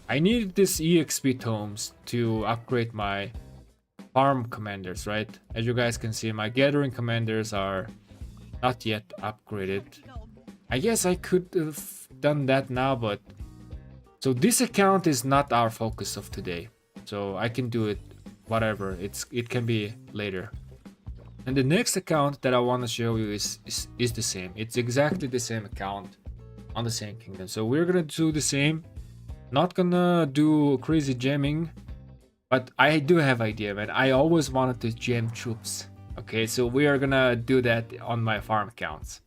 I needed this EXP tomes to upgrade my farm commanders, right? As you guys can see, my gathering commanders are not yet upgraded. I guess I could have done that now, but... So this account is not our focus of today. So I can do it whatever. It can be later. And the next account that I want to show you is the same. It's exactly the same account on the same kingdom. So we're gonna do the same. Not gonna do crazy jamming, but I do have idea, man. I always wanted to jam troops. Okay, so we are gonna do that on my farm accounts.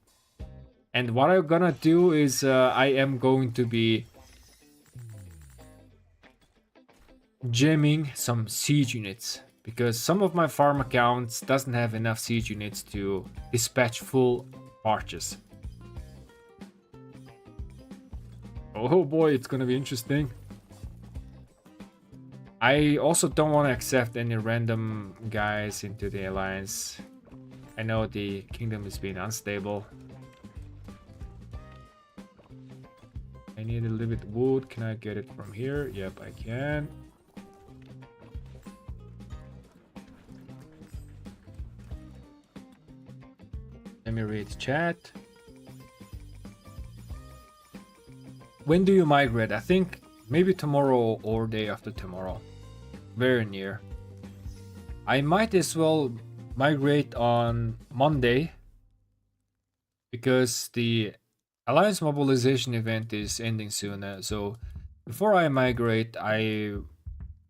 And what I'm gonna do is I am going to be jamming some siege units, because some of my farm accounts doesn't have enough siege units to dispatch full marches. Oh boy, it's gonna be interesting. I also don't want to accept any random guys into the alliance. I know the kingdom is being unstable. I need a little bit of wood. Can I get it from here? Yep, I can. Let me read chat. When do you migrate? I think maybe tomorrow or day after tomorrow. Very near. I might as well migrate on Monday, because the Alliance mobilization event is ending soon, so before I migrate, I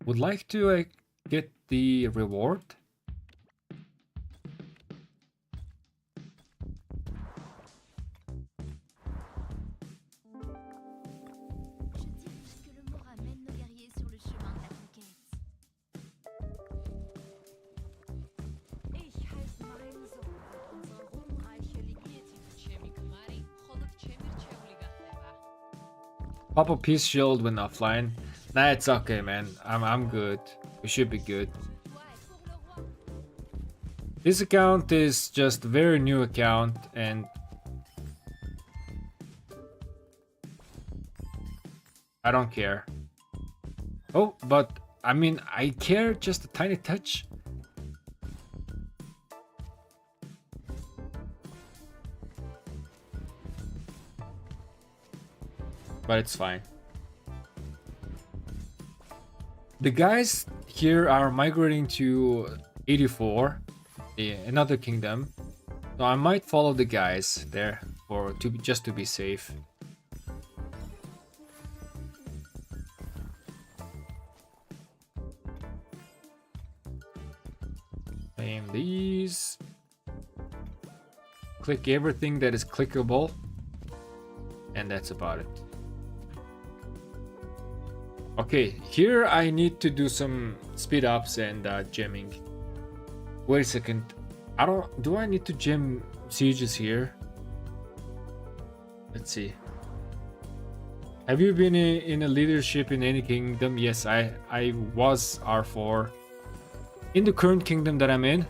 would like to get the reward. Je dirige que le mot ramène nos guerriers sur le chemin de la conquête. Ich heiße meinen Sohn, unsere ruhmreiche Ligierte. Pop a peace shield when offline. Nah, it's okay, man. I'm good. We should be good. This account is just a very new account, and I don't care. Oh, but I mean, I care just a tiny touch. But it's fine. The guys here are migrating to 84, another kingdom. So I might follow the guys there just to be safe. Claim these. Click everything that is clickable. And that's about it. Okay, here I need to do some speed ups and gemming. Wait a second. Do I need to gem sieges here? Let's see. Have you been in a leadership in any kingdom? Yes, I was R4 in the current kingdom that I'm in,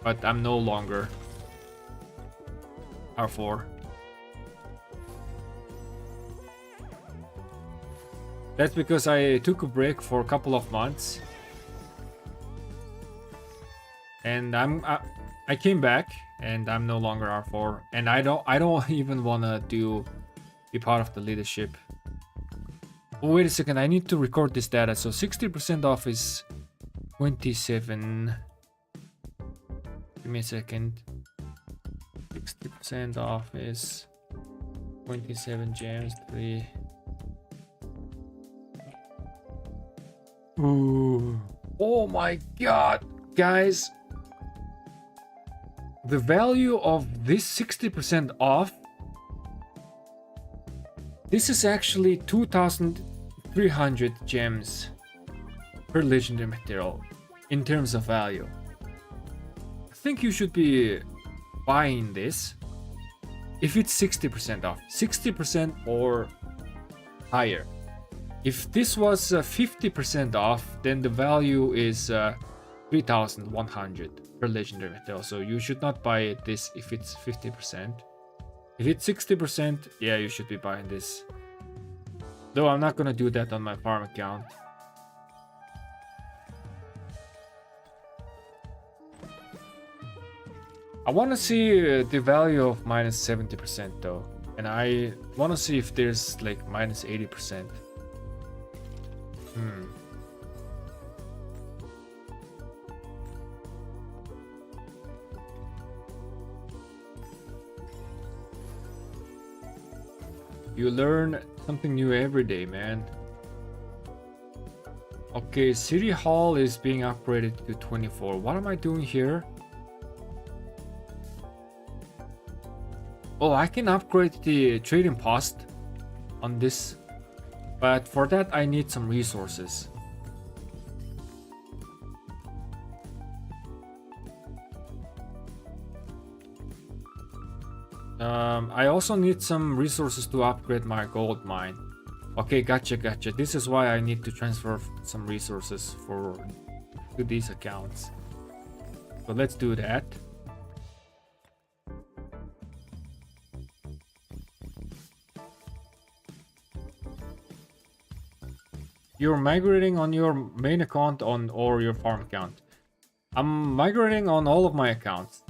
but I'm no longer R4. That's because I took a break for a couple of months, and I came back, and I'm no longer R4, and I don't even wanna be part of the leadership. Oh, wait a second, I need to record this data. So 60% off is 27. Give me a second. 60% off is 27 gems, 3. Ooh. Oh my god, guys. The value of this 60% off, this is actually 2,300 gems per legendary material in terms of value. I think you should be buying this if it's 60% off, 60% or higher. If this was 50% off, then the value is 3,100 per legendary material. So you should not buy this if it's 50%. If it's 60%, yeah, you should be buying this. Though I'm not gonna do that on my farm account. I want to see the value of minus 70% though. And I want to see if there's like minus 80%. You learn something new every day, man. Okay, City Hall is being upgraded to 24. What am I doing here? Oh, I can upgrade the trading post on this. But for that, I need some resources. I also need some resources to upgrade my gold mine. Okay, gotcha. This is why I need to transfer some resources to these accounts. So let's do that. You're migrating on your main account or your farm account. I'm migrating on all of my accounts.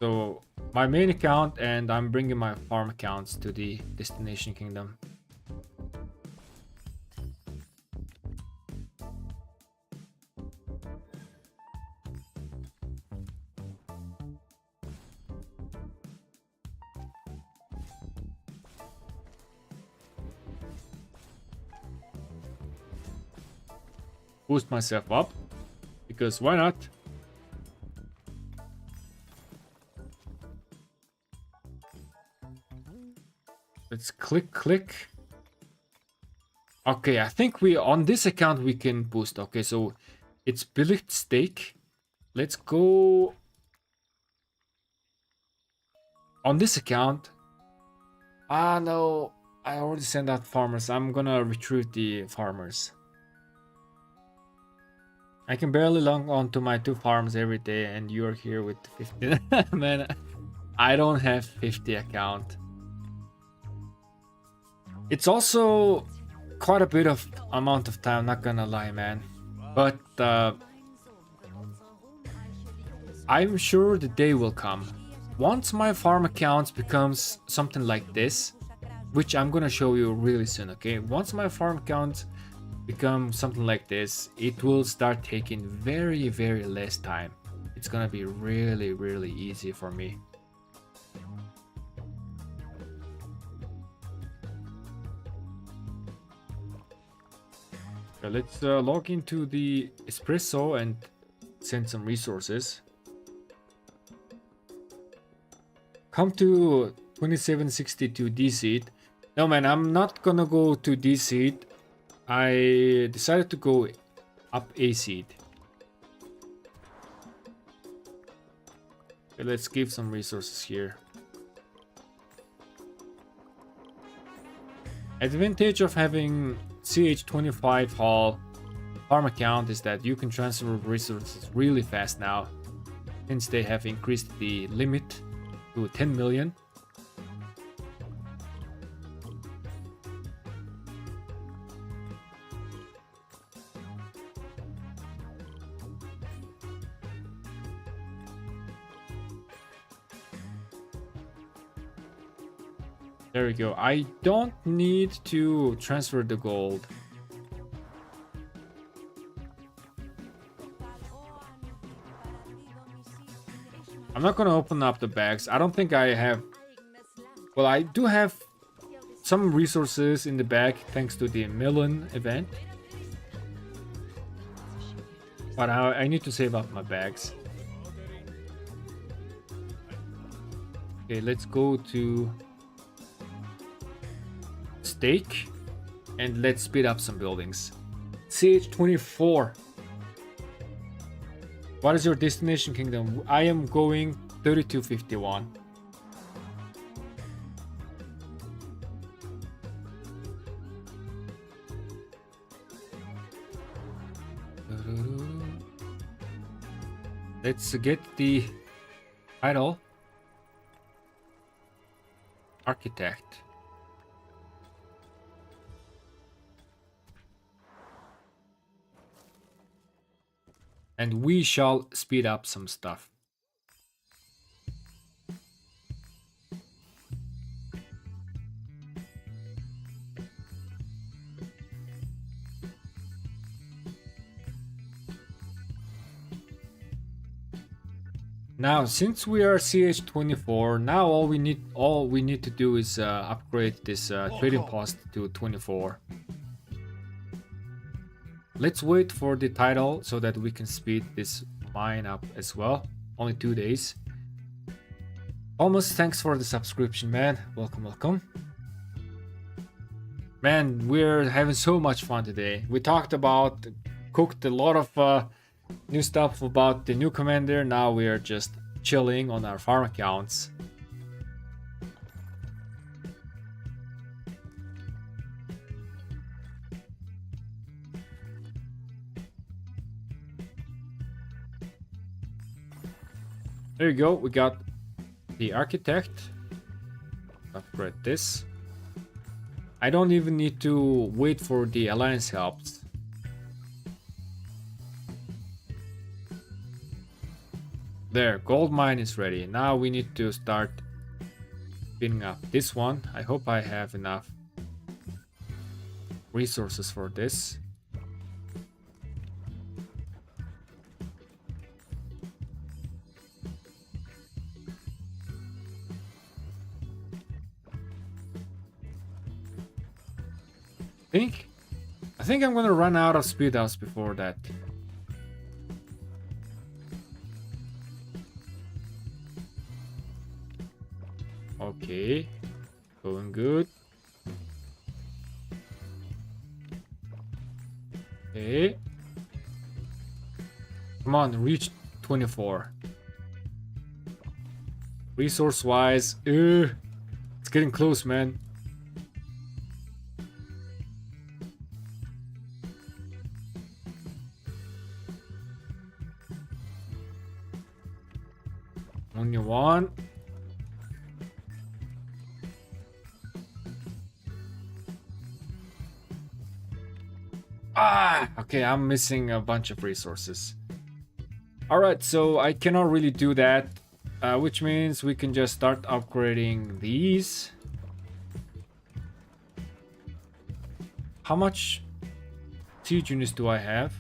So my main account, and I'm bringing my farm accounts to the destination kingdom. boost myself up. Because why not? Let's click. Okay, I think we on this account we can boost. Okay, so it's billet stake. Let's go on this account. Ah no, I already sent out farmers. I'm gonna recruit the farmers. I can barely log on to my 2 farms every day, and you're here with 50. Man, I don't have 50 account. It's also quite a bit of amount of time, not gonna lie, man. But I'm sure the day will come. Once my farm account becomes something like this, which I'm gonna show you really soon, okay? Once my farm account become something like this, it will start taking very, very less time. It's gonna be really, really easy for me. Okay, let's log into the espresso and send some resources. Come to 2762 D seed. No man, I'm not gonna go to D seed. I decided to go up A seed. Okay, let's give some resources here. Advantage of having CH25 Hall farm account is that you can transfer resources really fast now, since they have increased the limit to 10 million. There we go. I don't need to transfer the gold. I'm not gonna open up the bags. I don't think I have... Well, I do have some resources in the bag thanks to the melon event. But I need to save up my bags. Okay, let's go to stake and let's speed up some buildings. CH24. What is your destination kingdom? I am going 3251. Let's get the title. Architect. And we shall speed up some stuff. Now, since we are CH24, now all we need to do is upgrade this trading post to 24. Let's wait for the title so that we can speed this mine up as well. Only 2 days. Almost, thanks for the subscription, man. Welcome, welcome. Man, we're having so much fun today. We talked about, cooked a lot of new stuff about the new commander. Now we are just chilling on our farm accounts. There you go, we got the architect. Upgrade this. I don't even need to wait for the alliance helps. There, gold mine is ready. Now we need to start spinning up this one. I hope I have enough resources for this. I think I'm gonna run out of speed ups before that. Okay, going good. Okay. Come on, reach 24. Resource wise, it's getting close, man. Only one. Okay, I'm missing a bunch of resources. Alright, so I cannot really do that, which means we can just start upgrading these. How much siege units do I have?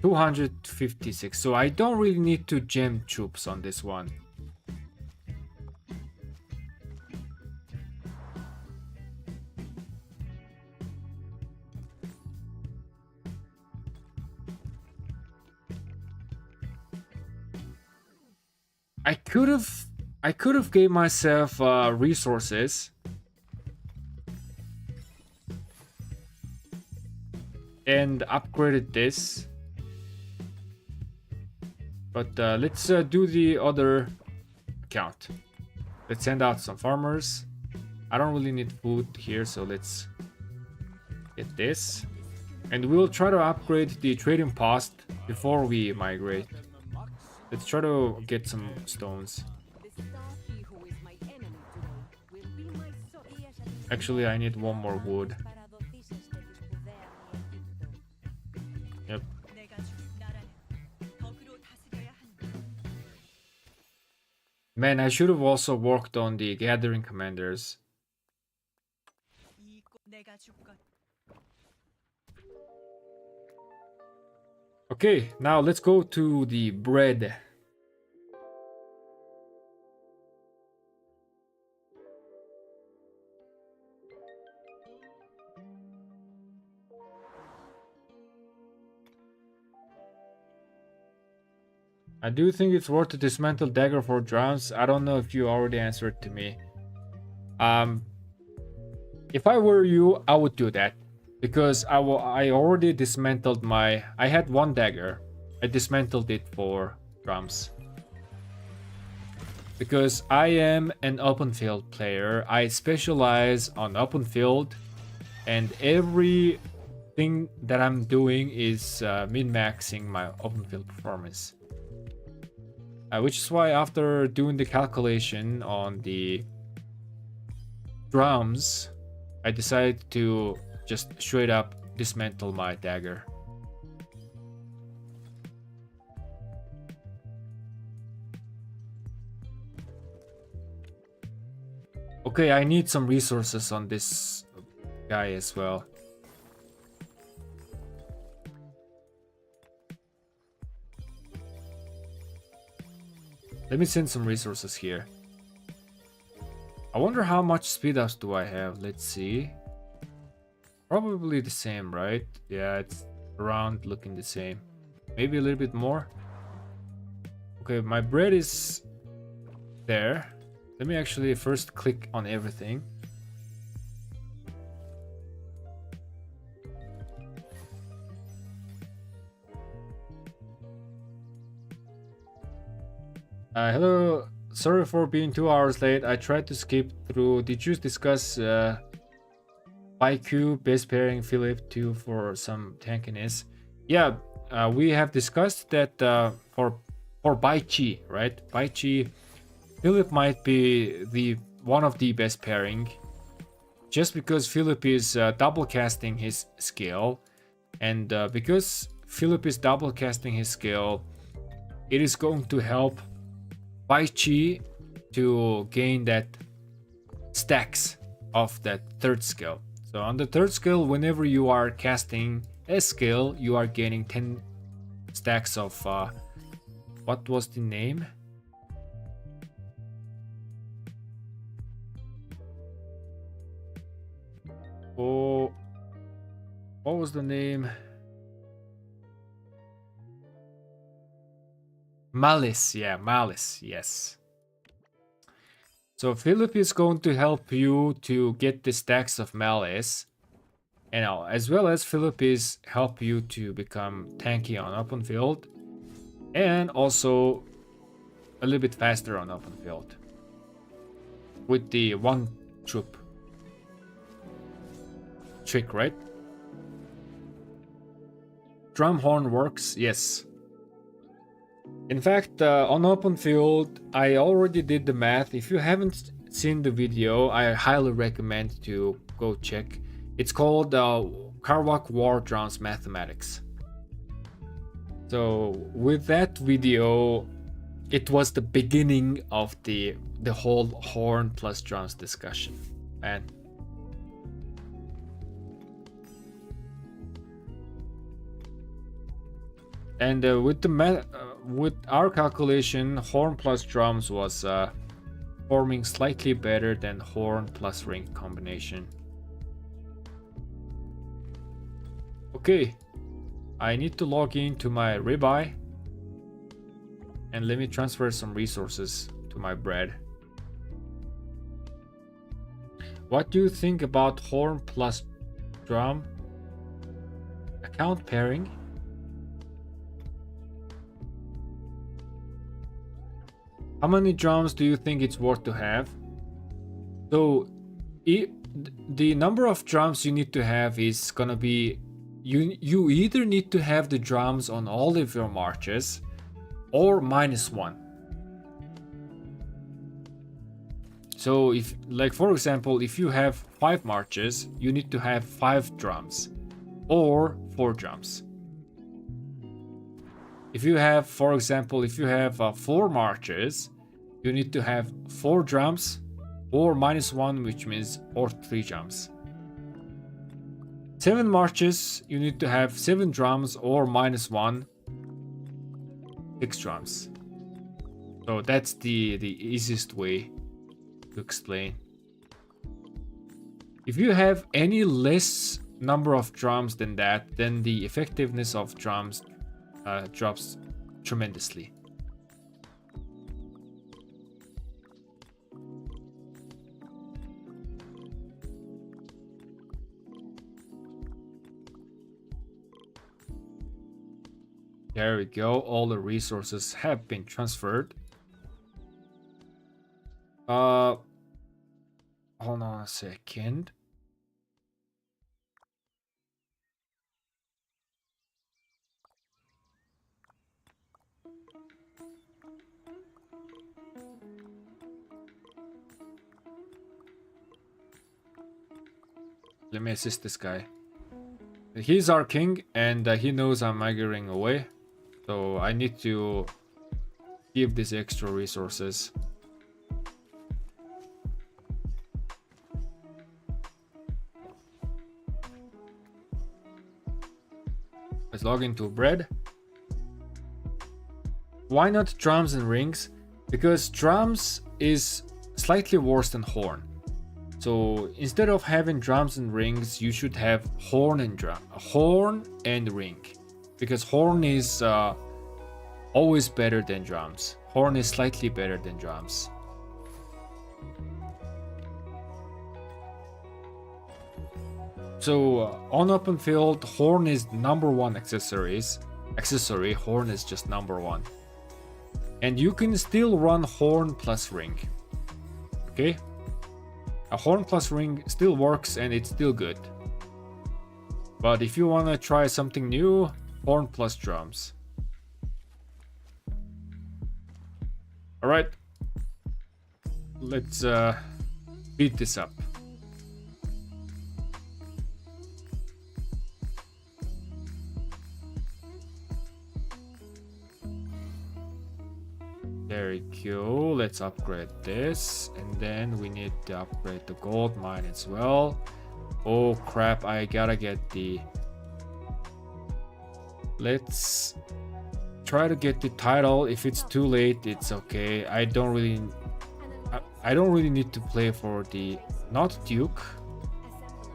256, so I don't really need to gem troops on this one. I could have gave myself resources and upgraded this, but let's do the other account. Let's send out some farmers. I don't really need food here, so let's get this, and we'll try to upgrade the trading post before we migrate. Let's try to get some stones. Actually, I need one more wood. Yep. Man, I should have also worked on the gathering commanders. Okay, now let's go to the bread. I do think it's worth to dismantle dagger for drums. I don't know if you already answered to me. If I were you, I would do that. Because I already dismantled my... I had one dagger. I dismantled it for drums. Because I am an open field player. I specialize on open field. And everything that I'm doing is min-maxing my open field performance. Which is why after doing the calculation on the drums, I decided to just straight up dismantle my dagger. Okay, I need some resources on this guy as well. Let me send some resources here. I wonder how much speed ups do I have. Let's see. Probably the same, right? Yeah, it's around looking the same. Maybe a little bit more. Okay, my bread is there. Let me actually first click on everything. Hello, sorry for being 2 hours late. I tried to skip through. Did you discuss ByQ base pairing Philip 2 for some tankiness? Yeah, we have discussed that for ByQ, right? ByQ, Philip might be the one of the best pairing, just because Philip is double casting his skill, and because Philip is double casting his skill, it is going to help ByQ to gain that stacks of that third skill. So on the third skill, whenever you are casting a skill, you are gaining 10 stacks of what was the name? Oh, what was the name? Malice, yeah, Malice, yes. So Philip is going to help you to get the stacks of Malice. And as well as Philip is help you to become tanky on open field. And also a little bit faster on open field. With the one troop trick, right? Drum horn works, yes. In fact, on open field, I already did the math. If you haven't seen the video, I highly recommend to go check. It's called Karwak War Drums Mathematics. So with that video, it was the beginning of the whole horn plus drums discussion, man. And with our calculation, horn plus drums was forming slightly better than horn plus ring combination. Okay, I need to log into my ribeye and let me transfer some resources to my bread. What do you think about horn plus drum? Account pairing? How many drums do you think it's worth to have? So the number of drums you need to have is gonna be, you either need to have the drums on all of your marches or -1. So if, like for example, if you have 5 marches, you need to have 5 drums or 4 drums. If you have, for example, if you have 4 marches, you need to have 4 drums or -1, which means or 3 drums. 7 marches, you need to have 7 drums or -1, 6 drums. So that's the easiest way to explain. If you have any less number of drums than that, then the effectiveness of drums drops tremendously. There we go, all the resources have been transferred. Hold on a second. Let me assist this guy. He's our king, and he knows I'm migrating away. So I need to give these extra resources. Let's log into bread. Why not drums and rings? Because drums is slightly worse than horn. So instead of having drums and rings, you should have horn and ring. Because horn is always better than drums. Horn is slightly better than drums. So on open field, horn is #1 accessory. Horn is just #1. And you can still run horn plus ring. Okay? A horn plus ring still works and it's still good. But if you want to try something new, horn plus drums. Alright. Let's beat this up. There we go. Let's upgrade this. And then we need to upgrade the gold mine as well. Oh crap, I gotta get the... Let's try to get the title. If it's too late, it's okay. I don't really need to play for the... Not Duke.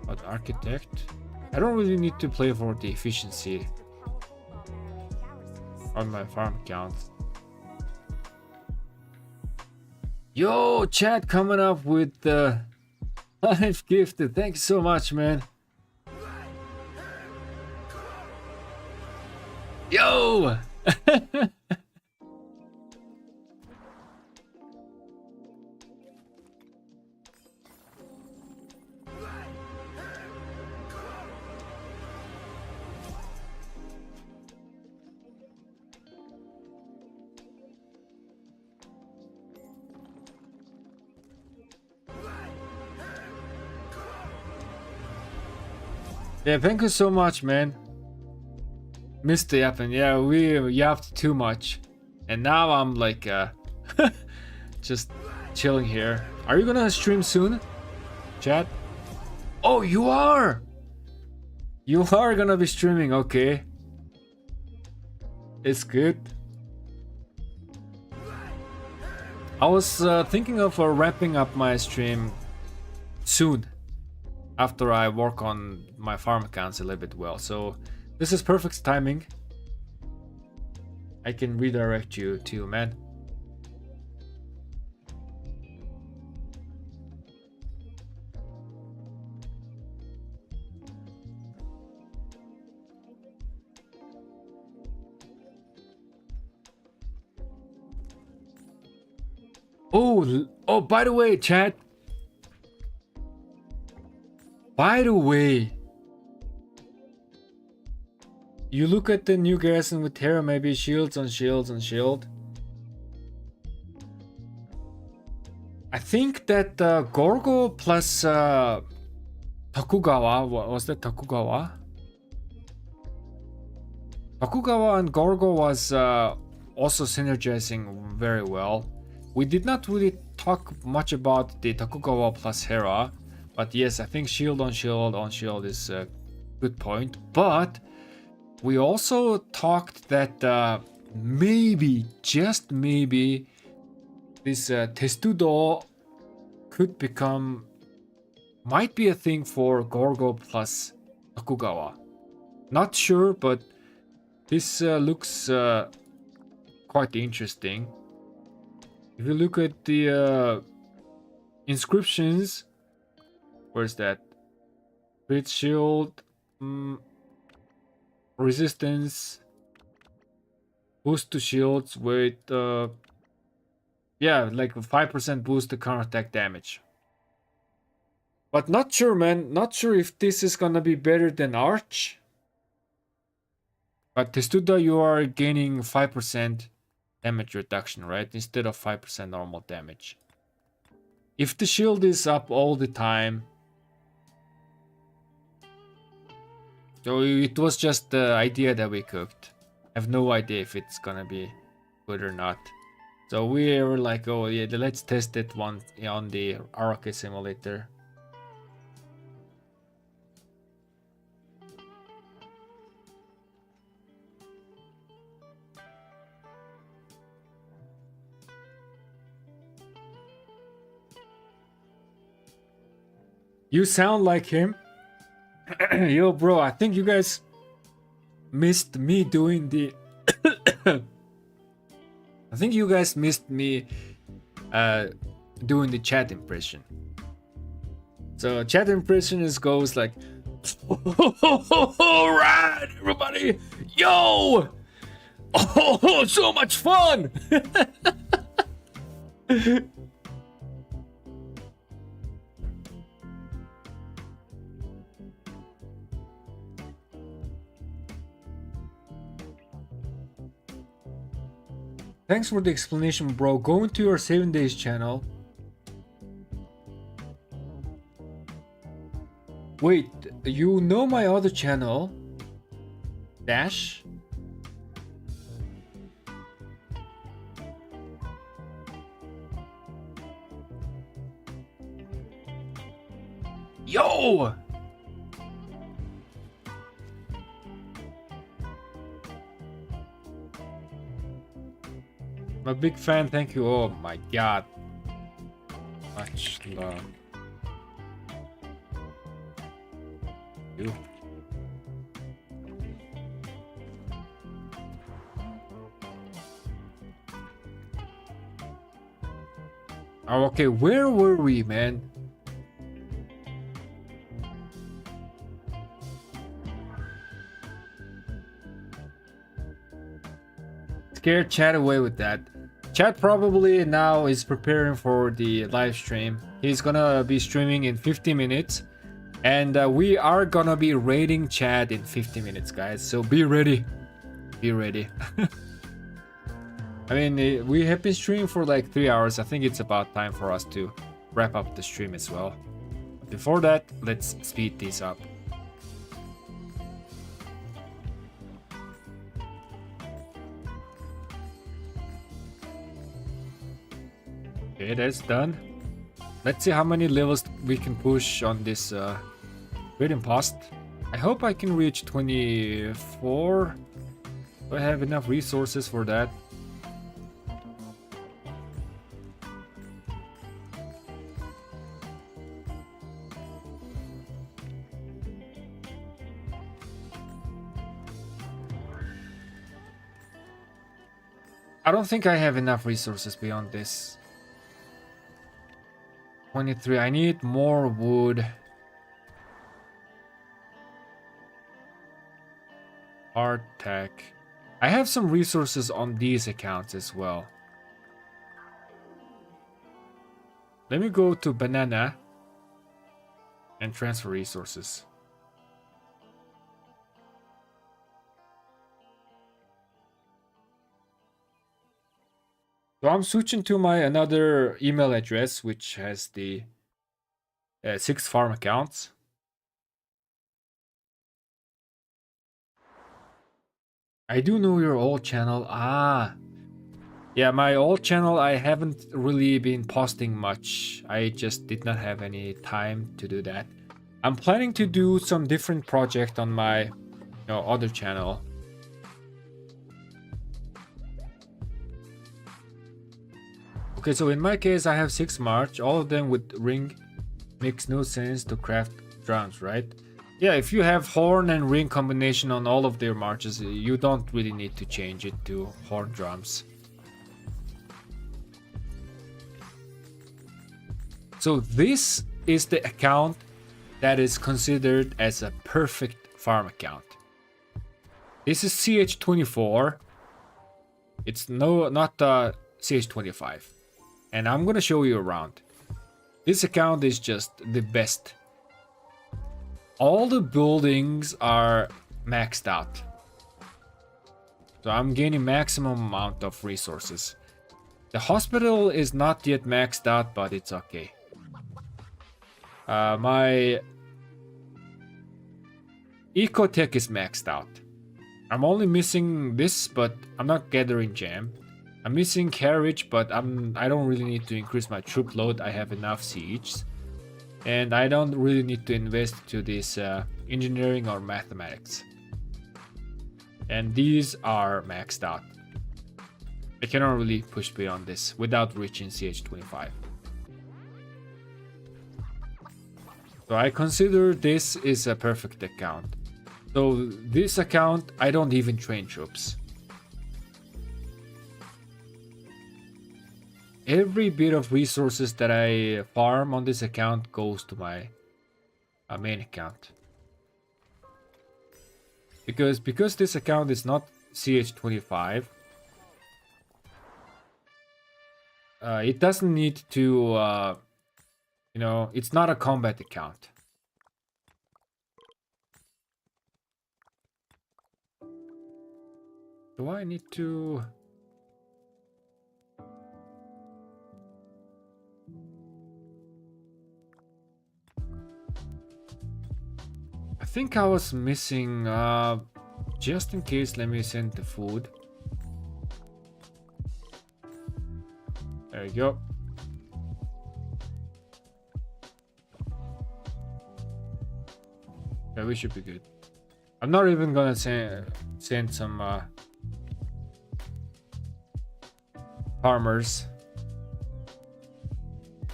But architect, I don't really need to play for the efficiency on my farm count. Yo, chat coming up with the live gifted. Thank you so much, man. Yo! Yeah, thank you so much, man. Mr. Yappin, yeah, we yapped too much. And now I'm like, just chilling here. Are you gonna stream soon, chat? Oh, you are! You are gonna be streaming, okay. It's good. I was thinking of wrapping up my stream soon. After I work on my farm accounts a little bit well. So this is perfect timing. I can redirect you to man. Oh, by the way, chat. By the way, you look at the new Garrison with Terra, maybe shields on shields on shield. I think that Gorgo plus Tokugawa, what was that, Tokugawa? Tokugawa and Gorgo was also synergizing very well. We did not really talk much about the Tokugawa plus Hera. But yes, I think shield on shield is a good point. But we also talked that maybe, just maybe, this Testudo could become, might be a thing for Gorgo plus Tokugawa. Not sure, but this looks quite interesting. If you look at the inscriptions, where's that? Crit shield, resistance, boost to shields with yeah, like a 5% boost to counterattack damage. But not sure, man. Not sure if this is gonna be better than Arch. But Testudo, you are gaining 5% damage reduction, right? Instead of 5% normal damage. If the shield is up all the time, so it was just the idea that we cooked. I have no idea if it's gonna be good or not. So we were like, oh yeah, let's test it one on the Arca simulator. You sound like him. Yo, bro, I think you guys missed me doing the... I think you guys missed me doing the chat impression. So chat impression goes like... Alright, everybody! Yo! Oh, so much fun! Thanks for the explanation, bro. Go into your 7 days channel. Wait, you know my other channel? Dash? Yo! I'm a big fan, thank you. Oh my god. Much love. Ew. Oh, okay, where were we, man? Scared chat away with that. Chat probably now is preparing for the live stream. He's gonna be streaming in 50 minutes. And we are gonna be raiding chat in 50 minutes, guys. So be ready. Be ready. I mean, we have been streaming for like 3 hours. I think it's about time for us to wrap up the stream as well. Before that, let's speed this up. Okay, that's done. Let's see how many levels we can push on this trading post. I hope I can reach 24. Do I have enough resources for that? I don't think I have enough resources beyond this. 23. I need more wood. Hard tech. I have some resources on these accounts as well. Let me go to banana and transfer resources. So I'm switching to my another email address, which has the 6 farm accounts. I do know your old channel. Ah, yeah, my old channel, I haven't really been posting much. I just did not have any time to do that. I'm planning to do some different project on my other channel. Okay, so in my case, I have 6 March, all of them with ring. Makes no sense to craft drums, right? Yeah, if you have horn and ring combination on all of their marches, you don't really need to change it to horn drums. So this is the account that is considered as a perfect farm account. This is CH24. It's not CH25. And I'm gonna show you around. This account is just the best. All the buildings are maxed out. So I'm gaining maximum amount of resources. The hospital is not yet maxed out, but it's okay. My ecotech is maxed out. I'm only missing this, but I'm not gathering gem. I'm missing carriage, but I don't really need to increase my troop load. I have enough sieges. And I don't really need to invest to this engineering or mathematics. And these are maxed out. I cannot really push beyond this without reaching CH25. So I consider this is a perfect account. So this account, I don't even train troops. Every bit of resources that I farm on this account goes to my main account. Because this account is not CH25, it doesn't need to, it's not a combat account. Do I need to... I think I was missing, just in case, let me send the food. There you go. Yeah, we should be good. I'm not even gonna send some farmers.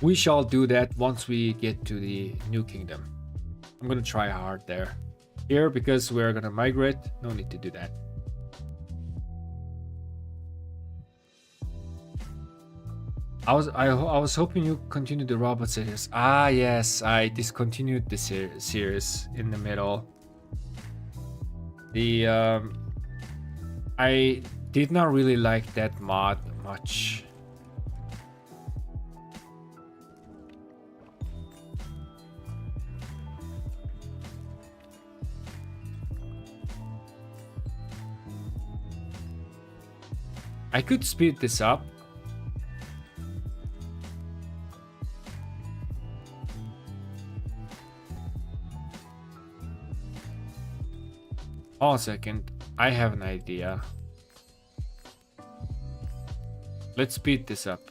We shall do that once we get to the New Kingdom. I'm gonna try hard there. here because we're gonna migrate. No need to do that. I was hoping you continue the robot series. Ah yes, I discontinued the series in the middle. The I did not really like that mod much. I could speed this up. Hold on a second, I have an idea. Let's speed this up.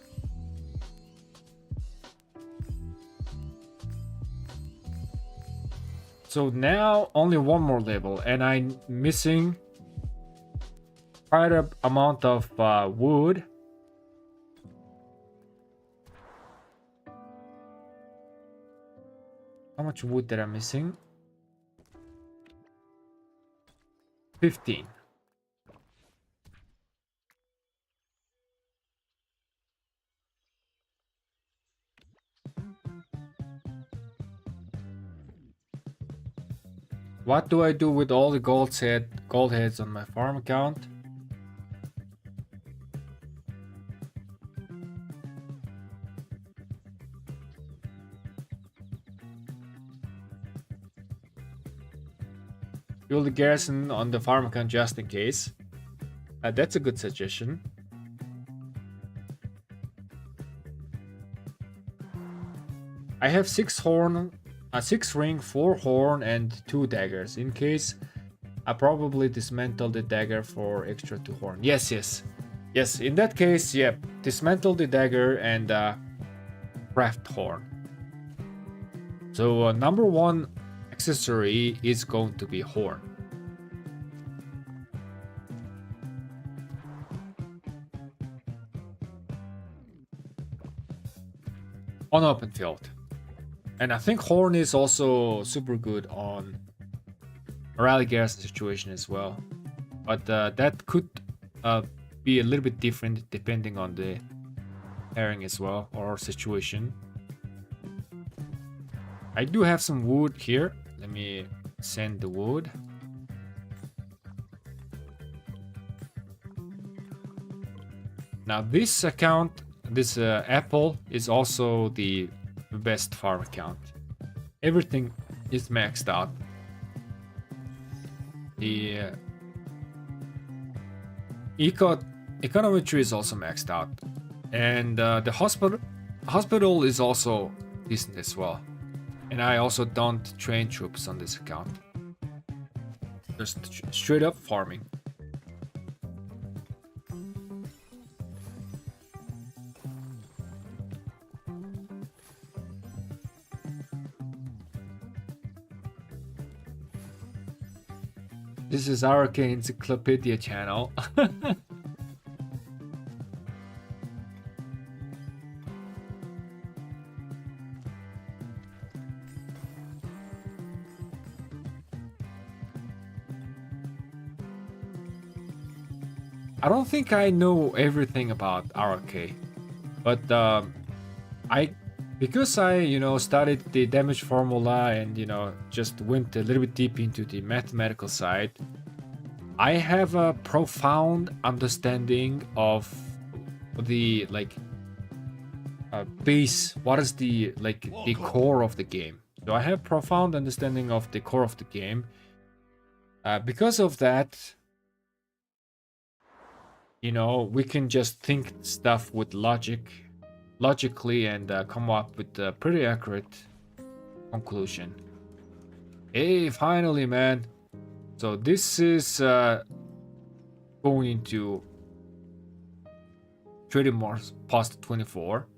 So now only one more level, and I'm missing quite a amount of wood. How much wood that I'm missing? 15. What do I do with all the gold heads on my farm account? Build a garrison on the farm account just in case. That's a good suggestion. I have 6 ring, 4 horn, and 2 daggers. In case, I probably dismantle the dagger for extra 2 horn. Yes. In that case, yep. Dismantle the dagger and craft horn. So number 1 accessory is going to be horn. On open field. And I think horn is also super good on a rally garrison situation as well. But that could be a little bit different depending on the pairing as well or situation. I do have some wood here. Let me send the wood. Now this account, this apple is also the best farm account. Everything is maxed out. The econometry is also maxed out, and the hospital is also decent as well. And I also don't train troops on this account. Just straight up farming. This is RK Encyclopedia channel. I don't think I know everything about RK, but because I studied the damage formula and just went a little bit deep into the mathematical side, I have a profound understanding of the base. What is the core of the game? So I have profound understanding of the core of the game. Because of that, we can just think stuff with logically and come up with a pretty accurate conclusion. Hey, finally, man. So this is going into trading more past 24.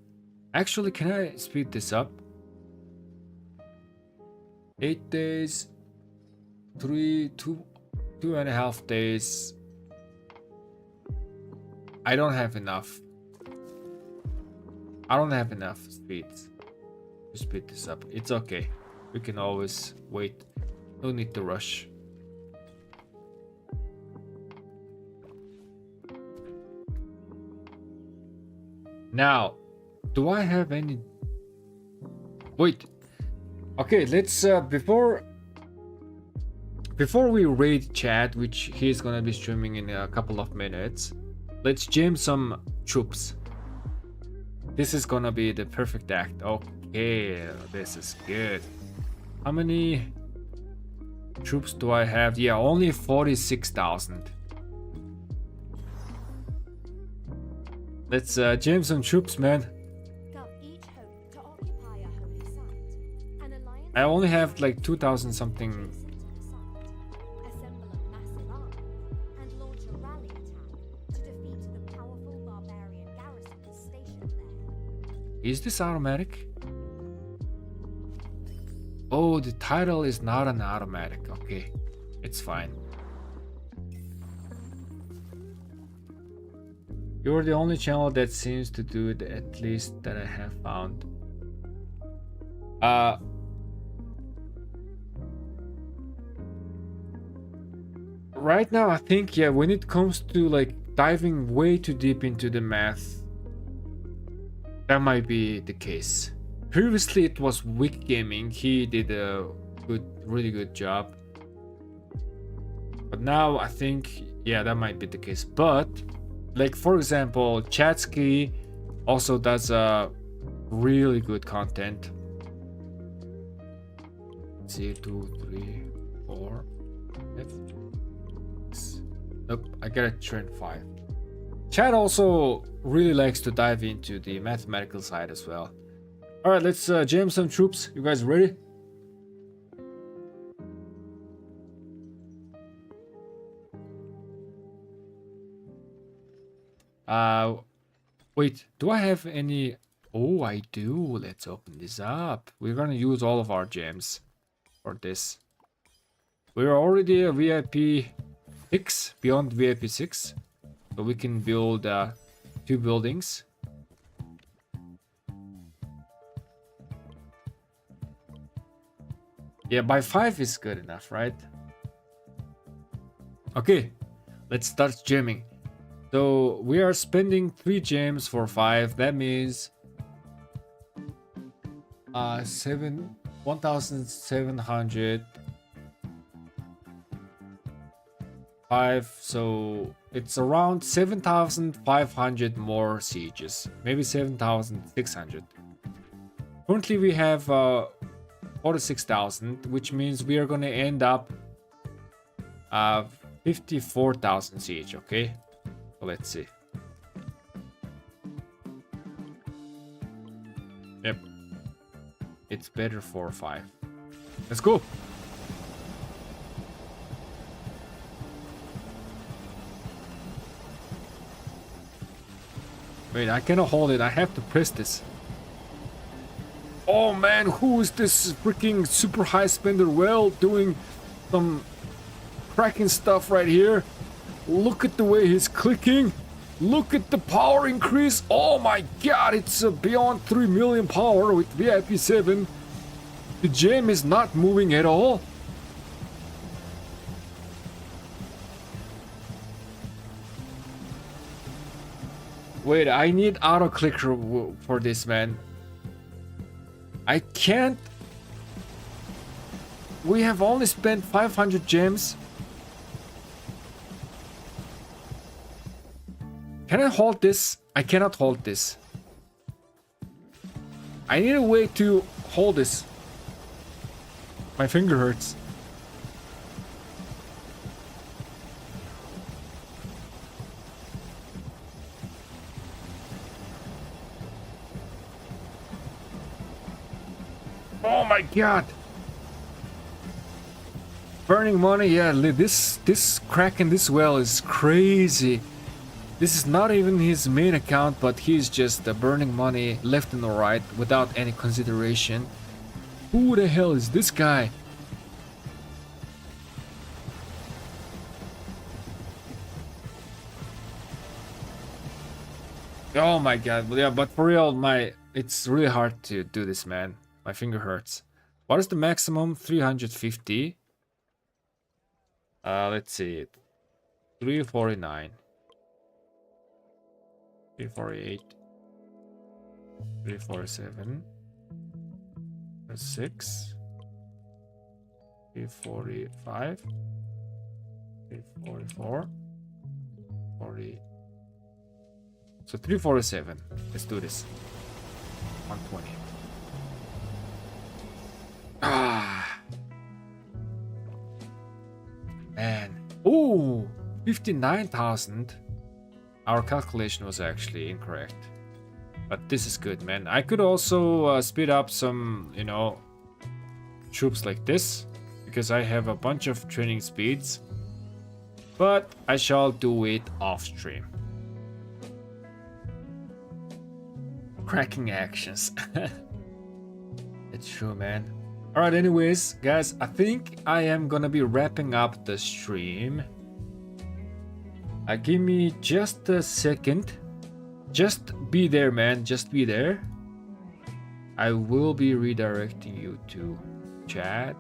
Actually, can I speed this up? 8 days, 2.5 days. I don't have enough. I don't have enough speed to speed this up. It's okay. We can always wait No need to rush. Now, do I have any... Wait. Okay, let's before we raid chat, which he's gonna be streaming in a couple of minutes, let's jam some troops. This is gonna be the perfect act. Okay, this is good. How many troops do I have? Yeah, only 46,000. Let's jam some troops, man. Gov each hope to occupy a holy site. An alliance I only have like 2,000 something. assemble a massive army and launch a rally attack to defeat the powerful barbarian garrison stationed there. Is this automatic? Oh, the title is not an automatic. Okay, it's fine. You're the only channel that seems to do it, at least that I have found. Right now, I think, yeah, when it comes to like diving way too deep into the math, that might be the case. Previously, it was Wick Gaming. He did a really good job. But now, I think, yeah, that might be the case. But, like, for example, Chatsky also does really good content. Let's see, 2, 3, 4, 5, 6. Nope, I got a trend 5. Chad also really likes to dive into the mathematical side as well. Alright, let's jam some troops. You guys ready? Wait, do I have any... Oh, I do. Let's open this up. We're gonna use all of our gems for this. We're already a VIP 6, beyond VIP 6. So we can build 2 buildings. Yeah, by 5 is good enough, right? Okay, let's start jamming. So we are spending 3 gems for 5. That means 1,700. 5, so it's around 7,500 more sieges, maybe 7,600. Currently we have 46,000, which means we are gonna end up 54,000 siege. Okay, so let's see. Yep, it's better for 5. Let's go. Wait, I cannot hold it. I have to press this. Oh man, who is this freaking super high spender well doing some cracking stuff right here? Look at the way he's clicking. Look at the power increase. Oh my god, it's beyond 3 million power with VIP 7. The gem is not moving at all. Wait, I need auto clicker for this, man. I can't. We have only spent 500 gems. Can I hold this? I cannot hold this. I need a way to hold this. My finger hurts. Oh my god! Burning money, yeah, this crack in this well is crazy. This is not even his main account, but he's just burning money left and right without any consideration. Who the hell is this guy? Oh my god, yeah, but for real, it's really hard to do this, man. My finger hurts. What is the maximum? 350. Let's see. 349. 348. 347. 6. 345. 344. 40. So 347. Let's do this. 120. Ah. Man. Ooh. 59,000. Our calculation was actually incorrect. But this is good, man. I could also speed up some, you know, troops like this. Because I have a bunch of training speeds. But I shall do it off stream. Cracking actions. It's true, man. Alright, anyways, guys, I think I am gonna be wrapping up the stream. Give me just a second. Just be there, man. Just be there. I will be redirecting you to chat.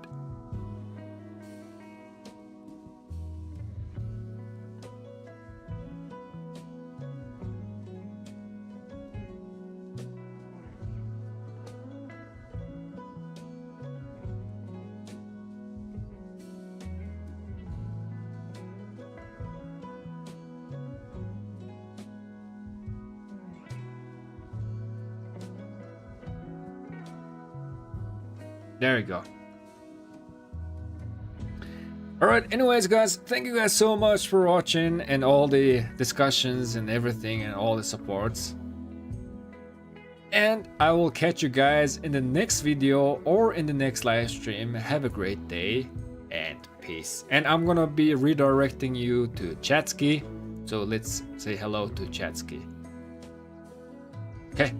There you go. Alright, anyways guys, thank you guys so much for watching and all the discussions and everything and all the supports. And I will catch you guys in the next video or in the next live stream. Have a great day and peace. And I'm gonna be redirecting you to Chatsky. So let's say hello to Chatsky. Okay.